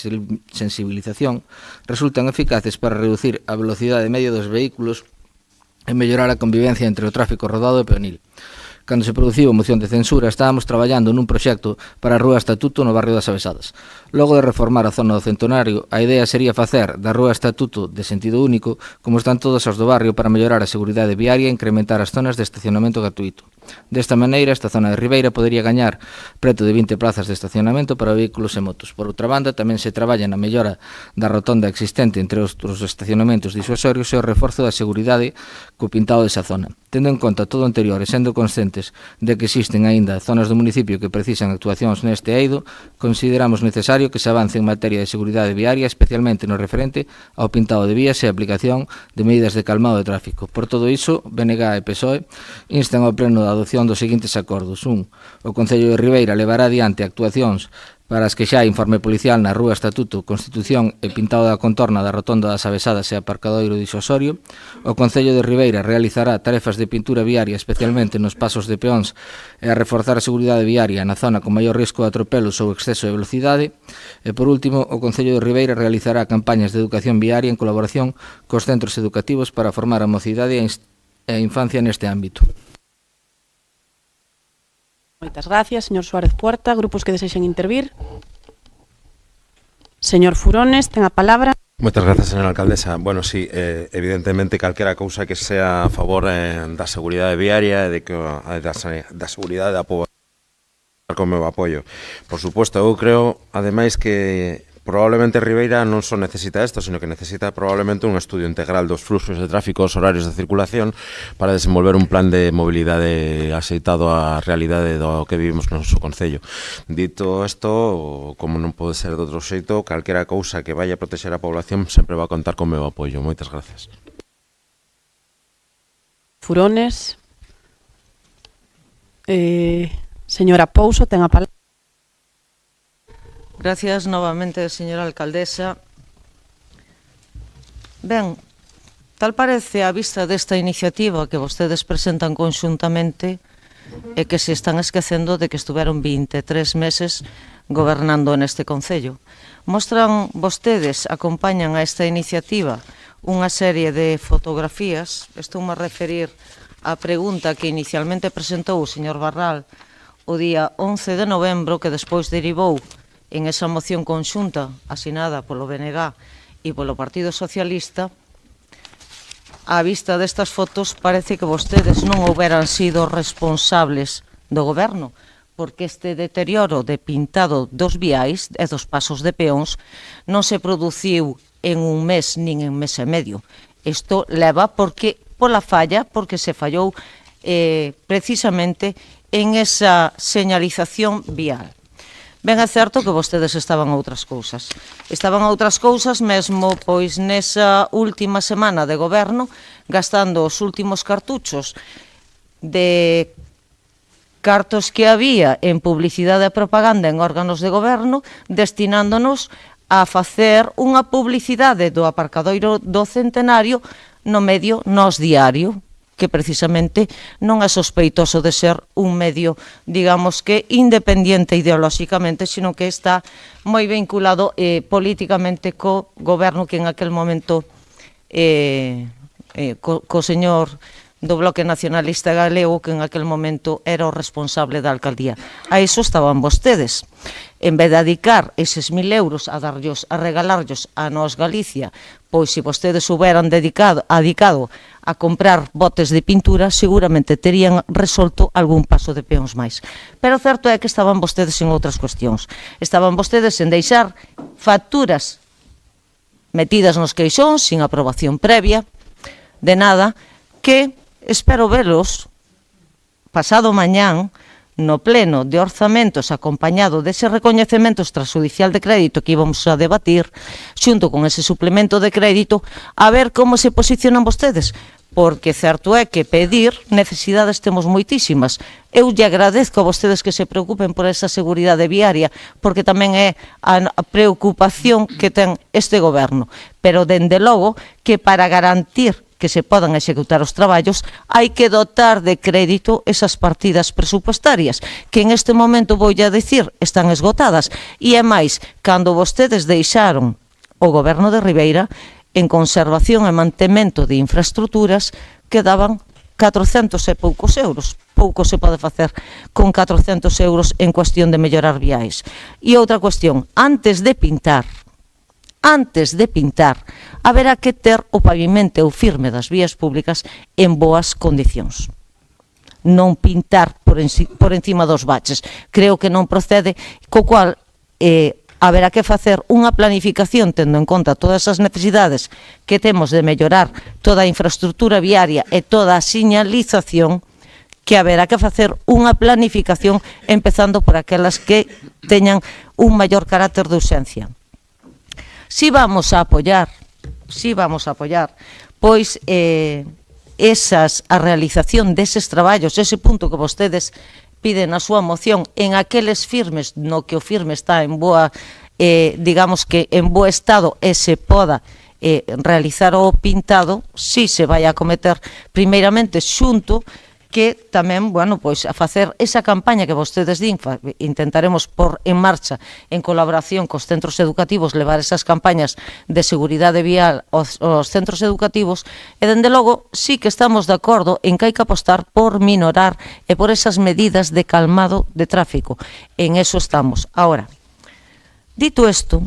sensibilización resultan eficaces para reducir a velocidade media dos vehículos e mellorar a convivencia entre o tráfico rodado e peonil. Cando se produciu a moción de censura, estábamos traballando nun proxecto para a Rúa Estatuto no barrio das Avesadas. Logo de reformar a zona do Centenario, a idea sería facer da Rúa Estatuto de sentido único, como están todas as do barrio, para mellorar a seguridade viaria e incrementar as zonas de estacionamento gratuito. Desta maneira, esta zona de Ribeira podería gañar preto de 20 plazas de estacionamento para vehículos e motos. Por outra banda, tamén se traballa na mellora da rotonda existente entre os estacionamentos disuasorios e o reforzo da seguridade co pintado desa zona. Tendo en conta todo o anterior e sendo conscientes de que existen aínda zonas do municipio que precisan actuacións neste eido, consideramos necesario que se avance en materia de seguridade viaria, especialmente no referente ao pintado de vías e a aplicación de medidas de calmado de tráfico. Por todo iso, BNG e PSOE instan ao pleno da adopción dos seguintes acordos. 1. O Concello de Ribeira levará adiante actuacións para as que xa informe policial na Rúa Estatuto, constitución e pintado da contorna da rotonda das Avesadas e aparcadoiro disuasorio. O Concello de Ribeira realizará tarefas de pintura viaria, especialmente nos pasos de peóns, e a reforzar a seguridade viaria na zona con maior risco de atropelos ou exceso de velocidade. E, por último, o Concello de Ribeira realizará campañas de educación viaria en colaboración cos centros educativos para formar a mocidade e a infancia neste ámbito. Moitas gracias, señor Suárez Puerta. Grupos que desexen intervir. Señor Furones, ten a palabra. Moitas grazas, señora alcaldesa. Bueno, sí, evidentemente, calquera cousa que sea a favor da seguridade viaria e da seguridade da poboación con meu apoio. Por suposto, eu creo, ademais, que probablemente Ribeira non só necesita isto, sino que necesita probablemente un estudio integral dos fluxos de tráfico, os horarios de circulación, para desenvolver un plan de mobilidade axeitado á realidade do que vivimos no noso concello. Dito isto, como non pode ser de outro xeito, calquera cousa que vaya a protexer a población sempre va a contar con meu apoio. Moitas gracias. Furones. Señora Pouso, ten a palabra. Gracias novamente, señora alcaldesa. Ben, tal parece a vista desta iniciativa que vostedes presentan conxuntamente e que se están esquecendo de que estuveron 23 meses gobernando neste concello. Mostran vostedes, acompañan a esta iniciativa unha serie de fotografías. Estou a referir á pregunta que inicialmente presentou o señor Barral o día 11 de novembro, que despois derivou en esa moción conxunta asinada polo BNG e polo Partido Socialista. Á vista destas fotos parece que vostedes non houberan sido responsables do goberno, porque este deterioro de pintado dos viais e dos pasos de peóns non se produciu en un mes nin en mes e medio. Isto leva pola falla, porque se fallou precisamente en esa señalización vial. Ben é certo que vostedes estaban a outras cousas. Estaban a outras cousas mesmo pois nesa última semana de goberno, gastando os últimos cartuchos de cartos que había en publicidade e propaganda en órganos de goberno, destinándonos a facer unha publicidade do aparcadoiro do Centenario no medio Nós Diario, que precisamente non é sospeitoso de ser un medio, digamos que, independiente ideolóxicamente, sino que está moi vinculado políticamente co goberno que en aquel momento, co señor do Bloque Nacionalista Galego, que en aquel momento era o responsable da alcaldía. A iso estaban vostedes. En vez de dedicar eses 1.000 euros a regalarlos a Nós Galicia, pois se vostedes houberan dedicado a comprar botes de pintura, seguramente terían resolto algún paso de peóns máis. Pero o certo é que estaban vostedes en outras cuestións. Estaban vostedes en deixar facturas metidas nos queixóns, sin aprobación previa, de nada, que espero velos pasado mañán no pleno de orzamentos acompañado dese recoñecemento extrajudicial de crédito que íbamos a debatir xunto con ese suplemento de crédito, a ver como se posicionan vostedes, porque certo é que pedir necesidades temos moitísimas. Eu lle agradezco a vostedes que se preocupen por esa seguridade viaria, porque tamén é a preocupación que ten este goberno, pero dende logo que para garantir que se podan executar os traballos, hai que dotar de crédito esas partidas presupuestarias, que en este momento, voulle a dicir, están esgotadas. E é máis, cando vostedes deixaron o goberno de Ribeira, en conservación e mantemento de infraestructuras, quedaban 400 e poucos euros. Pouco se pode facer con 400 euros en cuestión de mellorar viais. E outra cuestión, antes de pintar, haberá que ter o pavimento ou firme das vías públicas en boas condicións. Non pintar por encima dos baches. Creo que non procede, co cual haberá que facer unha planificación tendo en conta todas as necesidades que temos de mellorar toda a infraestructura viaria e toda a señalización, que haberá que facer unha planificación empezando por aquelas que teñan un maior carácter de urxencia. Si vamos a apoiar, pois a realización deses traballos, ese punto que vostedes piden na súa moción, en aqueles firmes, no que o firme está en boa, digamos que en bo estado e se poda realizar o pintado, si se vai a cometer primeiramente xunto, que tamén, bueno, pois a facer esa campaña que vostedes din, intentaremos pôr en marcha en colaboración cos centros educativos, levar esas campañas de seguridade vial aos centros educativos, e dende logo sí que estamos de acordo en que hai que apostar por minorar e por esas medidas de calmado de tráfico. En eso estamos. Ahora, dito isto,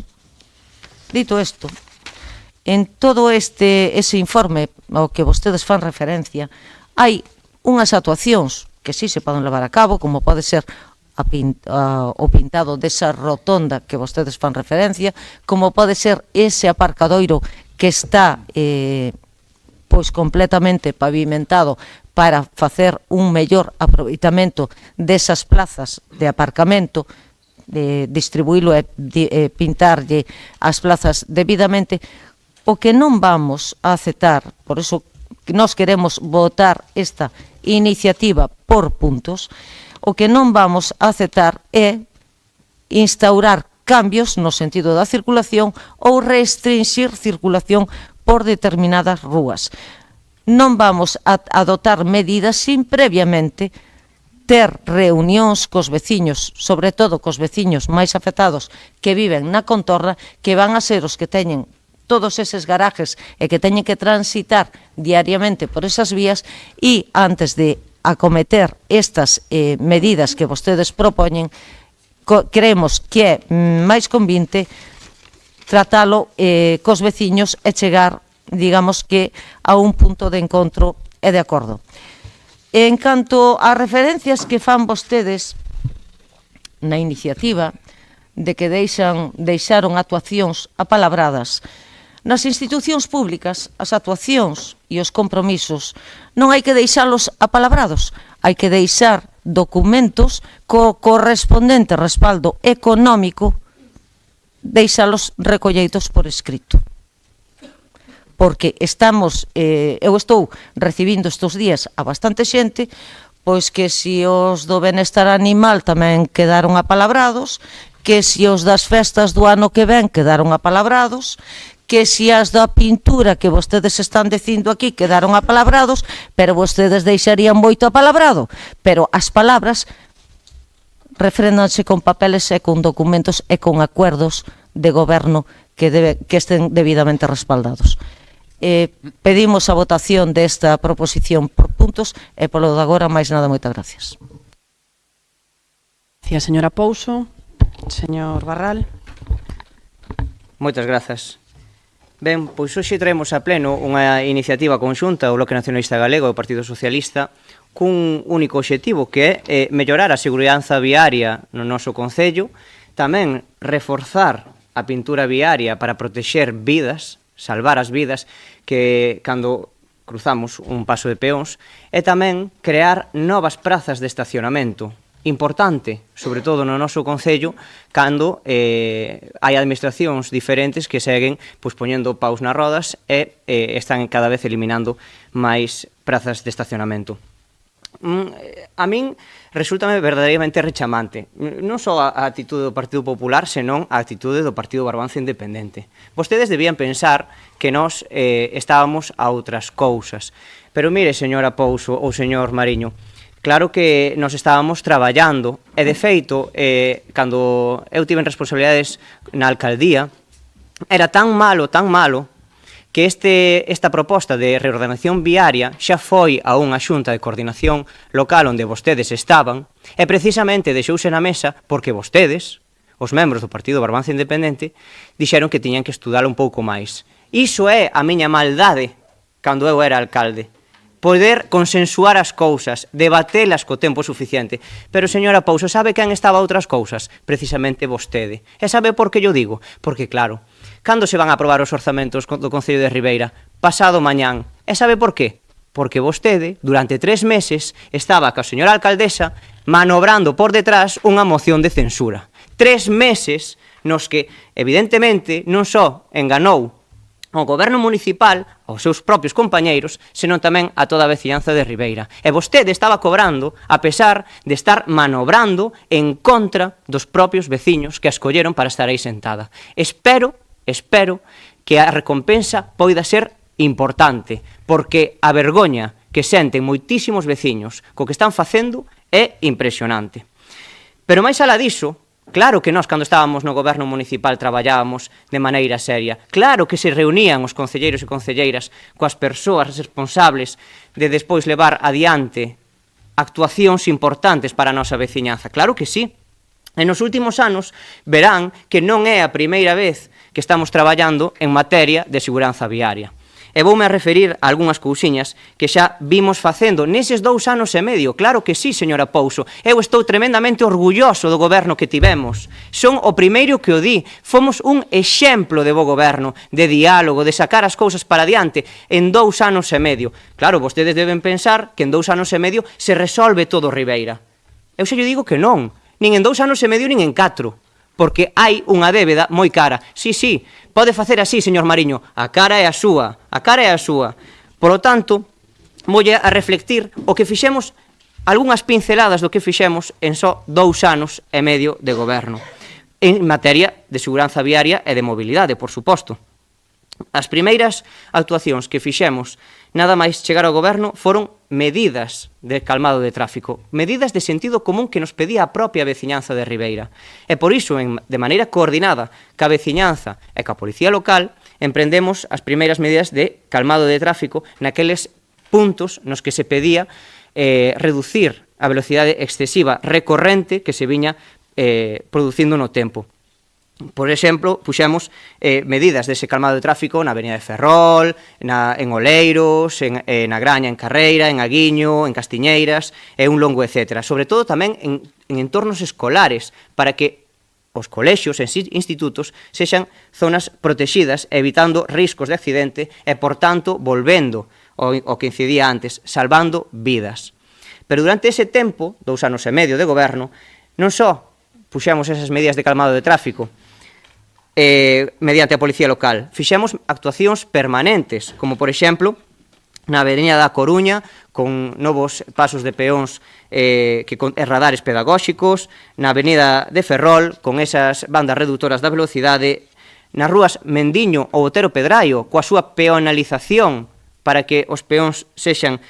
en todo ese informe ao que vostedes fan referencia, hai unhas actuacións que sí se poden levar a cabo, como pode ser o pintado desa rotonda que vostedes fan referencia, como pode ser ese aparcadoiro que está pois completamente pavimentado para facer un mellor aproveitamento desas plazas de aparcamento, distribuílo e pintarlle as plazas debidamente. O que non vamos a aceptar, por iso nós queremos votar esta iniciativa por puntos, o que non vamos a aceptar é instaurar cambios no sentido da circulación ou restringir circulación por determinadas rúas. Non vamos a adoptar medidas sin previamente ter reunións cos veciños, sobre todo cos veciños máis afectados que viven na contorna, que van a ser os que teñen todos eses garajes e que teñen que transitar diariamente por esas vías, e antes de acometer estas medidas que vostedes propoñen, creemos que é máis convinte tratalo cos veciños e chegar, digamos que, a un punto de encontro e de acordo. En canto ás referencias que fan vostedes na iniciativa de que deixaron actuacións apalabradas, nas institucións públicas, as actuacións e os compromisos non hai que deixalos apalabrados, hai que deixar documentos co correspondente respaldo económico, deixalos recolleitos por escrito. Porque eu estou recibindo estes días a bastante xente, pois que si os do benestar animal tamén quedaron apalabrados, que si os das festas do ano que ven quedaron apalabrados, que si as da pintura que vostedes están dicindo aquí quedaron apalabrados, pero vostedes deixarían moito apalabrado. Pero as palabras refréndanse con papeles e con documentos e con acuerdos de goberno que estén debidamente respaldados. Pedimos a votación desta proposición por puntos e polo de agora máis nada, moitas gracias. Gracias, señora Pouso. Señor Barral. Moitas grazas. Ben, pois hoxe traemos a pleno unha iniciativa conxunta o Bloque Nacionalista Galego e o Partido Socialista cun único obxectivo, que é mellorar a seguridade viaria no noso concello, tamén reforzar a pintura viaria para protexer vidas, salvar as vidas que cando cruzamos un paso de peóns, e tamén crear novas prazas de estacionamento. Importante, sobre todo no noso concello, cando hai administracións diferentes que seguen poñendo paus nas rodas e están cada vez eliminando máis prazas de estacionamento. A min resúltame verdadeiramente rechamante, non só a atitude do Partido Popular, senón a atitude do Partido Barbanza Independente. Vostedes debían pensar que nós estábamos a outras cousas. Pero mire, señora Pouso ou señor Mariño, claro que nos estábamos traballando, e de feito, cando eu tive responsabilidades na alcaldía, era tan malo, que esta proposta de reordenación viaria xa foi a unha xunta de coordinación local onde vostedes estaban, e precisamente deixouse na mesa porque vostedes, os membros do Partido Barbanza Independente, dixeron que tiñan que estudar un pouco máis. Iso é a miña maldade cando eu era alcalde. Poder consensuar as cousas, debatelas co tempo suficiente. Pero, señora Pouso, sabe quen estaba a outras cousas? Precisamente vostede. E sabe por que yo digo? Porque, claro, cando se van a aprobar os orzamentos do Concello de Ribeira? Pasado mañán. E sabe por qué? Porque vostede, durante 3 meses, estaba ca señora alcaldesa manobrando por detrás unha moción de censura. 3 meses nos que, evidentemente, non só enganou ao goberno municipal, aos seus propios compañeiros, senón tamén a toda a veciñanza de Ribeira. E vostede estaba cobrando a pesar de estar manobrando en contra dos propios veciños que a escolleron para estar aí sentada. Espero que a recompensa poida ser importante, porque a vergoña que senten moitísimos veciños co que están facendo é impresionante. Pero máis alá diso, claro que nós, cando estábamos no goberno municipal, traballábamos de maneira seria. Claro que se reunían os concelleiros e concelleiras coas persoas responsables de despois levar adiante actuacións importantes para a nosa veciñanza. Claro que sí. E nos últimos anos verán que non é a primeira vez que estamos traballando en materia de seguranza viaria. E voume a referir a algunhas cousiñas que xa vimos facendo neses 2 anos e medio. Claro que sí, señora Pouso. Eu estou tremendamente orgulloso do goberno que tivemos. Son o primeiro que o di. Fomos un exemplo de bo goberno, de diálogo, de sacar as cousas para adiante en 2 anos e medio. Claro, vostedes deben pensar que en 2 anos e medio se resolve todo Ribeira. Eu xa lle digo que non. Nin en 2 anos e medio, nin en 4. Porque hai unha débeda moi cara. Sí, pode facer así, señor Mariño, a cara é a súa. Por lo tanto, voulle a reflectir o que fixemos, algunhas pinceladas do que fixemos en só 2 anos e medio de goberno, en materia de seguranza viaria e de mobilidade, por suposto. As primeiras actuacións que fixemos, nada máis chegar ao goberno, foron medidas de calmado de tráfico, medidas de sentido común que nos pedía a propia veciñanza de Ribeira. E por iso, de maneira coordinada ca veciñanza e ca policía local, emprendemos as primeiras medidas de calmado de tráfico naqueles puntos nos que se pedía reducir a velocidade excesiva recorrente que se viña producindo no tempo. Por exemplo, puxemos medidas dese calmado de tráfico na Avenida de Ferrol, en Oleiros, na Graña, en Carreira, en Aguiño, en Castiñeiras, e un longo etcétera. Sobre todo tamén en entornos escolares, para que os colexios e institutos sexan zonas protegidas, evitando riscos de accidente e, por tanto, volvendo ao que incidía antes, salvando vidas. Pero durante ese tempo, 2 anos e medio de goberno, non só puxemos esas medidas de calmado de tráfico mediante a policía local, fixemos actuacións permanentes, como, por exemplo, na Avenida da Coruña, con novos pasos de peóns e radares pedagóxicos, na Avenida de Ferrol, con esas bandas reductoras da velocidade, nas rúas Mendiño ou Otero Pedraio, coa súa peonalización para que os peóns sexan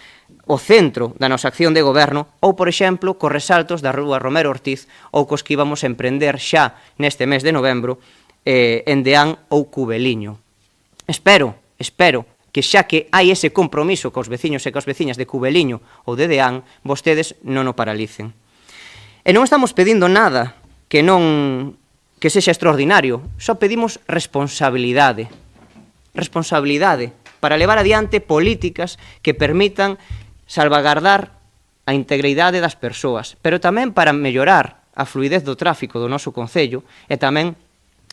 o centro da nosa acción de goberno, ou, por exemplo, cos resaltos da rúa Romero Ortiz ou cos que íbamos a emprender xa neste mes de novembro en Deán ou Cubeliño. Espero que xa que hai ese compromiso cos veciños e cos veciñas de Cubeliño ou de Deán, vostedes non o paralicen. E non estamos pedindo nada que sexa extraordinario, só pedimos responsabilidade para levar adiante políticas que permitan salvagardar a integridade das persoas, pero tamén para mellorar a fluidez do tráfico do noso concello e tamén,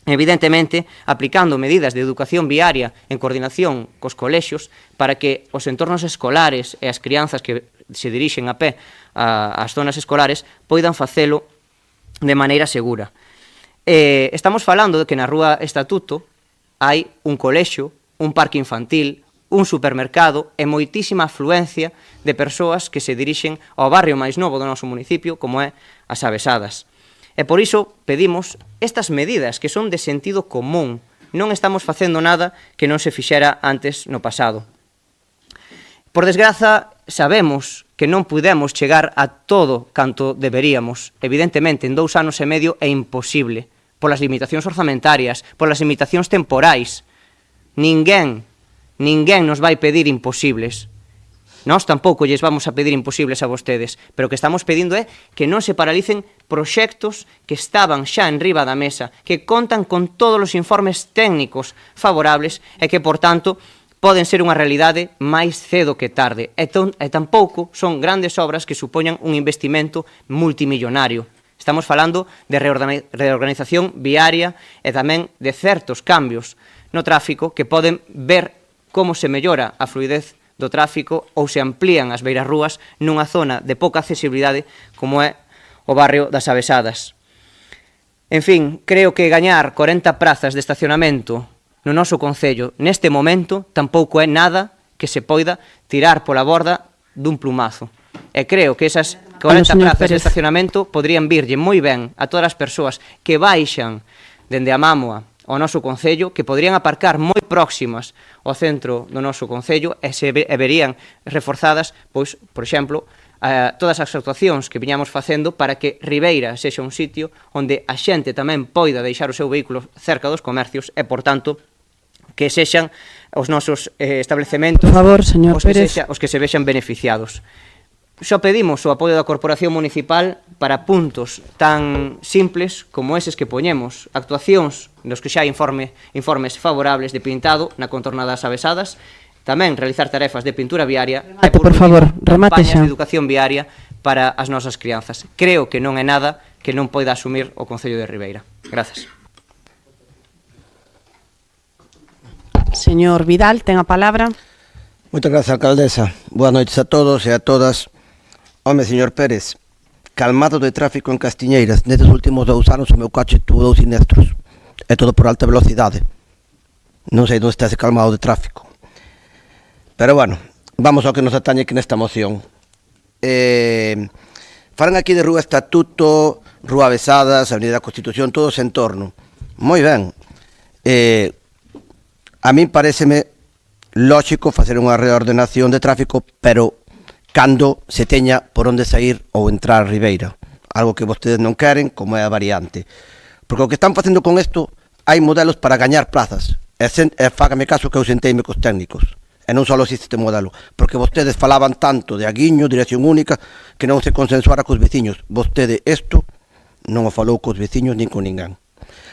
evidentemente, aplicando medidas de educación viaria en coordinación cos colexios para que os entornos escolares e as crianzas que se dirixen a pé ás zonas escolares poidan facelo de maneira segura. Estamos falando de que na Rúa Estatuto hai un colexio, un parque infantil, un supermercado e moitísima afluencia de persoas que se dirixen ao barrio máis novo do noso municipio, como é as Avesadas. E por iso pedimos estas medidas que son de sentido común. Non estamos facendo nada que non se fixera antes no pasado. Por desgraza, sabemos que non pudemos chegar a todo canto deberíamos. Evidentemente, en 2 anos e medio é imposible, polas limitacións orzamentarias, polas limitacións temporais. Ninguén nos vai pedir imposibles. Nós tampouco lles vamos a pedir imposibles a vostedes, pero o que estamos pedindo é que non se paralicen proxectos que estaban xa en riba da mesa, que contan con todos os informes técnicos favorables e que, por tanto, poden ser unha realidade máis cedo que tarde. E tampouco son grandes obras que supoñan un investimento multimillonario. Estamos falando de reorganización viaria e tamén de certos cambios no tráfico que poden ver como se mellora a fluidez do tráfico ou se amplían as beirarrúas nunha zona de pouca accesibilidade como é o barrio das Avesadas. En fin, creo que gañar 40 prazas de estacionamento no noso concello neste momento tampouco é nada que se poida tirar pola borda dun plumazo. E creo que esas 40 prazas de estacionamento podrían virlle moi ben a todas as persoas que baixan dende a Mámoa ao noso concello, que podrían aparcar moi próximas ao centro do noso concello e se verían reforzadas, pois, por exemplo, todas as actuacións que viñamos facendo para que Ribeira sexa un sitio onde a xente tamén poida deixar o seu vehículo cerca dos comercios e, por tanto, que sexan os nosos establecementos por favor, señor Pérez, os que se vexan beneficiados. Só pedimos o apoio da Corporación Municipal para puntos tan simples como eses que poñemos, actuacións nos que xa hai informes favorables de pintado na contorna das Avesadas, tamén realizar tarefas de pintura viaria e, por favor, campañas de educación viaria para as nosas crianzas. Creo que non é nada que non poida asumir o Concello de Ribeira. Grazas. Señor Vidal, ten a palabra. Moitas grazas, alcaldesa. Boas noites a todos e a todas. Home, señor Pérez, calmado de tráfico en Castiñeiras. Nestes últimos 2 anos o meu coche tuvo 2 sinestros. É todo por alta velocidade. Non sei onde está ese calmado de tráfico. Pero bueno, vamos ao que nos atañe aquí nesta moción. Falan aquí de Rúa Estatuto, Rúa Avesadas, Avenida da Constitución, todo ese entorno. Moi ben. A min pareceme lóxico facer unha reordenación de tráfico, pero cando se teña por onde sair ou entrar a Ribeira, algo que vostedes non queren, como é a variante. Porque o que están facendo con isto, hai modelos para gañar plazas, e fágame caso que eu senteime cos técnicos, e non só existe este modelo, porque vostedes falaban tanto de aguiño, dirección única, que non se consensuara cos veciños. Vostede isto non o falou cos veciños nin con ninguén.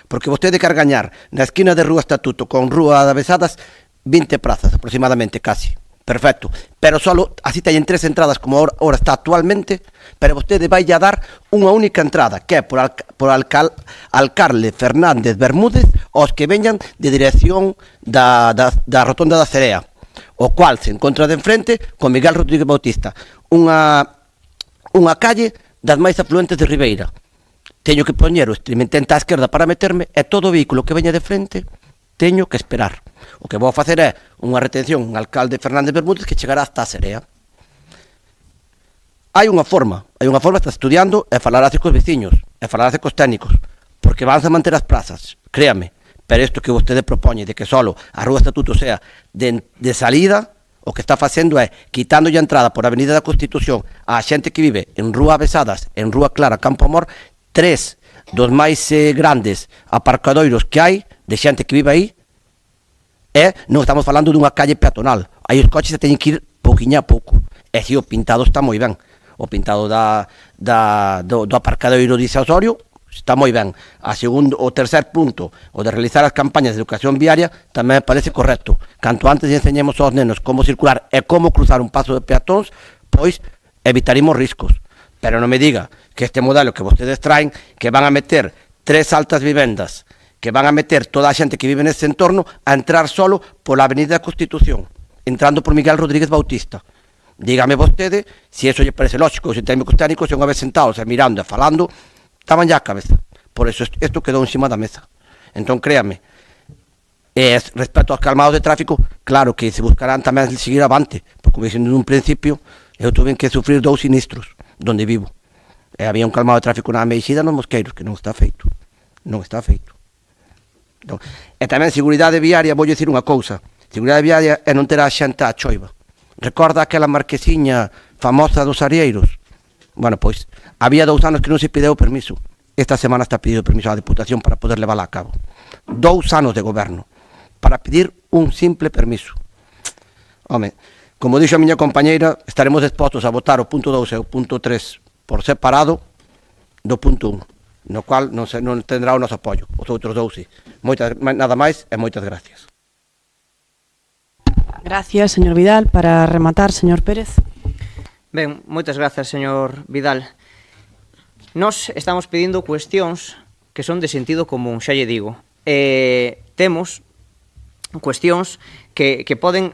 Porque vostede quer gañar na esquina de Rúa Estatuto con Rúa de Avesadas 20 plazas aproximadamente, casi. Perfecto, pero solo así teñen 3 entradas como ahora está actualmente, pero vostede vai a dar unha única entrada, que é por Alcarle Fernández Bermúdez aos que veñan de dirección da rotonda da Cerea, o cual se encontra de enfrente con Miguel Rodríguez Bautista, unha calle das máis afluentes de Ribeira. Teño que poñer o extremitente á esquerda para meterme e todo vehículo que veña de frente teño que esperar. O que vou facer é unha retención en Alcalde Fernández Bermúdez que chegará hasta a Serea. Hai unha forma, está estudiando e falarase cos veciños, e falarase cos técnicos, porque van a manter as plazas, créame, pero isto que vostede propoñe de que solo a Rúa Estatuto sea de salida, o que está facendo é quitando a entrada por Avenida da Constitución á xente que vive en Rúa Avesadas, en Rúa Clara, Campo Amor, 3 dos máis grandes aparcadoiros que hai de xente que vive aí, e non estamos falando dunha calle peatonal, aí os coches se teñen que ir pouquiña a pouco, e si o pintado está moi ben, o pintado do aparcadoiro de Osorio está moi ben. O tercer punto, o de realizar as campañas de educación viaria, tamén me parece correcto. Canto antes enseñemos aos nenos como circular e como cruzar un paso de peatóns, pois evitaremos riscos. Pero non me diga que este modelo que vostedes traen, que van a meter 3 altas vivendas, que van a meter toda a xente que vive nese entorno a entrar solo pola Avenida da Constitución, entrando por Miguel Rodríguez Bautista. Dígame vostede se eso lle parece lógico. Os técnicos técnicos, unha vez sentados e mirando e falando, estaban ya a cabeza. Por eso isto quedou encima da mesa. Entón, créame, respecto aos calmados de tráfico, claro que se buscarán tamén seguir avante, porque como dixendo nun principio, eu tuve que sufrir 2 sinistros donde vivo. E había un calmado de tráfico na Meixida nos Mosqueiros, que non está feito. Non está feito. E tamén seguridade viaria, vou dicir unha cousa, seguridade viaria é non ter a xente á choiva. Recorda aquela marquesiña famosa dos Arieiros? Bueno, pois, había 2 anos que non se pideu permiso. Esta semana está pedido permiso á Deputación para poder levála a cabo. 2 anos de goberno para pedir un simple permiso. Home, como dixo a miña compañeira, estaremos dispostos a votar o punto 2 e o punto 3 por separado do punto 1. No cual non tendrá o noso apoio, os outros 2 sí. Nada máis e moitas gracias. Gracias, señor Vidal. Para rematar, señor Pérez. Ben, moitas grazas, señor Vidal. Nos estamos pedindo cuestións que son de sentido común, xa lle digo. Temos cuestións que poden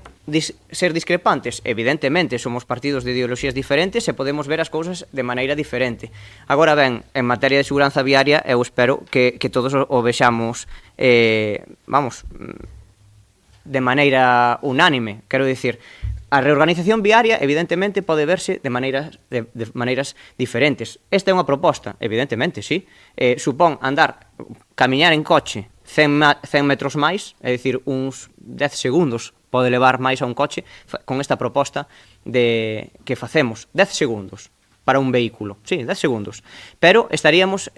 ser discrepantes. Evidentemente, somos partidos de ideoloxías diferentes e podemos ver as cousas de maneira diferente. Agora ben, en materia de seguranza viaria, eu espero que todos o vexamos, de maneira unánime. Quero dicir, a reorganización viaria, evidentemente, pode verse de maneiras diferentes. Esta é unha proposta, evidentemente, sí. Supón camiñar en coche 100 metros máis, é dicir, uns 10 segundos pode levar máis a un coche con esta proposta que facemos. 10 segundos para un vehículo, sí, 10 segundos. Pero estaríamos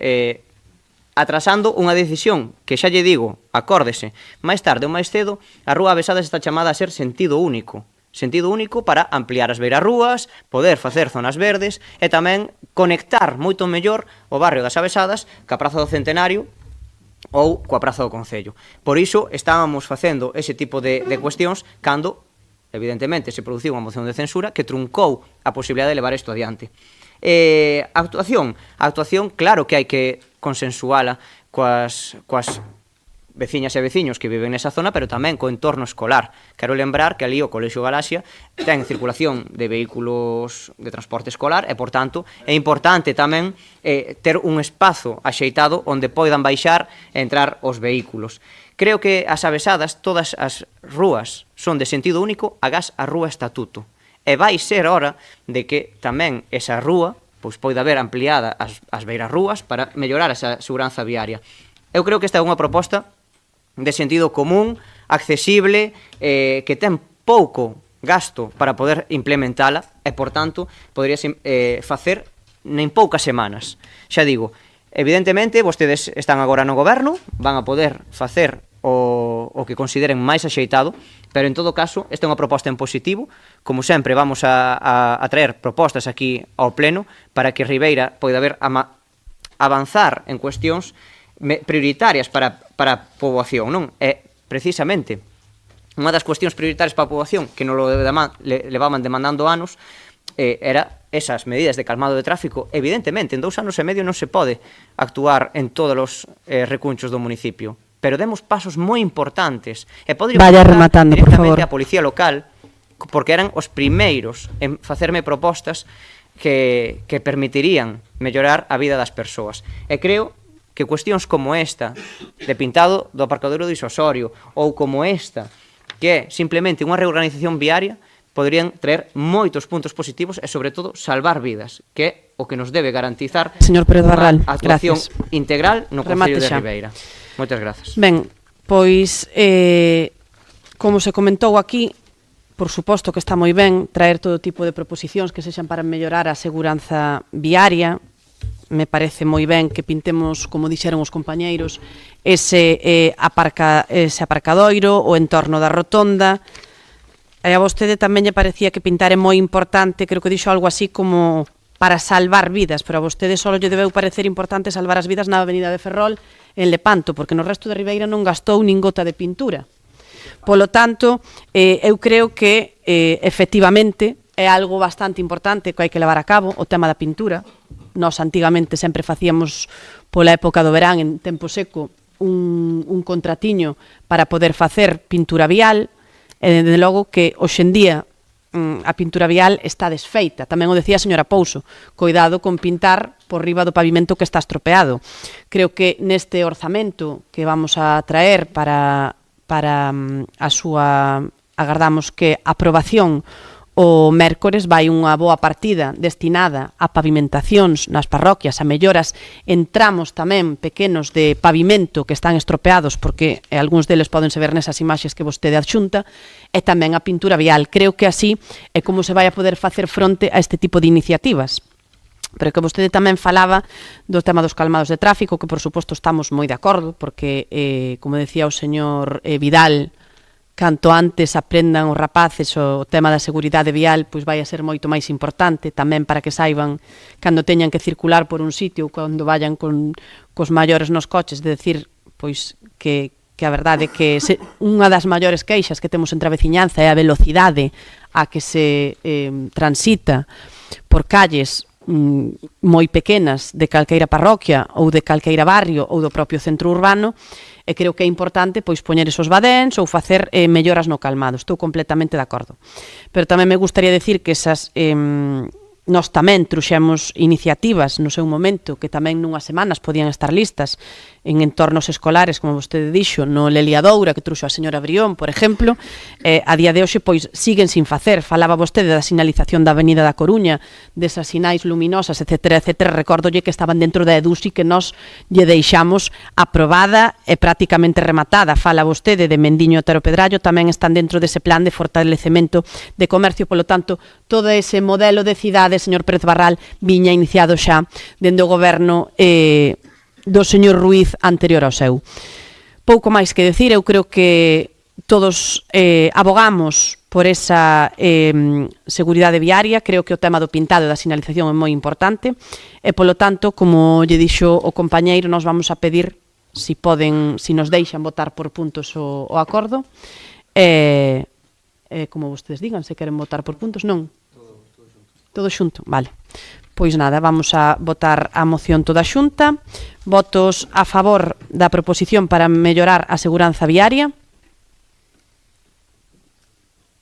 atrasando unha decisión que, xa lle digo, acórdese, máis tarde ou máis cedo, a Rúa Avesadas está chamada a ser sentido único. Sentido único para ampliar as beirarrúas, poder facer zonas verdes e tamén conectar moito mellor o barrio das Avesadas ca Praza do Centenario ou coa Praza do Concello. Por iso estábamos facendo ese tipo de cuestións cando, evidentemente, se produciu unha moción de censura que truncou a posibilidade de levar isto adiante. A actuación, claro que hai que consensuala coas veciñas e veciños que viven nesa zona, pero tamén co entorno escolar. Quero lembrar que ali o Colexio Galaxia ten circulación de vehículos de transporte escolar e, por tanto, é importante tamén ter un espazo axeitado onde poidan baixar e entrar os vehículos. Creo que as Avesadas, todas as rúas son de sentido único agás a Rúa Estatuto. E vai ser hora de que tamén esa rúa poida haber ampliada as beirarrúas para mellorar esa seguranza viaria. Eu creo que esta é unha proposta de sentido común, accesible, que ten pouco gasto para poder implementala e, por tanto, podería facer en poucas semanas. Xa digo, evidentemente, vostedes están agora no goberno, van a poder facer o que consideren máis axeitado, pero en todo caso, esta é unha proposta en positivo. Como sempre, vamos a traer propostas aquí ao pleno para que Ribeira poida avanzar en cuestións prioritarias para a poboación, non? É precisamente unha das cuestións prioritarias para a poboación que nos lo levaban demandando anos, era esas medidas de calmado de tráfico. Evidentemente, en 2 anos e medio non se pode actuar en todos os recunchos do municipio, pero demos pasos moi importantes. E poderíamos vaya rematando, por favor. A policía local, porque eran os primeiros en facerme propostas que permitirían mellorar a vida das persoas. E creo que cuestións como esta, de pintado do aparcadoiro do Isosorio, ou como esta, que é simplemente unha reorganización viaria, poderían traer moitos puntos positivos e, sobre todo, salvar vidas, que é o que nos debe garantizar Señor Pérez Barral, a actuación gracias. integral no Concello de Remate xa. Ribeira. Moitas grazas. Ben, pois, como se comentou aquí, por suposto que está moi ben traer todo tipo de proposicións que sexan para mellorar a seguranza viaria. Me parece moi ben que pintemos, como dixeron os compañeiros, ese aparcadoiro, o entorno da rotonda. E a vostede tamén lle parecía que pintar é moi importante, creo que dixo algo así como para salvar vidas, pero a vostede só lle debeu parecer importante salvar as vidas na Avenida de Ferrol en Lepanto, porque no resto de Ribeira non gastou nin gota de pintura. Polo tanto, eu creo que efectivamente é algo bastante importante que hai que levar a cabo, o tema da pintura. Nós antigamente sempre facíamos pola época do verán, en tempo seco, un contratiño para poder facer pintura vial, e desde logo que hoxendía a pintura vial está desfeita. Tamén o decía a señora Pouso, coidado con pintar por riba do pavimento que está estropeado. Creo que neste orzamento que vamos a traer para a súa, agardamos que aprobación o mércores, vai unha boa partida destinada a pavimentacións nas parroquias, a melloras en tramos tamén pequenos de pavimento que están estropeados, porque algúns deles podense ver nesas imaxes que vostede adxunta, e tamén a pintura vial. Creo que así é como se vai a poder facer fronte a este tipo de iniciativas. Pero que vostede tamén falaba do tema dos calmados de tráfico, que por suposto estamos moi de acordo, porque, como decía o señor Vidal, canto antes aprendan os rapaces o tema da seguridade vial, pois vai a ser moito máis importante, tamén para que saiban cando teñan que circular por un sitio, cando vayan cos maiores nos coches, de decir, pois, que a verdade é que unha das maiores queixas que temos entre a veciñanza é a velocidade a que se transita por calles moi pequenas de calqueira parroquia ou de calqueira barrio ou do propio centro urbano, e creo que é importante pois poñer esos badéns ou facer melloras no calmado. Estou completamente de acordo. Pero tamén me gustaría decir que esas nós tamén truxemos iniciativas no seu momento que tamén nunhas semanas podían estar listas en entornos escolares, como vostede dixo, no Leliadoura, que truxo a señora Brión, por exemplo, a día de hoxe pois siguen sin facer. Falaba vostede da sinalización da Avenida da Coruña, desas sinais luminosas, etcétera, etcétera. Recórdolle que estaban dentro da EDUSI que nós lle deixamos aprobada e prácticamente rematada. Fala vostede de Mendiño e Otero Pedrallo, tamén están dentro dese plan de fortalecemento de comercio, polo tanto, todo ese modelo de cidade, señor Pérez Barral, viña iniciado xa dende o goberno do señor Ruiz anterior ao seu. Pouco máis que decir, eu creo que todos abogamos por esa seguridade viaria. Creo que o tema do pintado e da sinalización é moi importante e, polo tanto, como lle dixo o compañeiro, nos vamos a pedir si nos deixan votar por puntos o acordo, como vostedes digan, se queren votar por puntos, non? Todo xunto, vale. Pois nada, vamos a votar a moción toda xunta. Votos a favor da proposición para mellorar a seguranza viaria.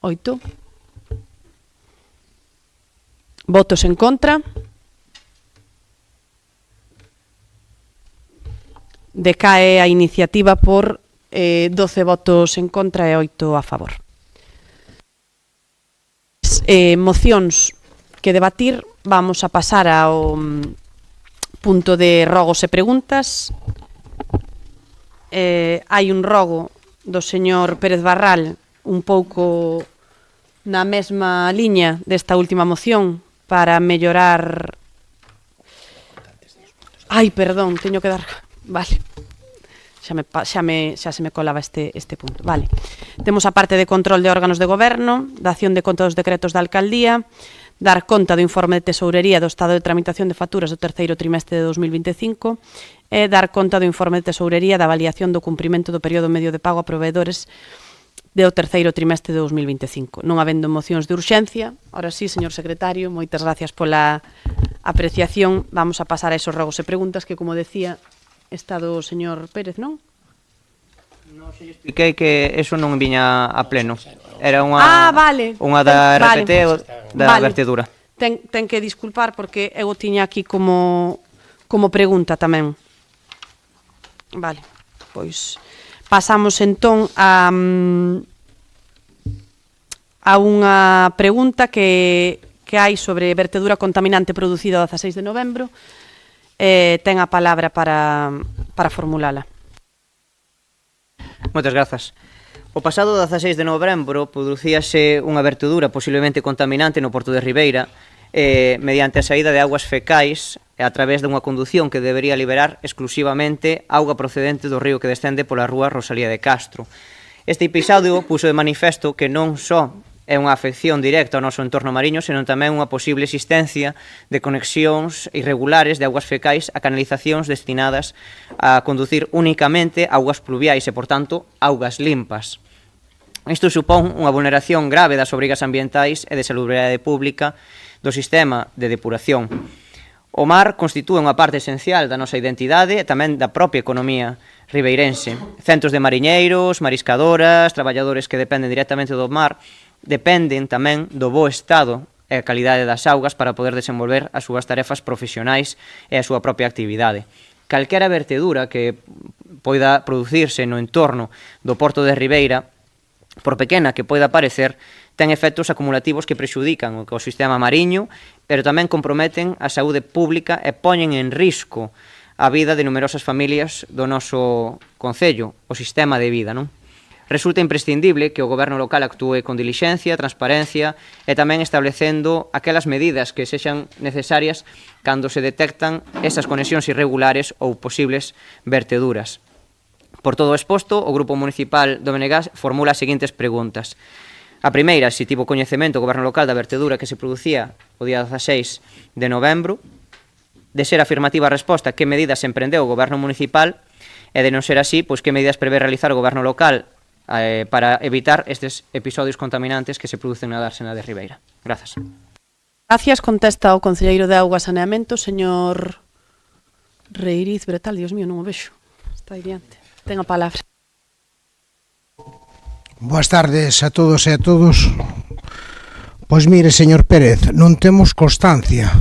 8. Votos en contra. Decae a iniciativa por 12 votos en contra e 8 a favor. Mocións que debatir, vamos a pasar ao punto de rogos e preguntas. Hai un rogo do señor Pérez Barral un pouco na mesma liña desta última moción para mellorar... Ai, perdón, teño que dar... Vale. Xa se me colaba este punto. Vale. Temos a parte de control de órganos de goberno, da acción de conta dos decretos da alcaldía, dar conta do informe de tesourería do estado de tramitación de facturas do terceiro trimestre de 2025 e dar conta do informe de tesourería da avaliación do cumprimento do período medio de pago a proveedores do terceiro trimestre de 2025. Non habendo mocións de urxencia, ahora sí, señor secretario, moitas gracias pola apreciación. Vamos a pasar a esos rogos e preguntas que, como decía, está do señor Pérez, non? Non se expliquei que eso non viña a pleno. Era unha vale. Unha da RPT vale. da vertedura. Ten que disculpar porque eu o tiña aquí como pregunta tamén. Vale, pois pasamos entón a unha pregunta que hai sobre vertedura contaminante producida o 16 de novembro. Ten a palabra para formulala. Moitas grazas. O pasado 16 de novembro producíase unha vertedura posiblemente contaminante no porto de Ribeira mediante a saída de augas fecais a través dunha condución que debería liberar exclusivamente auga procedente do río que descende pola rúa Rosalía de Castro. Este episodio puxo de manifesto que non só é unha afección directa ao noso entorno mariño, senón tamén unha posible existencia de conexións irregulares de augas fecais a canalizacións destinadas a conducir únicamente augas pluviais e, por tanto, augas limpas. Isto supón unha vulneración grave das obrigas ambientais e de salubridade pública do sistema de depuración. O mar constitúe unha parte esencial da nosa identidade e tamén da propia economía ribeirense. Centos de mariñeiros, mariscadoras, traballadores que dependen directamente do mar, dependen tamén do bo estado e a calidade das augas para poder desenvolver as súas tarefas profesionais e a súa propia actividade. Calquera vertedura que poida producirse no entorno do porto de Ribeira, por pequena que poida parecer, ten efectos acumulativos que prexudican o ecosistema mariño, pero tamén comprometen a saúde pública e poñen en risco a vida de numerosas familias do noso concello, o sistema de vida, non? Resulta imprescindible que o goberno local actúe con dilixencia, transparencia e tamén establecendo aquelas medidas que sexan necesarias cando se detectan esas conexións irregulares ou posibles verteduras. Por todo o exposto, o Grupo Municipal do Menegas formula as seguintes preguntas. A primeira, se tivo coñecemento o goberno local da vertedura que se producía o día 16 de novembro. De ser afirmativa a resposta, que medidas emprendeu o goberno municipal? E de non ser así, pois que medidas prevé realizar o goberno local para evitar estes episodios contaminantes que se producen na dársena de Ribeira. Grazas. Gracias. Contesta o concelleiro de Auga e Saneamento, señor Reiriz Bretal. Dios mío, non o vexo. Está aí diante. Ten a palabra. Boas tardes a todos e a todos. Pois mire, señor Pérez, non temos constancia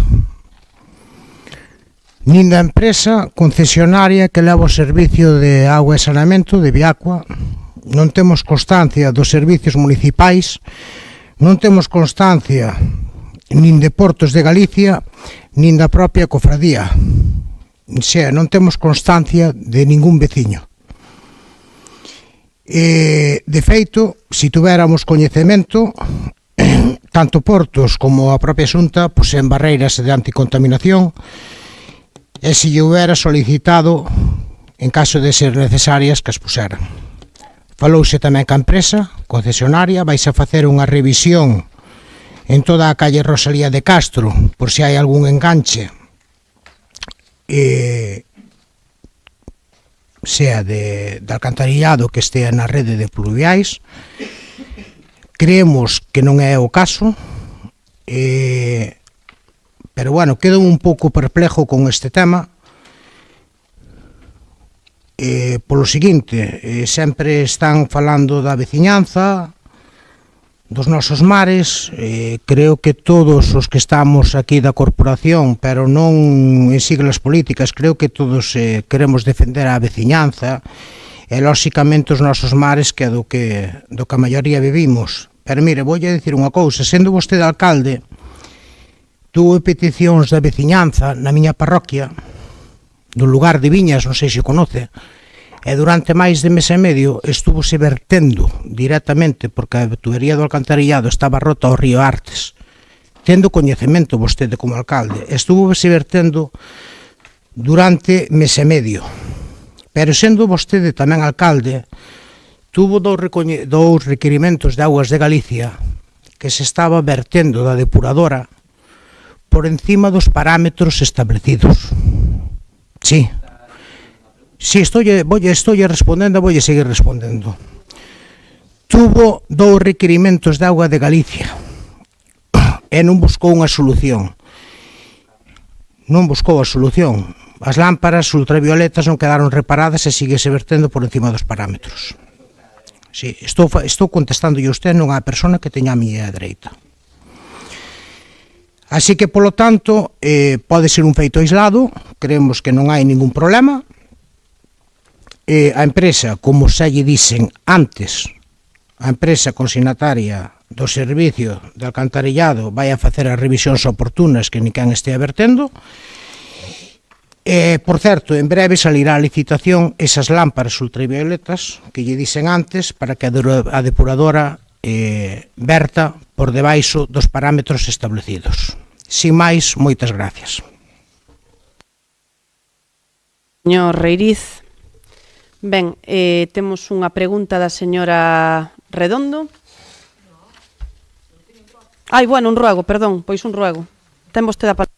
nin da empresa concesionaria que leva o servicio de auga e saneamento de Viacua, non temos constancia dos servicios municipais, non temos constancia nin de Portos de Galicia, nin da propia cofradía. Xa, non temos constancia de ningún veciño. De feito, se tuveramos coñecemento, tanto Portos como a propia Xunta poseen barreiras de anticontaminación e se lle houbera solicitado, en caso de ser necesarias, que as puseran. Falouse tamén ca empresa concesionaria, vais a facer unha revisión en toda a calle Rosalía de Castro, por se hai algún enganche, sea de alcantarillado que estea na rede de pluviais. Creemos que non é o caso, pero bueno, quedo un pouco perplejo con este tema, polo seguinte, sempre están falando da veciñanza, dos nosos mares. Creo que todos os que estamos aquí da corporación, pero non en siglas políticas, creo que todos queremos defender a veciñanza e, lóxicamente, os nosos mares, que é do que a maioría vivimos. Pero mire, voulle dicir unha cousa, sendo vostede alcalde, tuve peticións da veciñanza na miña parroquia, do lugar de Viñas, non sei se o conoce, E durante máis de mes e medio estuvose vertendo directamente, porque a tubería do alcantarillado estaba rota ao río Artes, tendo coñecemento vostede como alcalde, estuvose vertendo durante mes e medio. Pero sendo vostede tamén alcalde, tuvo dous requirimentos de Augas de Galicia que se estaba vertendo da depuradora por encima dos parámetros establecidos. Sí. Sí, estou respondendo, voulle seguir respondendo. Tuvo dous requirimentos de Auga de Galicia e non buscou unha solución. Non buscou a solución. As lámparas ultravioletas non quedaron reparadas e síguese vertendo por encima dos parámetros. Sí, estou contestando a usted, non a persona que teña a miña dereita. Así que, polo tanto, pode ser un feito aislado, creemos que non hai ningún problema. A empresa, como xa lle dixen antes, a empresa consignataria do servicio de alcantarillado vai a facer as revisións oportunas que ninguén estea vertendo. Por certo, en breve salirá a licitación esas lámparas ultravioletas que lle dixen antes para que a depuradora verta por debaixo dos parámetros establecidos. Sin máis, moitas gracias. Señor Reiriz, ben, temos unha pregunta da señora Redondo. Ai, bueno, un ruego, perdón, pois un ruego. Ten vostede a palabra.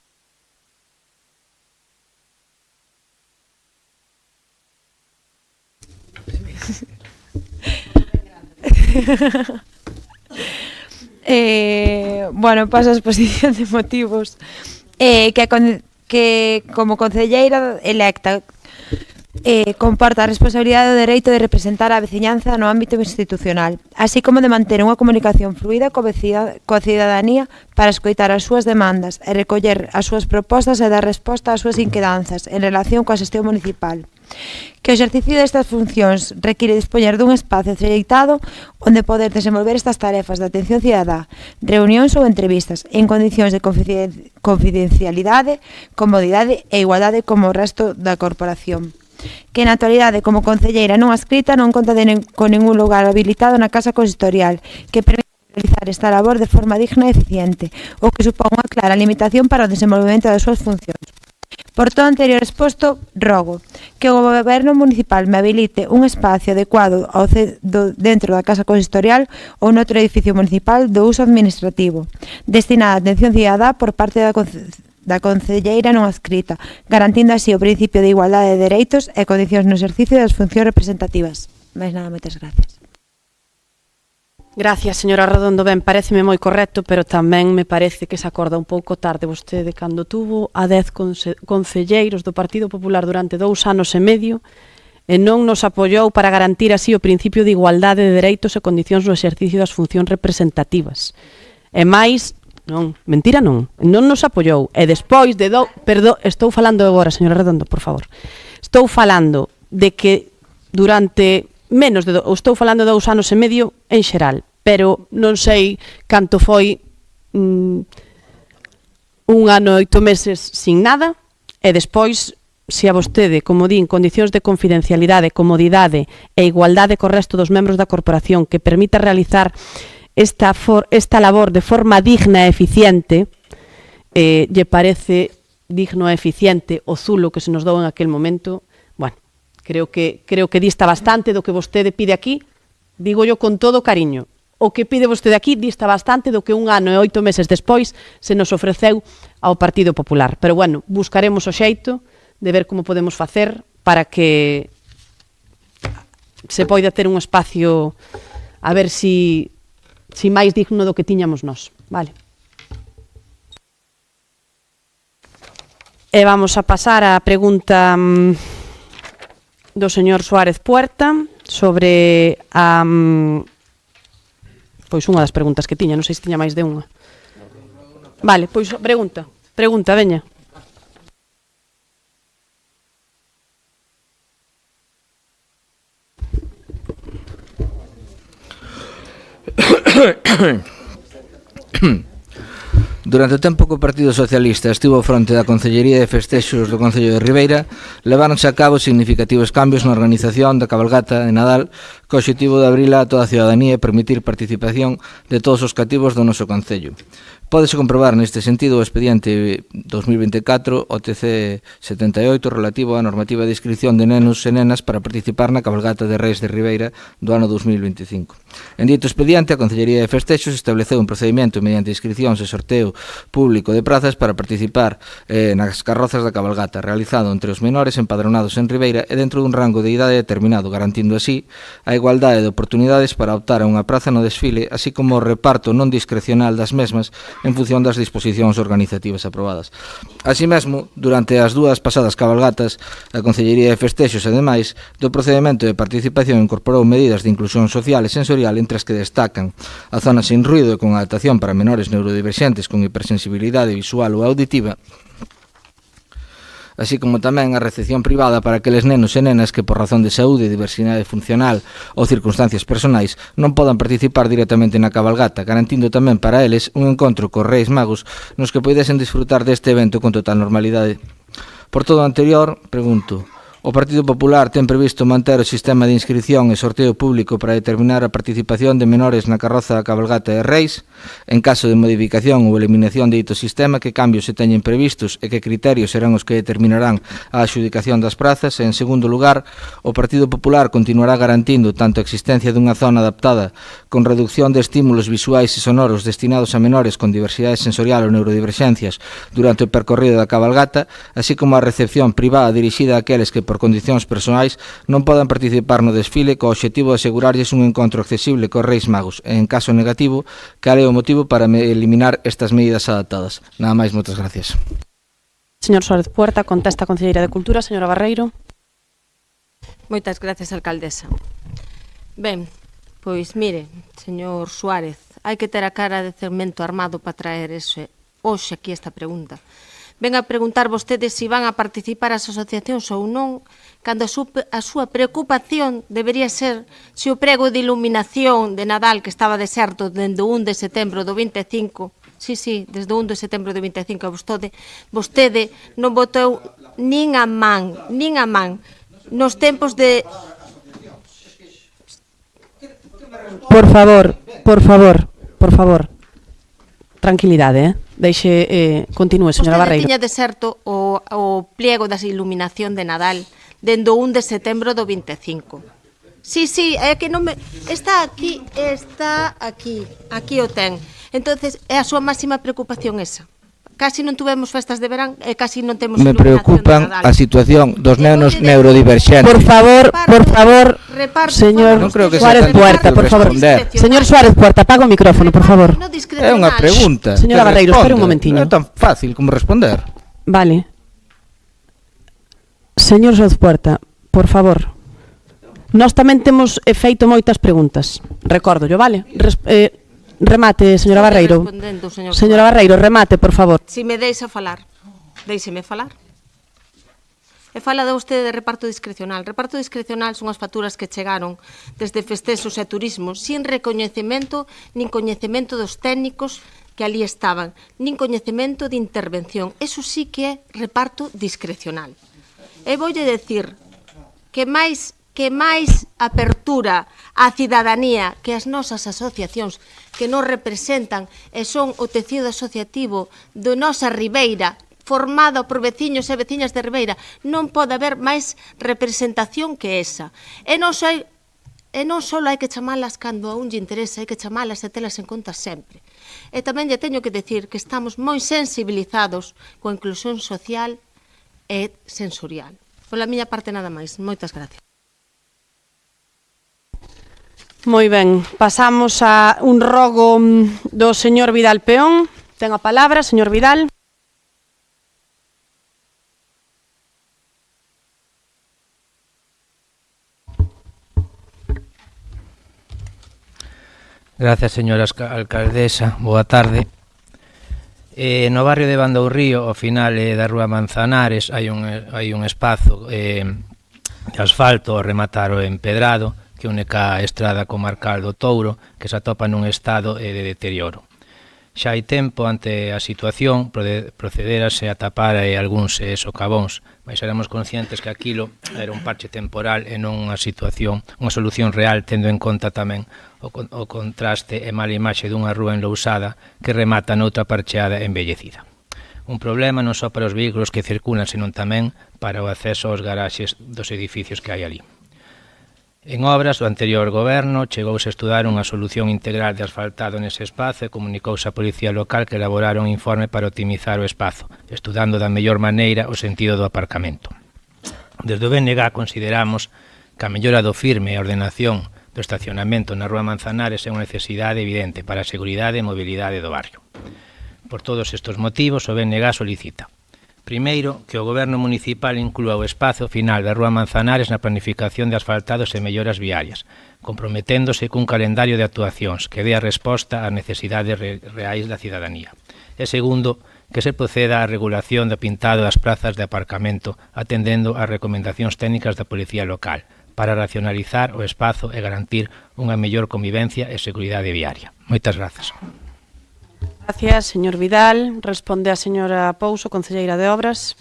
Bueno, paso a exposición de motivos que como concelleira electa comporta a responsabilidade do dereito de representar a veciñanza no ámbito institucional, así como de manter unha comunicación fluida coa cidadanía para escoitar as súas demandas e recoller as súas propostas e dar resposta ás súas inquedanzas en relación coa xestión municipal. Que o exercicio destas funcións require dispoñer dun espacio aceitado onde poder desenvolver estas tarefas de atención cidadá, reunións ou entrevistas en condicións de confidencialidade, comodidade e igualdade como o resto da corporación. Que na actualidade como concelleira non adscrita non conta con ningún lugar habilitado na Casa Consistorial que permite realizar esta labor de forma digna e eficiente, o que supón unha clara limitación para o desenvolvemento das súas funcións. Por todo anterior exposto, rogo que o Goberno Municipal me habilite un espacio adecuado dentro da Casa Consistorial ou noutro edificio municipal do uso administrativo, destinada a atención cidadá por parte da concelleira non adscrita, garantindo así o principio de igualdade de dereitos e condicións no exercicio das funcións representativas. Mais nada, moitas gracias. Gracias, señora Redondo. Ben, pareceme moi correcto, pero tamén me parece que se acorda un pouco tarde vostede cando tuvo a 10 concelleiros do Partido Popular durante 2 anos e medio e non nos apoiou para garantir así o principio de igualdade de dereitos e condicións no exercicio das funcións representativas. E máis, non, mentira non nos apoiou. E despois de perdón, estou falando agora, señora Redondo, por favor. Estou falando de que durante estou falando de 2 anos e medio en xeral, pero non sei canto foi 1 ano e 8 meses sin nada, e despois, se a vostede, como din, condicións de confidencialidade, comodidade e igualdade co resto dos membros da corporación que permita realizar esta labor de forma digna e eficiente, lle parece digno e eficiente o zulo que se nos dou en aquel momento, bueno, creo que dista bastante do que vostede pide aquí, digo yo con todo cariño. O que pide vostede aquí dista bastante do que 1 ano e 8 meses despois se nos ofreceu ao Partido Popular. Pero, bueno, buscaremos o xeito de ver como podemos facer para que se poida ter un espacio a ver si máis digno do que tiñamos nós. Vale. E vamos a pasar á pregunta do señor Suárez Puerta sobre pois unha das preguntas que tiña, non sei se tiña máis de unha. Vale, pois pregunta, veña. Durante o tempo que o Partido Socialista estivo ao fronte da Concellería de Festexos do Concello de Ribeira, leváronse a cabo significativos cambios na organización da cabalgata de Nadal co obxectivo de abrila a toda a ciudadanía e permitir participación de todos os cativos do noso Concello. Pódese comprobar neste sentido o expediente 2024 OTC 78 relativo á normativa de inscripción de nenos e nenas para participar na cabalgata de Reis de Ribeira do ano 2025. En dito expediente, a Concellería de Festexos estableceu un procedimento mediante inscripcións e sorteo público de prazas para participar nas carrozas da cabalgata, realizado entre os menores empadronados en Ribeira e dentro dun rango de idade determinado, garantindo así a igualdade de oportunidades para optar a unha praza no desfile, así como o reparto non discrecional das mesmas en función das disposicións organizativas aprobadas. Así mesmo, durante as dúas pasadas cabalgatas, a Concellería de Festexos, ademais do procedimento de participación, incorporou medidas de inclusión social e sensorial, entre as que destacan a zona sin ruido e con adaptación para menores neurodiverxentes con hipersensibilidade visual ou auditiva, así como tamén a recepción privada para aqueles nenos e nenas que por razón de saúde, diversidade funcional ou circunstancias personais non podan participar directamente na cabalgata, garantindo tamén para eles un encontro cos Reis Magos nos que poidesen disfrutar deste evento con total normalidade. Por todo o anterior, pregunto, o Partido Popular ten previsto manter o sistema de inscripción e sorteo público para determinar a participación de menores na carroza da cabalgata de Reis? En caso de modificación ou eliminación de dito sistema, que cambios se teñen previstos e que criterios serán os que determinarán a adxudicación das prazas? E, en segundo lugar, o Partido Popular continuará garantindo tanto a existencia dunha zona adaptada con reducción de estímulos visuais e sonoros destinados a menores con diversidade sensorial ou neurodiverxencias durante o percorrido da cabalgata, así como a recepción privada dirixida a aqueles que por condicións persoais non podan participar no desfile co obxectivo de asegurarlles un encontro accesible cos Reis Magos e, en caso negativo, cal é o motivo para eliminar estas medidas adaptadas. Nada máis, moitas gracias. Señor Suárez Puerta, contesta a Concelleira de Cultura. Señora Barreiro. Moitas gracias, alcaldesa. Ben, pois mire, señor Suárez, hai que ter a cara de cemento armado para traer hoxe aquí esta pregunta. Ven a preguntar vostedes se van a participar as asociacións ou non, cando a súa preocupación debería ser se o prego de iluminación de Nadal, que estaba deserto dende o 1 de setembro do 25, sí, desde o 1 de setembro do 25, vostede non botou nin a man, nos tempos de... Por favor. Tranquilidade, continúe, señora Barreiro. Vostede tiña deserto o pliego da iluminación de Nadal dende o 1 de setembro do 25. Sí, é que non me... Está aquí o ten. Entonces, é a súa máxima preocupación esa. Casi non tuvemos festas de verán e casi non temos me iluminación preocupan de Nadal. a situación dos nenos neurodiverxentes. Por favor, señor Suárez Puerta, por favor. Señor Suárez Puerta, apaga o micrófono, por favor. É unha pregunta. Señora Barreiro, espere un momentiño. Non é tan fácil como responder. Vale. Señor Suárez Puerta, por favor. Nós tamén temos feito moitas preguntas. Recórdollo, vale? Remate, señora Barreiro. Señora Barreiro, remate, por favor. Si me deixa falar, déixeme falar. E fala de vostede de reparto discrecional. Reparto discrecional son as facturas que chegaron desde Festexos e Turismo sin recoñecemento nin coñecemento dos técnicos que ali estaban, nin coñecemento de intervención. Eso sí que é reparto discrecional. E voulle decir que máis apertura á cidadanía que as nosas asociacións que nos representan e son o tecido asociativo de nosa Ribeira, formado por veciños e veciñas de Ribeira, non pode haber máis representación que esa. E non só hai que chamalas cando a un lle interesa, hai que chamalas e telas en conta sempre. E tamén lle teño que decir que estamos moi sensibilizados coa inclusión social e sensorial. Pola miña parte nada máis. Moitas gracias. Moi ben, pasamos a un rogo do señor Vidal Peón. Ten a palabra, señor Vidal. Gracias, señora alcaldesa. Boa tarde. No barrio de Bandourrío, ao final da rúa Manzanares, hai un espazo de asfalto ao rematar o empedrado que une ca estrada comarcal do Touro, que se atopa nun estado de deterioro. Xa hai tempo ante a situación procederase a tapar algúns socavóns, mas éramos conscientes que aquilo era un parche temporal e non unha situación, unha solución real, tendo en conta tamén o contraste e mala imaxe dunha rúa enlousada que remata noutra parcheada embellecida. Un problema non só para os vehículos que circulan, senón tamén para o acceso aos garaxes dos edificios que hai ali. En obras do anterior goberno chegouse a estudar unha solución integral de asfaltado nese espazo e comunicouse á Policía Local que elaborara un informe para optimizar o espazo, estudando da mellor maneira o sentido do aparcamento. Desde o BNG consideramos que a mellora do firme e a ordenación do estacionamento na Rúa Manzanares é unha necesidade evidente para a seguridade e mobilidade do barrio. Por todos estes motivos, o BNG solicita: primeiro, que o Goberno Municipal inclúa o espazo final da Rúa Manzanares na planificación de asfaltados e melloras viarias, comprometéndose cun calendario de actuacións que dé a resposta ás necesidades reais da cidadanía. E segundo, que se proceda á regulación do pintado das plazas de aparcamento atendendo ás recomendacións técnicas da Policía Local para racionalizar o espazo e garantir unha mellor convivencia e seguridade viaria. Moitas grazas. Gracias, señor Vidal. Responde a señora Pouso, concelleira de Obras.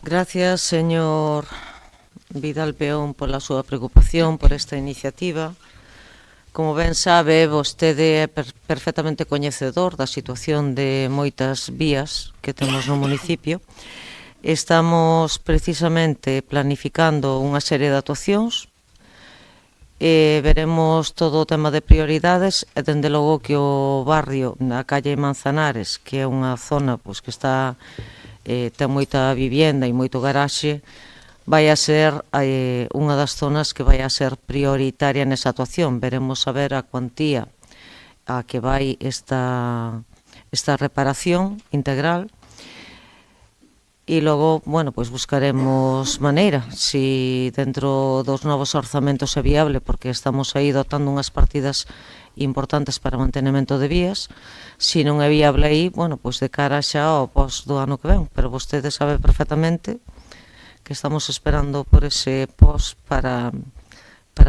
Gracias, señor Vidal Peón, pola súa preocupación por esta iniciativa. Como ben sabe, vostede é perfectamente coñecedor da situación de moitas vías que temos no municipio. Estamos precisamente planificando unha serie de actuacións e veremos todo o tema de prioridades e dende logo que o barrio na calle Manzanares, que é unha zona que está ten moita vivienda e moito garaxe, vai a ser unha das zonas que vai a ser prioritaria nesa actuación. Veremos a ver a cuantía a que vai esta reparación integral. E logo, buscaremos maneira, si dentro dos novos orzamentos é viable, porque estamos aí dotando unhas partidas importantes para o mantenimento de vías. Si non é viable aí, de cara xa ao pos do ano que ven, pero vostede sabe perfectamente que estamos esperando por ese pos para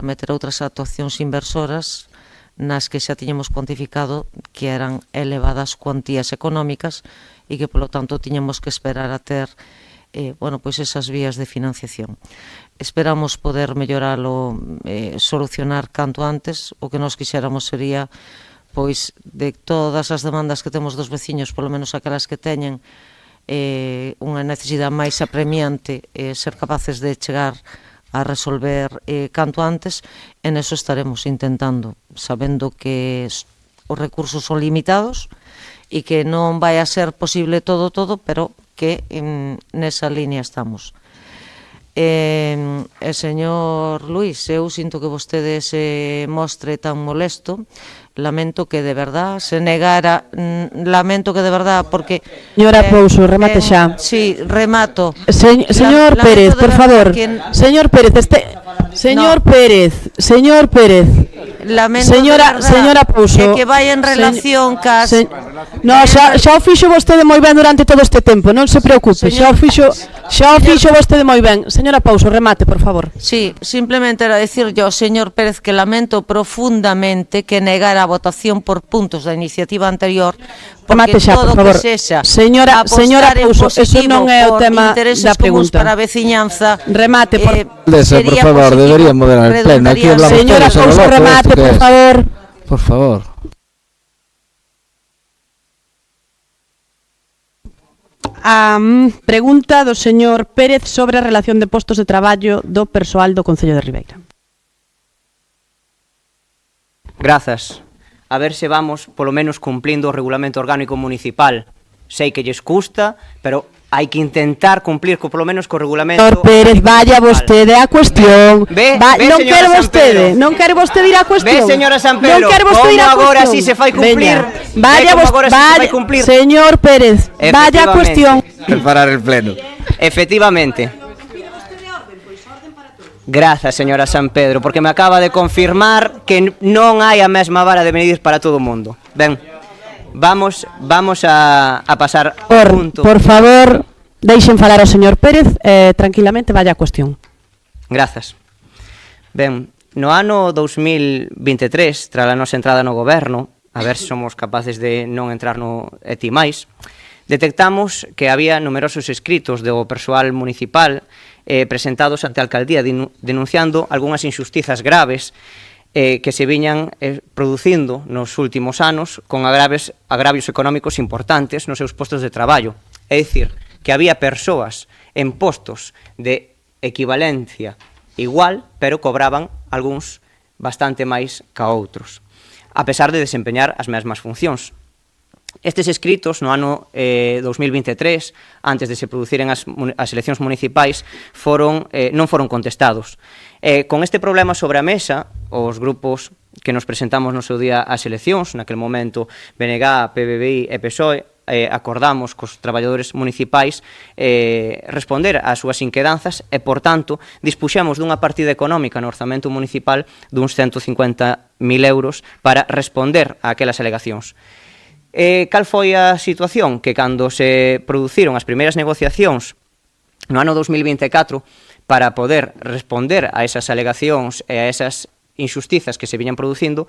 meter outras actuacións inversoras nas que xa tiñemos cuantificado que eran elevadas cuantías económicas e que, polo tanto, tiñamos que esperar a ter esas vías de financiación. Esperamos poder melloralo, solucionar canto antes. O que nos quixéramos sería, de todas as demandas que temos dos veciños, polo menos aquelas que teñen unha necesidade máis apremiante, ser capaces de chegar a resolver canto antes. En eso estaremos intentando, sabendo que os recursos son limitados e que non vai a ser posible todo, pero que nesa línea estamos. Señor Luís, eu sinto que vostede se mostre tan molesto. Lamento que de verdad se negara, porque... Señora Pouso, remate xa. Sí, remato. Señor Pérez, por favor. Señor Pérez, Señor Pérez. Señora Pouso, que vai en relación cas... xa o fixo vostede moi ben durante todo este tempo, non se preocupe, xa o fixo vostede moi ben. Señora Pouso, remate, por favor. Sí, simplemente era decir yo, señor Pérez, que lamento profundamente que negara a votación por puntos da iniciativa anterior, porque xa, todo por favor. Que sexa Señora Pouso, eso non é o tema da pregunta. Para a veciñanza. Remate, por favor, debería moderar el pleno. Aquí hablamos señora Pouso, remate, por favor. Por favor. Pregunta do señor Pérez sobre a relación de postos de traballo do persoal do Concello de Ribeira. Grazas. A ver se vamos, polo menos, cumplindo o regulamento orgánico municipal. Sei que lles custa, pero hai que intentar cumplir polo menos co regulamento. Señor Pérez, vaya vostede á cuestión. Non quere vostede ir á cuestión. Ve, señora San Pedro, como agora si se fai cumplir. Vaya, señor Pérez, vaya á cuestión. Preparar el pleno. Efectivamente. Grazas, señora San Pedro, porque me acaba de confirmar que non hai a mesma vara de medir para todo o mundo. Ben, vamos a pasar por favor, Deixen falar ao señor Pérez, tranquilamente vaya a cuestión. Grazas. Ben, no ano 2023, tras a nosa entrada no goberno, a ver se somos capaces de non entrar no ETI máis, detectamos que había numerosos escritos do persoal municipal presentados ante a alcaldía denunciando algunhas injustizas graves que se viñan producindo nos últimos anos con agravios económicos importantes nos seus postos de traballo. É dicir, que había persoas en postos de equivalencia igual, pero cobraban algúns bastante máis ca outros, a pesar de desempeñar as mesmas funcións. Estes escritos no ano 2023, antes de se produciren as eleccións municipais, non foron contestados. Con este problema sobre a mesa, os grupos que nos presentamos no seu día ás eleccións, naquele momento BNG, PBBI e PSOE, acordamos cos traballadores municipais responder ás súas inquedanzas e, por tanto, dispuxemos dunha partida económica no orzamento municipal duns 150.000 euros para responder a aquelas alegacións. Cal foi a situación? Que cando se produciron as primeiras negociacións no ano 2024 para poder responder a esas alegacións e a esas injustizas que se viñan producindo,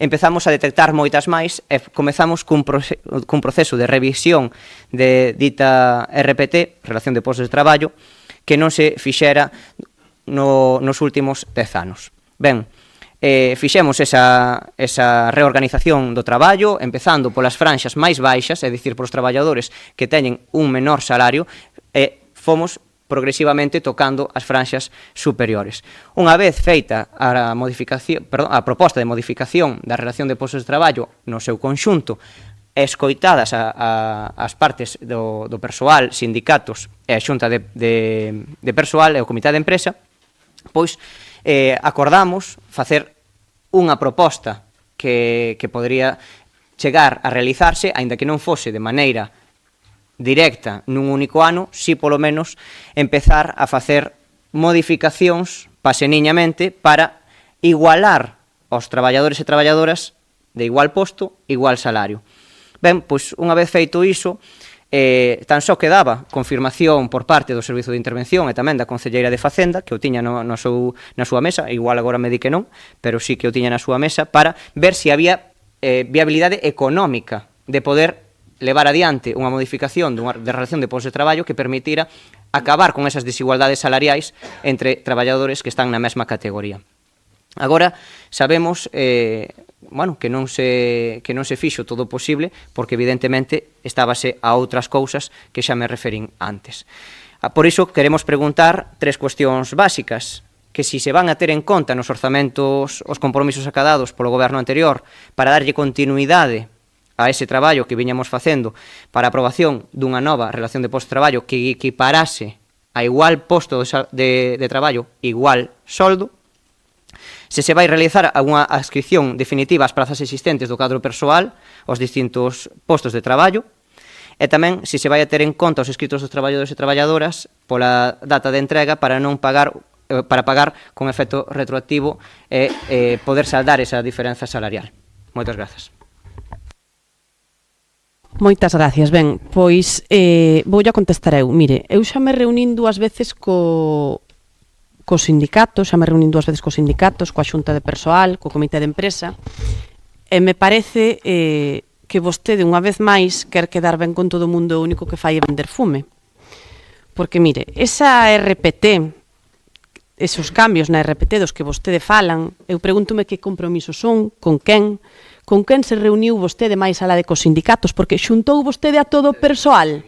empezamos a detectar moitas máis e comezamos cun proceso de revisión de dita RPT, Relación de Postos de Traballo, que non se fixera nos últimos 10 anos. Ben, fixemos esa reorganización do traballo, empezando polas franxas máis baixas, é dicir, polos traballadores que teñen un menor salario, e fomos progresivamente tocando as franxas superiores. Unha vez feita a proposta de modificación da relación de postos de traballo no seu conxunto, escoitadas as partes do persoal, sindicatos e a xunta de persoal e o comité de empresa, pois acordamos facer unha proposta que podería chegar a realizarse, aínda que non fose de maneira directa nun único ano, si polo menos empezar a facer modificacións paseniñamente para igualar aos traballadores e traballadoras de igual posto, igual salario. Ben, pois unha vez feito iso, tan só quedaba confirmación por parte do Servizo de Intervención e tamén da Concelleira de Facenda, que o tiña na súa mesa, igual agora me di que non, pero sí que o tiña na súa mesa, para ver se había viabilidade económica de poder levar adiante unha modificación de relación de postos de traballo que permitira acabar con esas desigualdades salariais entre traballadores que están na mesma categoría. Agora sabemos que non se fixo todo o posible porque evidentemente estábase a outras cousas que xa me referín antes. Por iso queremos preguntar tres cuestións básicas: que si se van a ter en conta nos orzamentos os compromisos acadados polo goberno anterior para darlle continuidade a ese traballo que viñamos facendo para a aprobación dunha nova relación de postos de traballo que equiparase a igual posto de traballo, igual soldo, se se vai realizar unha adscripción definitiva ás prazas existentes do cadro persoal aos distintos postos de traballo, e tamén se se vai a ter en conta os escritos dos traballadores e traballadoras pola data de entrega para non pagar pagar con efecto retroactivo e poder saldar esa diferenza salarial. Moitas grazas. Moitas gracias. Ben, pois voulle a contestar eu. Mire, eu xa me reunín dúas veces cos sindicatos, coa xunta de persoal, co comité de empresa, e me parece que vostede unha vez máis quer quedar ben con todo o mundo, o único que fai é vender fume. Porque, mire, esa RPT, esos cambios na RPT dos que vostede falan, eu pregúntome que compromisos son, con quen se reuniu vostede máis alá de cos sindicatos, porque xuntou vostede a todo o persoal.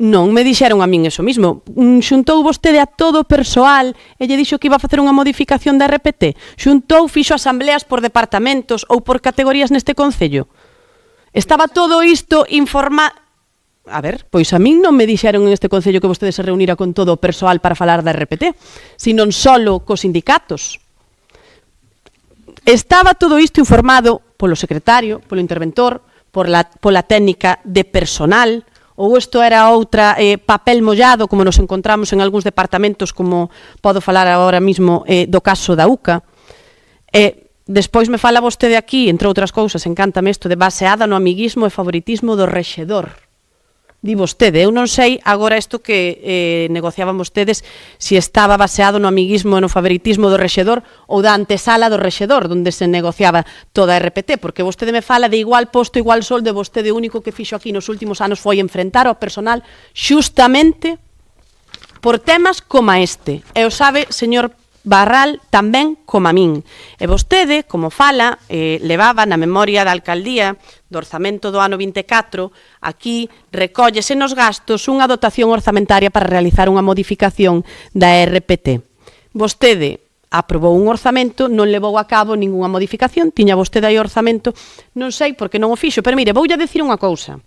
Non me dixeron a min eso mismo. Xuntou vostede a todo o persoal e lle dixo que iba a facer unha modificación da RPT. Xuntou, fixo asambleas por departamentos ou por categorías neste concello. Estaba todo isto informado. A ver, pois a min non me dixeron en este concello que vostede se reunira con todo o persoal para falar da RPT, sino solo cos sindicatos. Estaba todo isto informado polo secretario, polo interventor, pola técnica de personal, ou isto era outra papel mollado, como nos encontramos en algúns departamentos, como podo falar agora mismo do caso da UCA. Despois me fala vostede aquí, entre outras cousas, encántame isto de baseada no amiguismo e favoritismo do rexedor. di vostede. Eu non sei agora isto que negociaban vostedes se estaba baseado no amiguismo e no favoritismo do rexedor ou da antesala do rexedor, onde se negociaba toda a RPT, porque vostede me fala de igual posto, igual sol, de vostede o único que fixo aquí nos últimos anos foi enfrentar ao personal xustamente por temas como este. E o sabe, señor Barral, tamén como a min. E vostede, como fala, levaba na memoria da alcaldía do orzamento do ano 24, aquí recóllese nos gastos unha dotación orzamentaria para realizar unha modificación da RPT. Vostede aprobou un orzamento, non levou a cabo ningunha modificación, tiña vostede aí o orzamento, non sei por que non o fixo, pero mire, voulle dicir unha cousa.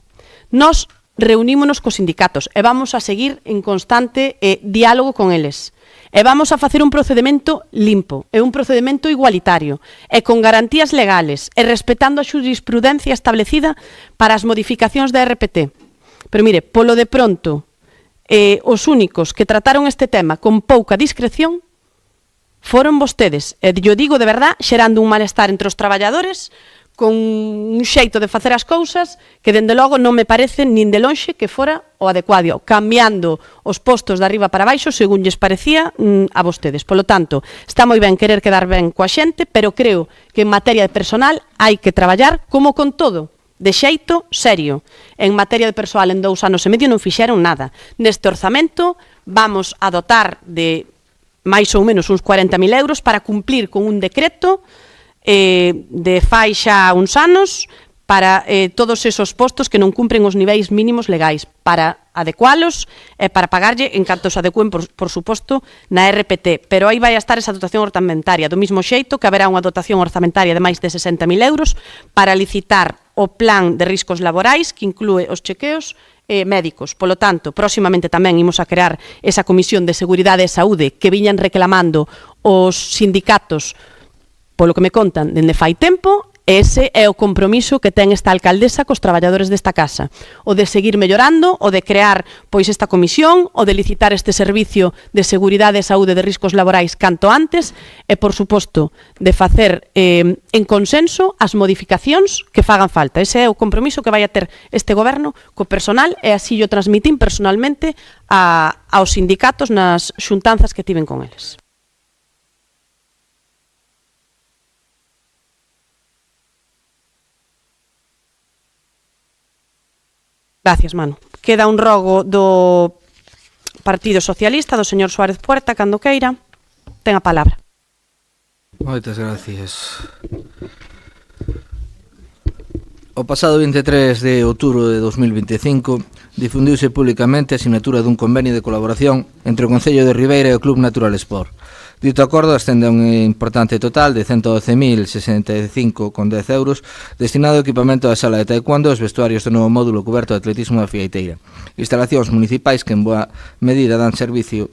Nós reunímonos cos sindicatos e vamos a seguir en constante diálogo con eles. E vamos a facer un procedimento limpo, e un procedimento igualitario, e con garantías legales, e respetando a xurisprudencia establecida para as modificacións da RPT. Pero mire, polo de pronto, os únicos que trataron este tema con pouca discreción foron vostedes. E yo digo de verdad, xerando un malestar entre os traballadores, con un xeito de facer as cousas que, dende logo, non me parece nin de lonxe que fora o adecuado, cambiando os postos de arriba para baixo según lles parecía a vostedes. Polo tanto, está moi ben querer quedar ben coa xente, pero creo que en materia de personal hai que traballar como con todo, de xeito serio. En materia de persoal, en 2 anos e medio non fixeron nada. Neste orzamento vamos a dotar de máis ou menos uns 40.000 euros para cumplir con un decreto de fai xa uns anos para todos esos postos que non cumpren os niveis mínimos legais, para adecualos e para pagarlle en canto se adecuen, por suposto, na RPT. Pero aí vai a estar esa dotación orzamentaria, do mismo xeito que haberá unha dotación orzamentaria de máis de 60.000 euros para licitar o plan de riscos laborais que inclúe os chequeos médicos. Polo tanto, próximamente tamén imos a crear esa comisión de seguridade e saúde que viñan reclamando os sindicatos, polo que me contan, dende fai tempo. Ese é o compromiso que ten esta alcaldesa cos traballadores desta casa, o de seguir mellorando, o de crear pois esta comisión, o de licitar este servicio de seguridade e saúde de riscos laborais canto antes e, por suposto, de facer en consenso as modificacións que fagan falta. Ese é o compromiso que vai a ter este goberno co personal e así o transmitín personalmente aos sindicatos nas xuntanzas que tiven con eles. Gracias, Manu. Queda un rogo do Partido Socialista, do señor Suárez Puerta, cando queira. Ten a palabra. Moitas gracias. O pasado 23 de outubro de 2025 difundiuse públicamente a sinatura dun convenio de colaboración entre o Concello de Ribeira e o Club Natural Sport. Dito acordo ascende a un importante total de 112.065,10 euros destinado ao equipamento da sala de taekwondo e os vestuarios do novo módulo coberto de atletismo da Fieiteira. Instalacións municipais que en boa medida dan servicio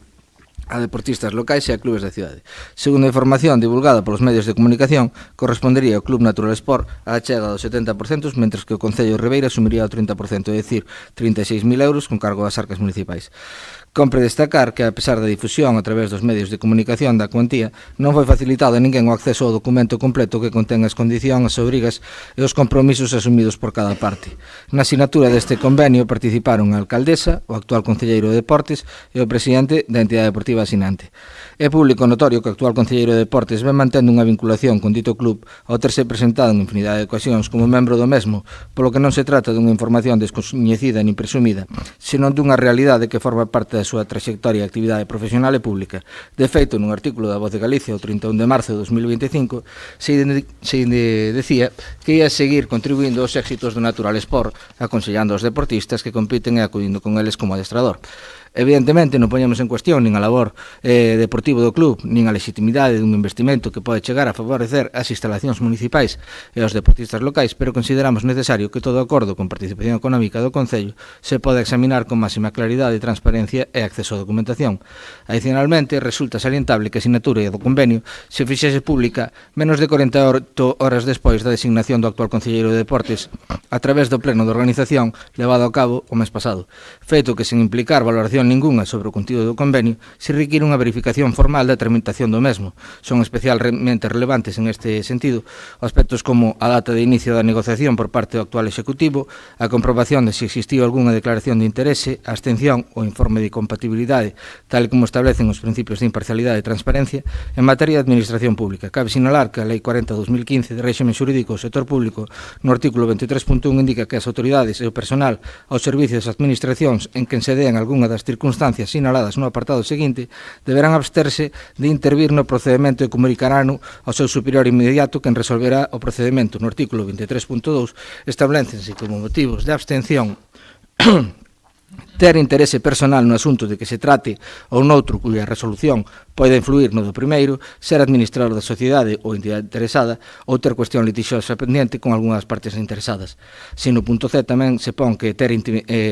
a deportistas locais e a clubes da cidade. Segundo a información divulgada polos medios de comunicación, correspondería ao Club Natural Sport a chega dos 70%, mentres que o Concello de Ribeira asumiría o 30%, é dicir, 36.000 euros con cargo ás arcas municipais. Compre destacar que, a pesar da difusión a través dos medios de comunicación da cuantía, non foi facilitado a ninguén o acceso ao documento completo que contén as condicións, as obrigas e os compromisos asumidos por cada parte. Na sinatura deste convenio participaron a alcaldesa, o actual concelleiro de Deportes e o presidente da entidade deportiva asinante. É público notorio que o actual concelleiro de Deportes ven mantendo unha vinculación con dito club ao terse presentado en infinidade de ocasións como membro do mesmo, polo que non se trata dunha información descoñecida nin presumida, senón dunha realidade que forma parte da súa trayectoria e actividade profesional e pública. De feito, nun artículo da Voz de Galicia o 31 de marzo de 2025 se decía que ia seguir contribuindo aos éxitos do Natural Sport, aconsellando aos deportistas que compiten e acudindo con eles como adestrador. Evidentemente non poñemos en cuestión nin a labor deportivo do club, nin a legitimidade dun investimento que pode chegar a favorecer as instalacións municipais e aos deportistas locais, pero consideramos necesario que todo acordo con participación económica do Concello se poda examinar con máxima claridade, transparencia e acceso á documentación. Adicionalmente, resulta salientable que a sinatura do convenio se fixese pública menos de 48 horas despois da designación do actual Concelleiro de Deportes a través do pleno de organización levado a cabo o mes pasado, feito que sen implicar valoración información ninguna sobre o contido do convenio, se require unha verificación formal da tramitación do mesmo. Son especialmente relevantes en este sentido aspectos como a data de inicio da negociación por parte do actual Executivo, a comprobación de se existiu algunha declaración de interese, a abstención ou informe de compatibilidade, tal como establecen os principios de imparcialidade e transparencia en materia de administración pública. Cabe sinalar que a Lei 40/2015 de réxime xurídico do sector público no artículo 23.1 indica que as autoridades e o personal aos servicios das administracións en que se dean algunha das circunstancias sinaladas no apartado seguinte deberán absterse de intervir no procedemento e comunicarano ao seu superior inmediato quen resolverá o procedemento. No artículo 23.2 establécense como motivos de abstención ter interese personal no asunto de que se trate ou noutro cuya resolución poida influir no do primeiro, ser administrador da sociedade ou entidade interesada ou ter cuestión litixiosa pendiente con algunhas partes interesadas. Se no punto C tamén se pon que ter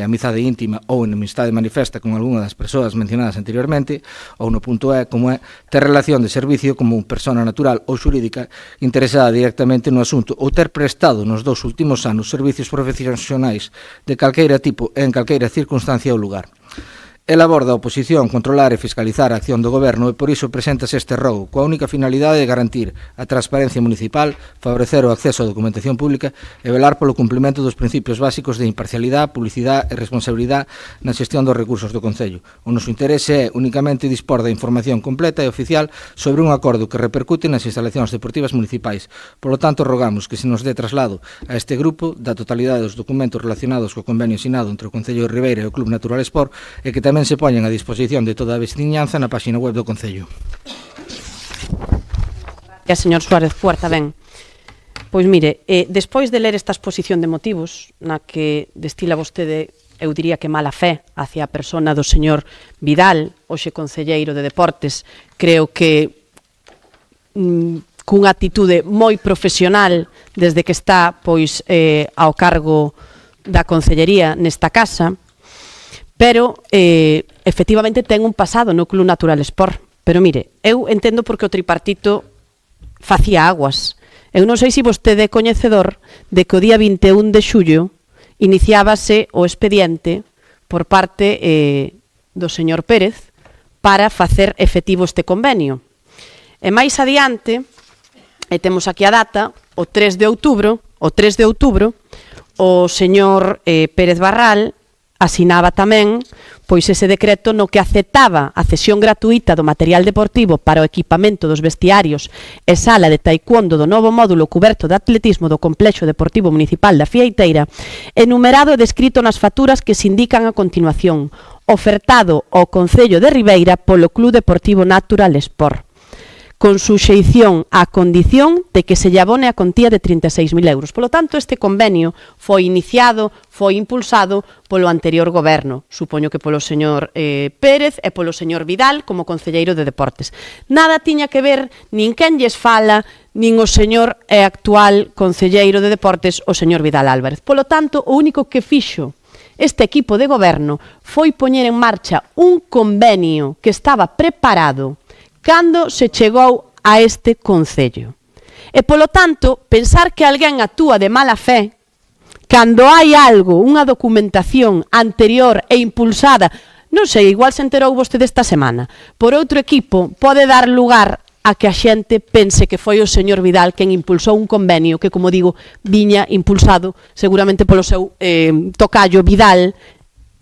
amizade íntima ou enemistade manifesta con algunha das persoas mencionadas anteriormente, ou no punto E como é ter relación de servicio como persona natural ou xurídica interesada directamente no asunto ou ter prestado nos 2 últimos anos servicios profesionais de calqueira tipo e en calqueira circunstancia ou lugar. Elabora a oposición controlar e fiscalizar a acción do Goberno e por iso preséntase este rogo, coa única finalidade de garantir a transparencia municipal, favorecer o acceso á documentación pública e velar polo cumprimento dos principios básicos de imparcialidade, publicidade e responsabilidade na xestión dos recursos do Concello. O noso interese é únicamente dispor da información completa e oficial sobre un acordo que repercute nas instalacións deportivas municipais. Por lo tanto, rogamos que se nos dé traslado a este grupo da totalidade dos documentos relacionados co convenio asinado entre o Concello de Ribeira e o Club Natural Sport e que tamén se poñen a disposición de toda a veciñanza na páxina web do Concello. Señor Suárez Puerta, ben. Pois mire, despois de ler esta exposición de motivos na que destila vostede, eu diría que mala fe hacia a persona do señor Vidal, hoxe concelleiro de Deportes, creo que cunha atitude moi profesional desde que está pois ao cargo da concellería nesta casa, pero efectivamente ten un pasado no Club Natural Sport. Pero mire, eu entendo porque o tripartito facía aguas. Eu non sei se vostede é coñecedor de que o día 21 de xullo iniciábase o expediente por parte do señor Pérez para facer efectivo este convenio. E máis adiante, e temos aquí a data, o 3 de outubro, o señor Pérez Barral asinaba tamén pois ese decreto no que aceptaba a cesión gratuita do material deportivo para o equipamento dos vestiarios e sala de taekwondo do novo módulo cuberto de atletismo do Complexo Deportivo Municipal da Fieiteira, enumerado e descrito nas facturas que se indican a continuación, ofertado ao Concello de Ribeira polo Club Deportivo Natural Sport, con suxeición á condición de que se lle abone a contía de 36.000 euros. Polo tanto, este convenio foi iniciado, foi impulsado polo anterior goberno, supoño que polo señor Pérez e polo señor Vidal como concelleiro de Deportes. Nada tiña que ver nin quen lles fala, nin o señor e actual concelleiro de Deportes, o señor Vidal Álvarez. Polo tanto, o único que fixo este equipo de goberno foi poñer en marcha un convenio que estaba preparado cando se chegou a este Concello. E, polo tanto, pensar que alguén actúa de mala fe cando hai algo, unha documentación anterior e impulsada, non sei, igual se enterou vostede esta semana, por outro equipo, pode dar lugar a que a xente pense que foi o señor Vidal quen impulsou un convenio que, como digo, viña impulsado seguramente polo seu tocayo Vidal,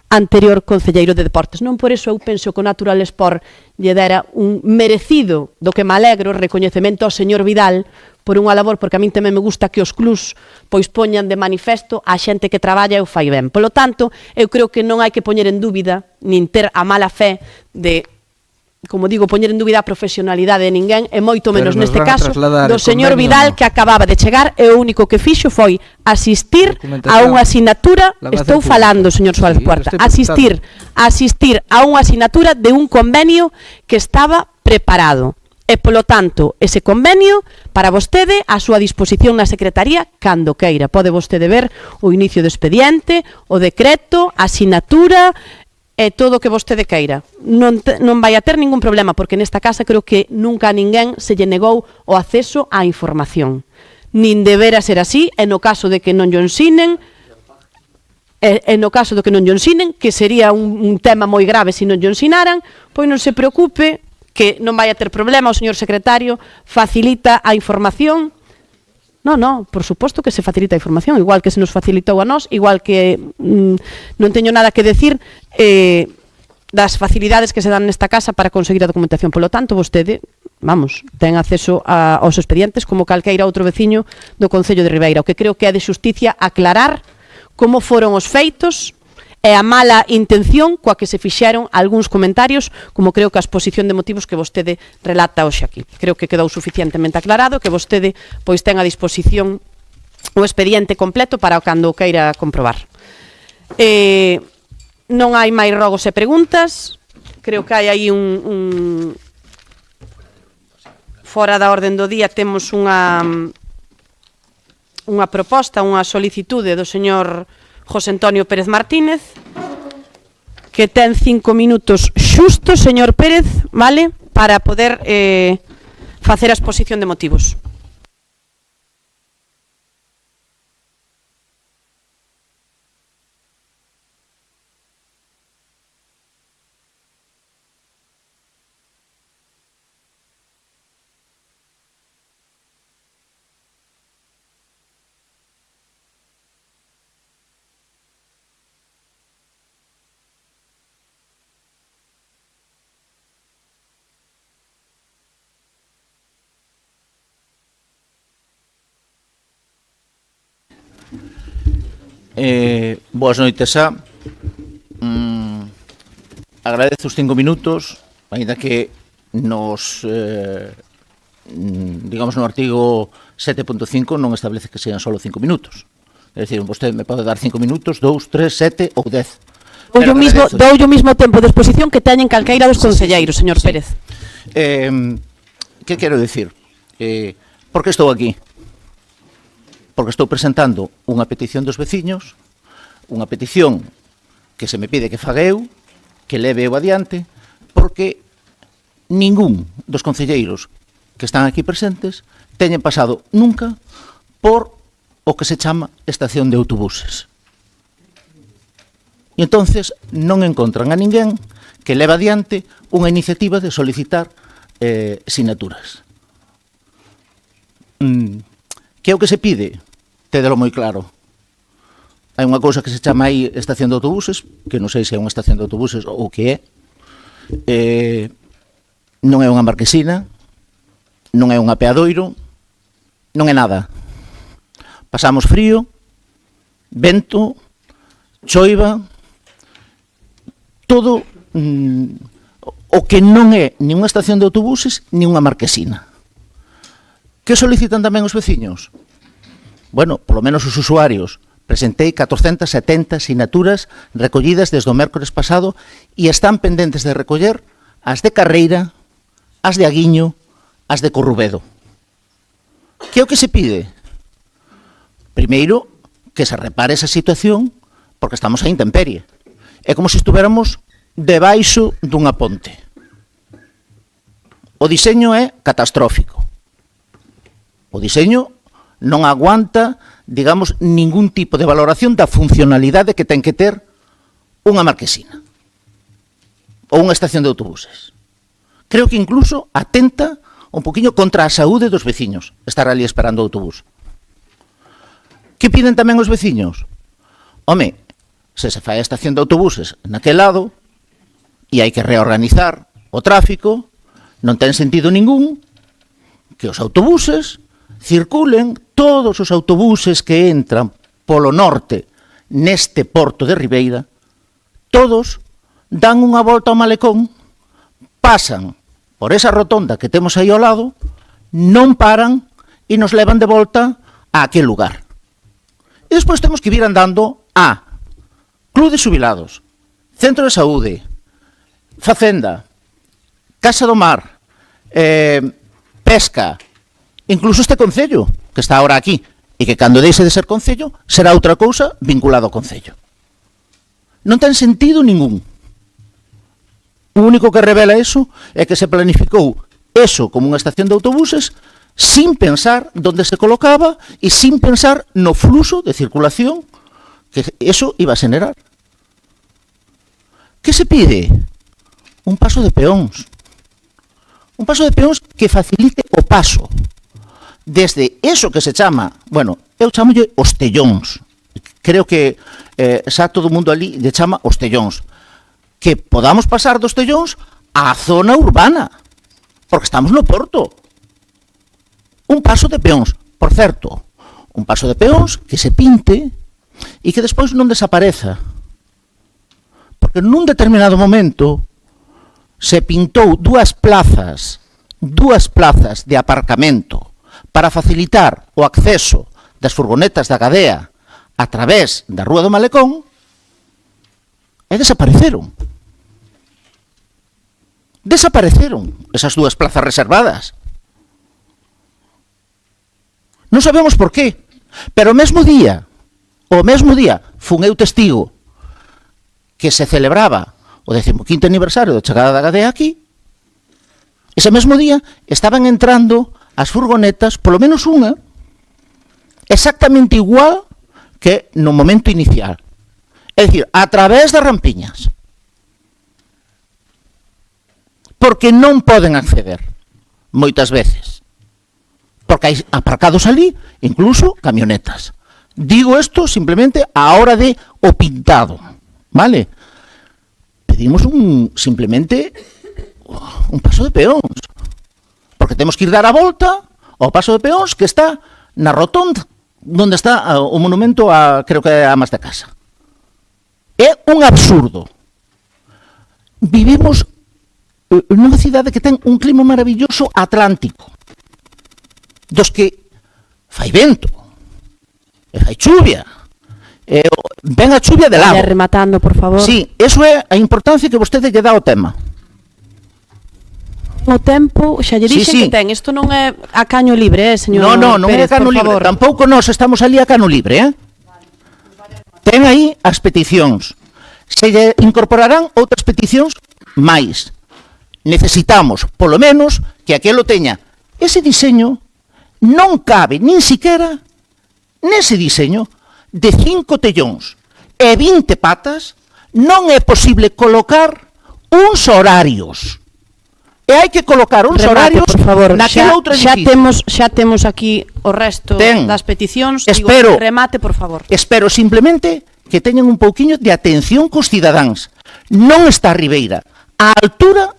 anterior concelleiro de Deportes. Non por iso eu penso que o Natural Sport lle dera un merecido, do que me alegro, recoñecemento ao señor Vidal por unha labor, porque a min tamén me gusta que os clubs pois poñan de manifesto a xente que traballa e o fai ben. Polo tanto, eu creo que non hai que poñer en dúbida, nin ter a mala fe de, como digo, poñer en dúbida a profesionalidade de ninguén, e moito menos neste caso do señor Vidal, que acababa de chegar e o único que fixo foi asistir a unha asignatura, estou falando, señor Suárez Puerta, asistir a unha asignatura de un convenio que estaba preparado. E, polo tanto, ese convenio, para vostede, a súa disposición na Secretaría, cando queira. Pode vostede ver o inicio do expediente, o decreto, a asignatura e todo o que vostede queira. Non vai a ter ningún problema, porque nesta casa creo que nunca a ninguén se lle negou o acceso á información. Nin debera ser así, e no caso de que non lle ensinen, E no caso do que non lle ensinen, que sería un tema moi grave se non lle ensinaran, pois non se preocupe, que non vai a ter problema, o señor secretario facilita a información. No, por suposto que se facilita a información, igual que se nos facilitou a nós, igual que non teño nada que decir das facilidades que se dan nesta casa para conseguir a documentación. Polo tanto, vostede, ten acceso aos expedientes como calqueira outro veciño do Concello de Ribeira. O que creo que é de xusticia aclarar como foron os feitos e a mala intención coa que se fixeron algúns comentarios, como creo que a exposición de motivos que vostede relata hoxe aquí. Creo que quedou suficientemente aclarado, que vostede pois ten a disposición o expediente completo para cando o queira comprobar. Non hai máis rogos e preguntas. Creo que hai aí fora da orden do día temos unha proposta, unha solicitude do señor José Antonio Pérez Martínez, que ten 5 minutos xustos, señor Pérez, vale, para poder facer a exposición de motivos. Boas noites xa. Agradezo os 5 minutos, ainda que nos digamos no artigo 7.5 non establece que sean solo 5 minutos. É dicir, vostede me pode dar 5 minutos, 2, 3, 7 ou 10. Dou o mismo tempo de exposición que teñen calqueira dos concelleiros, señor Pérez. Que quero dicir? Por que estou aquí? Porque estou presentando unha petición dos veciños, unha petición que se me pide que faga eu, que leve eu adiante, porque ningún dos concelleiros que están aquí presentes teñen pasado nunca por o que se chama estación de autobuses. E entonces non encontran a ninguén que leve adiante unha iniciativa de solicitar sinaturas. Que é o que se pide? Tédelo moi claro. Hai unha cousa que se chama aí estación de autobuses, que non sei se é unha estación de autobuses ou que é. Non é unha marquesina, non é un apeadoiro, non é nada. Pasamos frío, vento, choiva, todo o que non é nin unha estación de autobuses nin unha marquesina. Que solicitan tamén os veciños? Bueno, polo menos os usuarios. Presentei 470 sinaturas recollidas desde o mércores pasado e están pendentes de recoller as de Carreira, as de Aguiño, as de Corrubedo. Que é o que se pide? Primeiro, que se repare esa situación porque estamos a intemperie. É como se estuveramos debaixo dunha ponte. O diseño é catastrófico. O diseño non aguanta, digamos, ningún tipo de valoración da funcionalidade que ten que ter unha marquesina ou unha estación de autobuses. Creo que incluso atenta un poquinho contra a saúde dos veciños estar ali esperando o autobús. Que piden tamén os veciños? Home, se fai a estación de autobuses naquel lado e hai que reorganizar o tráfico, non ten sentido ningún que os autobuses circulen, todos os autobuses que entran polo norte neste porto de Ribeira, todos dan unha volta ao malecón, pasan por esa rotonda que temos aí ao lado, non paran e nos levan de volta a aquel lugar. E despois temos que vir andando a Club de Xubilados, Centro de Saúde, Facenda, Casa do Mar, Pesca, incluso este concello, que está ahora aquí, e que cando deixe de ser concello, será outra cousa vinculada ao concello. Non ten sentido ningún. O único que revela eso é que se planificou eso como unha estación de autobuses sin pensar onde se colocaba e sin pensar no fluxo de circulación que eso iba a xenerar. Que se pide? Un paso de peóns. Un paso de peóns que facilite o paso desde eso que se chama, bueno, eu chamolle os tellóns. Creo que xa todo o mundo ali lle chama os tellóns. Que podamos pasar dos tellóns á zona urbana, porque estamos no porto. Un paso de peóns, por certo, un paso de peóns que se pinte e que despois non desapareza. Porque nun determinado momento se pintou dúas plazas de aparcamento para facilitar o acceso das furgonetas da Gadea a través da Rúa do Malecón e desapareceron. Desapareceron esas dúas plazas reservadas. Non sabemos por qué, pero o mesmo día, fun eu testigo que se celebraba o 15º aniversario da chegada da Gadea aquí. Ese mesmo día estaban entrando as furgonetas, polo menos unha, exactamente igual que no momento inicial. É dicir, a través das rampiñas. Porque non poden acceder, moitas veces. Porque hai aparcados ali, incluso camionetas. Digo isto simplemente a hora de o pintado, vale? Pedimos simplemente un paso de peóns. Porque temos que ir dar a volta ao paso de peóns que está na rotonda onde está o monumento a, creo que a Amas de Casa. É un absurdo. Vivimos nunha cidade que ten un clima maravilloso atlántico, dos que fai vento, e fai chuvia, ven a chuvia de lago. Vaya rematando, por favor. Sí, eso é a importancia que vostede lle dá ao tema. O tempo, xa lle dixen que ten, isto non é a caño libre, señor non Pérez, é a caño libre, tampouco nós estamos ali a caño libre, Ten aí as peticións. Se lle incorporarán outras peticións máis. Necesitamos, polo menos, que aquelo teña ese diseño, non cabe nin siquiera nese diseño de 5 tellóns e 20 patas, non é posible colocar uns horarios. E hai que colocar uns horarios, por favor, naquele outro edificio. Xa temos aquí o resto das peticións. Espero, remate, por favor. Espero simplemente que teñan un pouquiño de atención cos cidadáns. Non está Ribeira á altura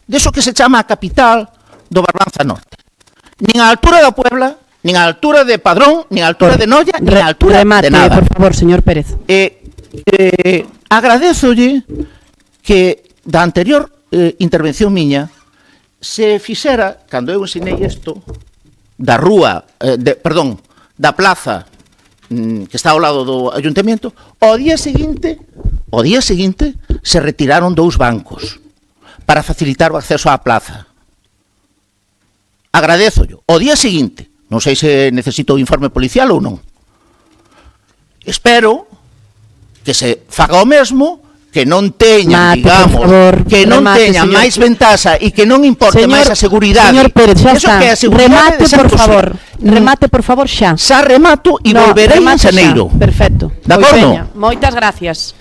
deso que se chama a capital do Barbanza Norte. Nin á altura da Puebla, nin á altura de Padrón, nin á altura de Noia, nin á altura remate, de nada. por favor, señor Pérez. Agradézolle que da anterior intervención miña se fixera, cando eu ensinei isto, da rúa, da plaza que está ao lado do ayuntamiento, ao día seguinte se retiraron 2 bancos para facilitar o acceso á plaza. Agradézollo. O día seguinte, non sei se necesito o informe policial ou non. Espero que se faga o mesmo, que non teña, digamos, que non teña máis ventaxa e que non importe máis a seguridade. Señor Pérez, xa está. Remate, por favor. Remate, por favor, xa. Xa remato e volverei en xaneiro. Perfecto. De acordo? Moitas gracias.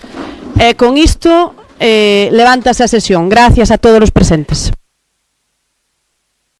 Con isto, levántase a sesión. Gracias a todos os presentes.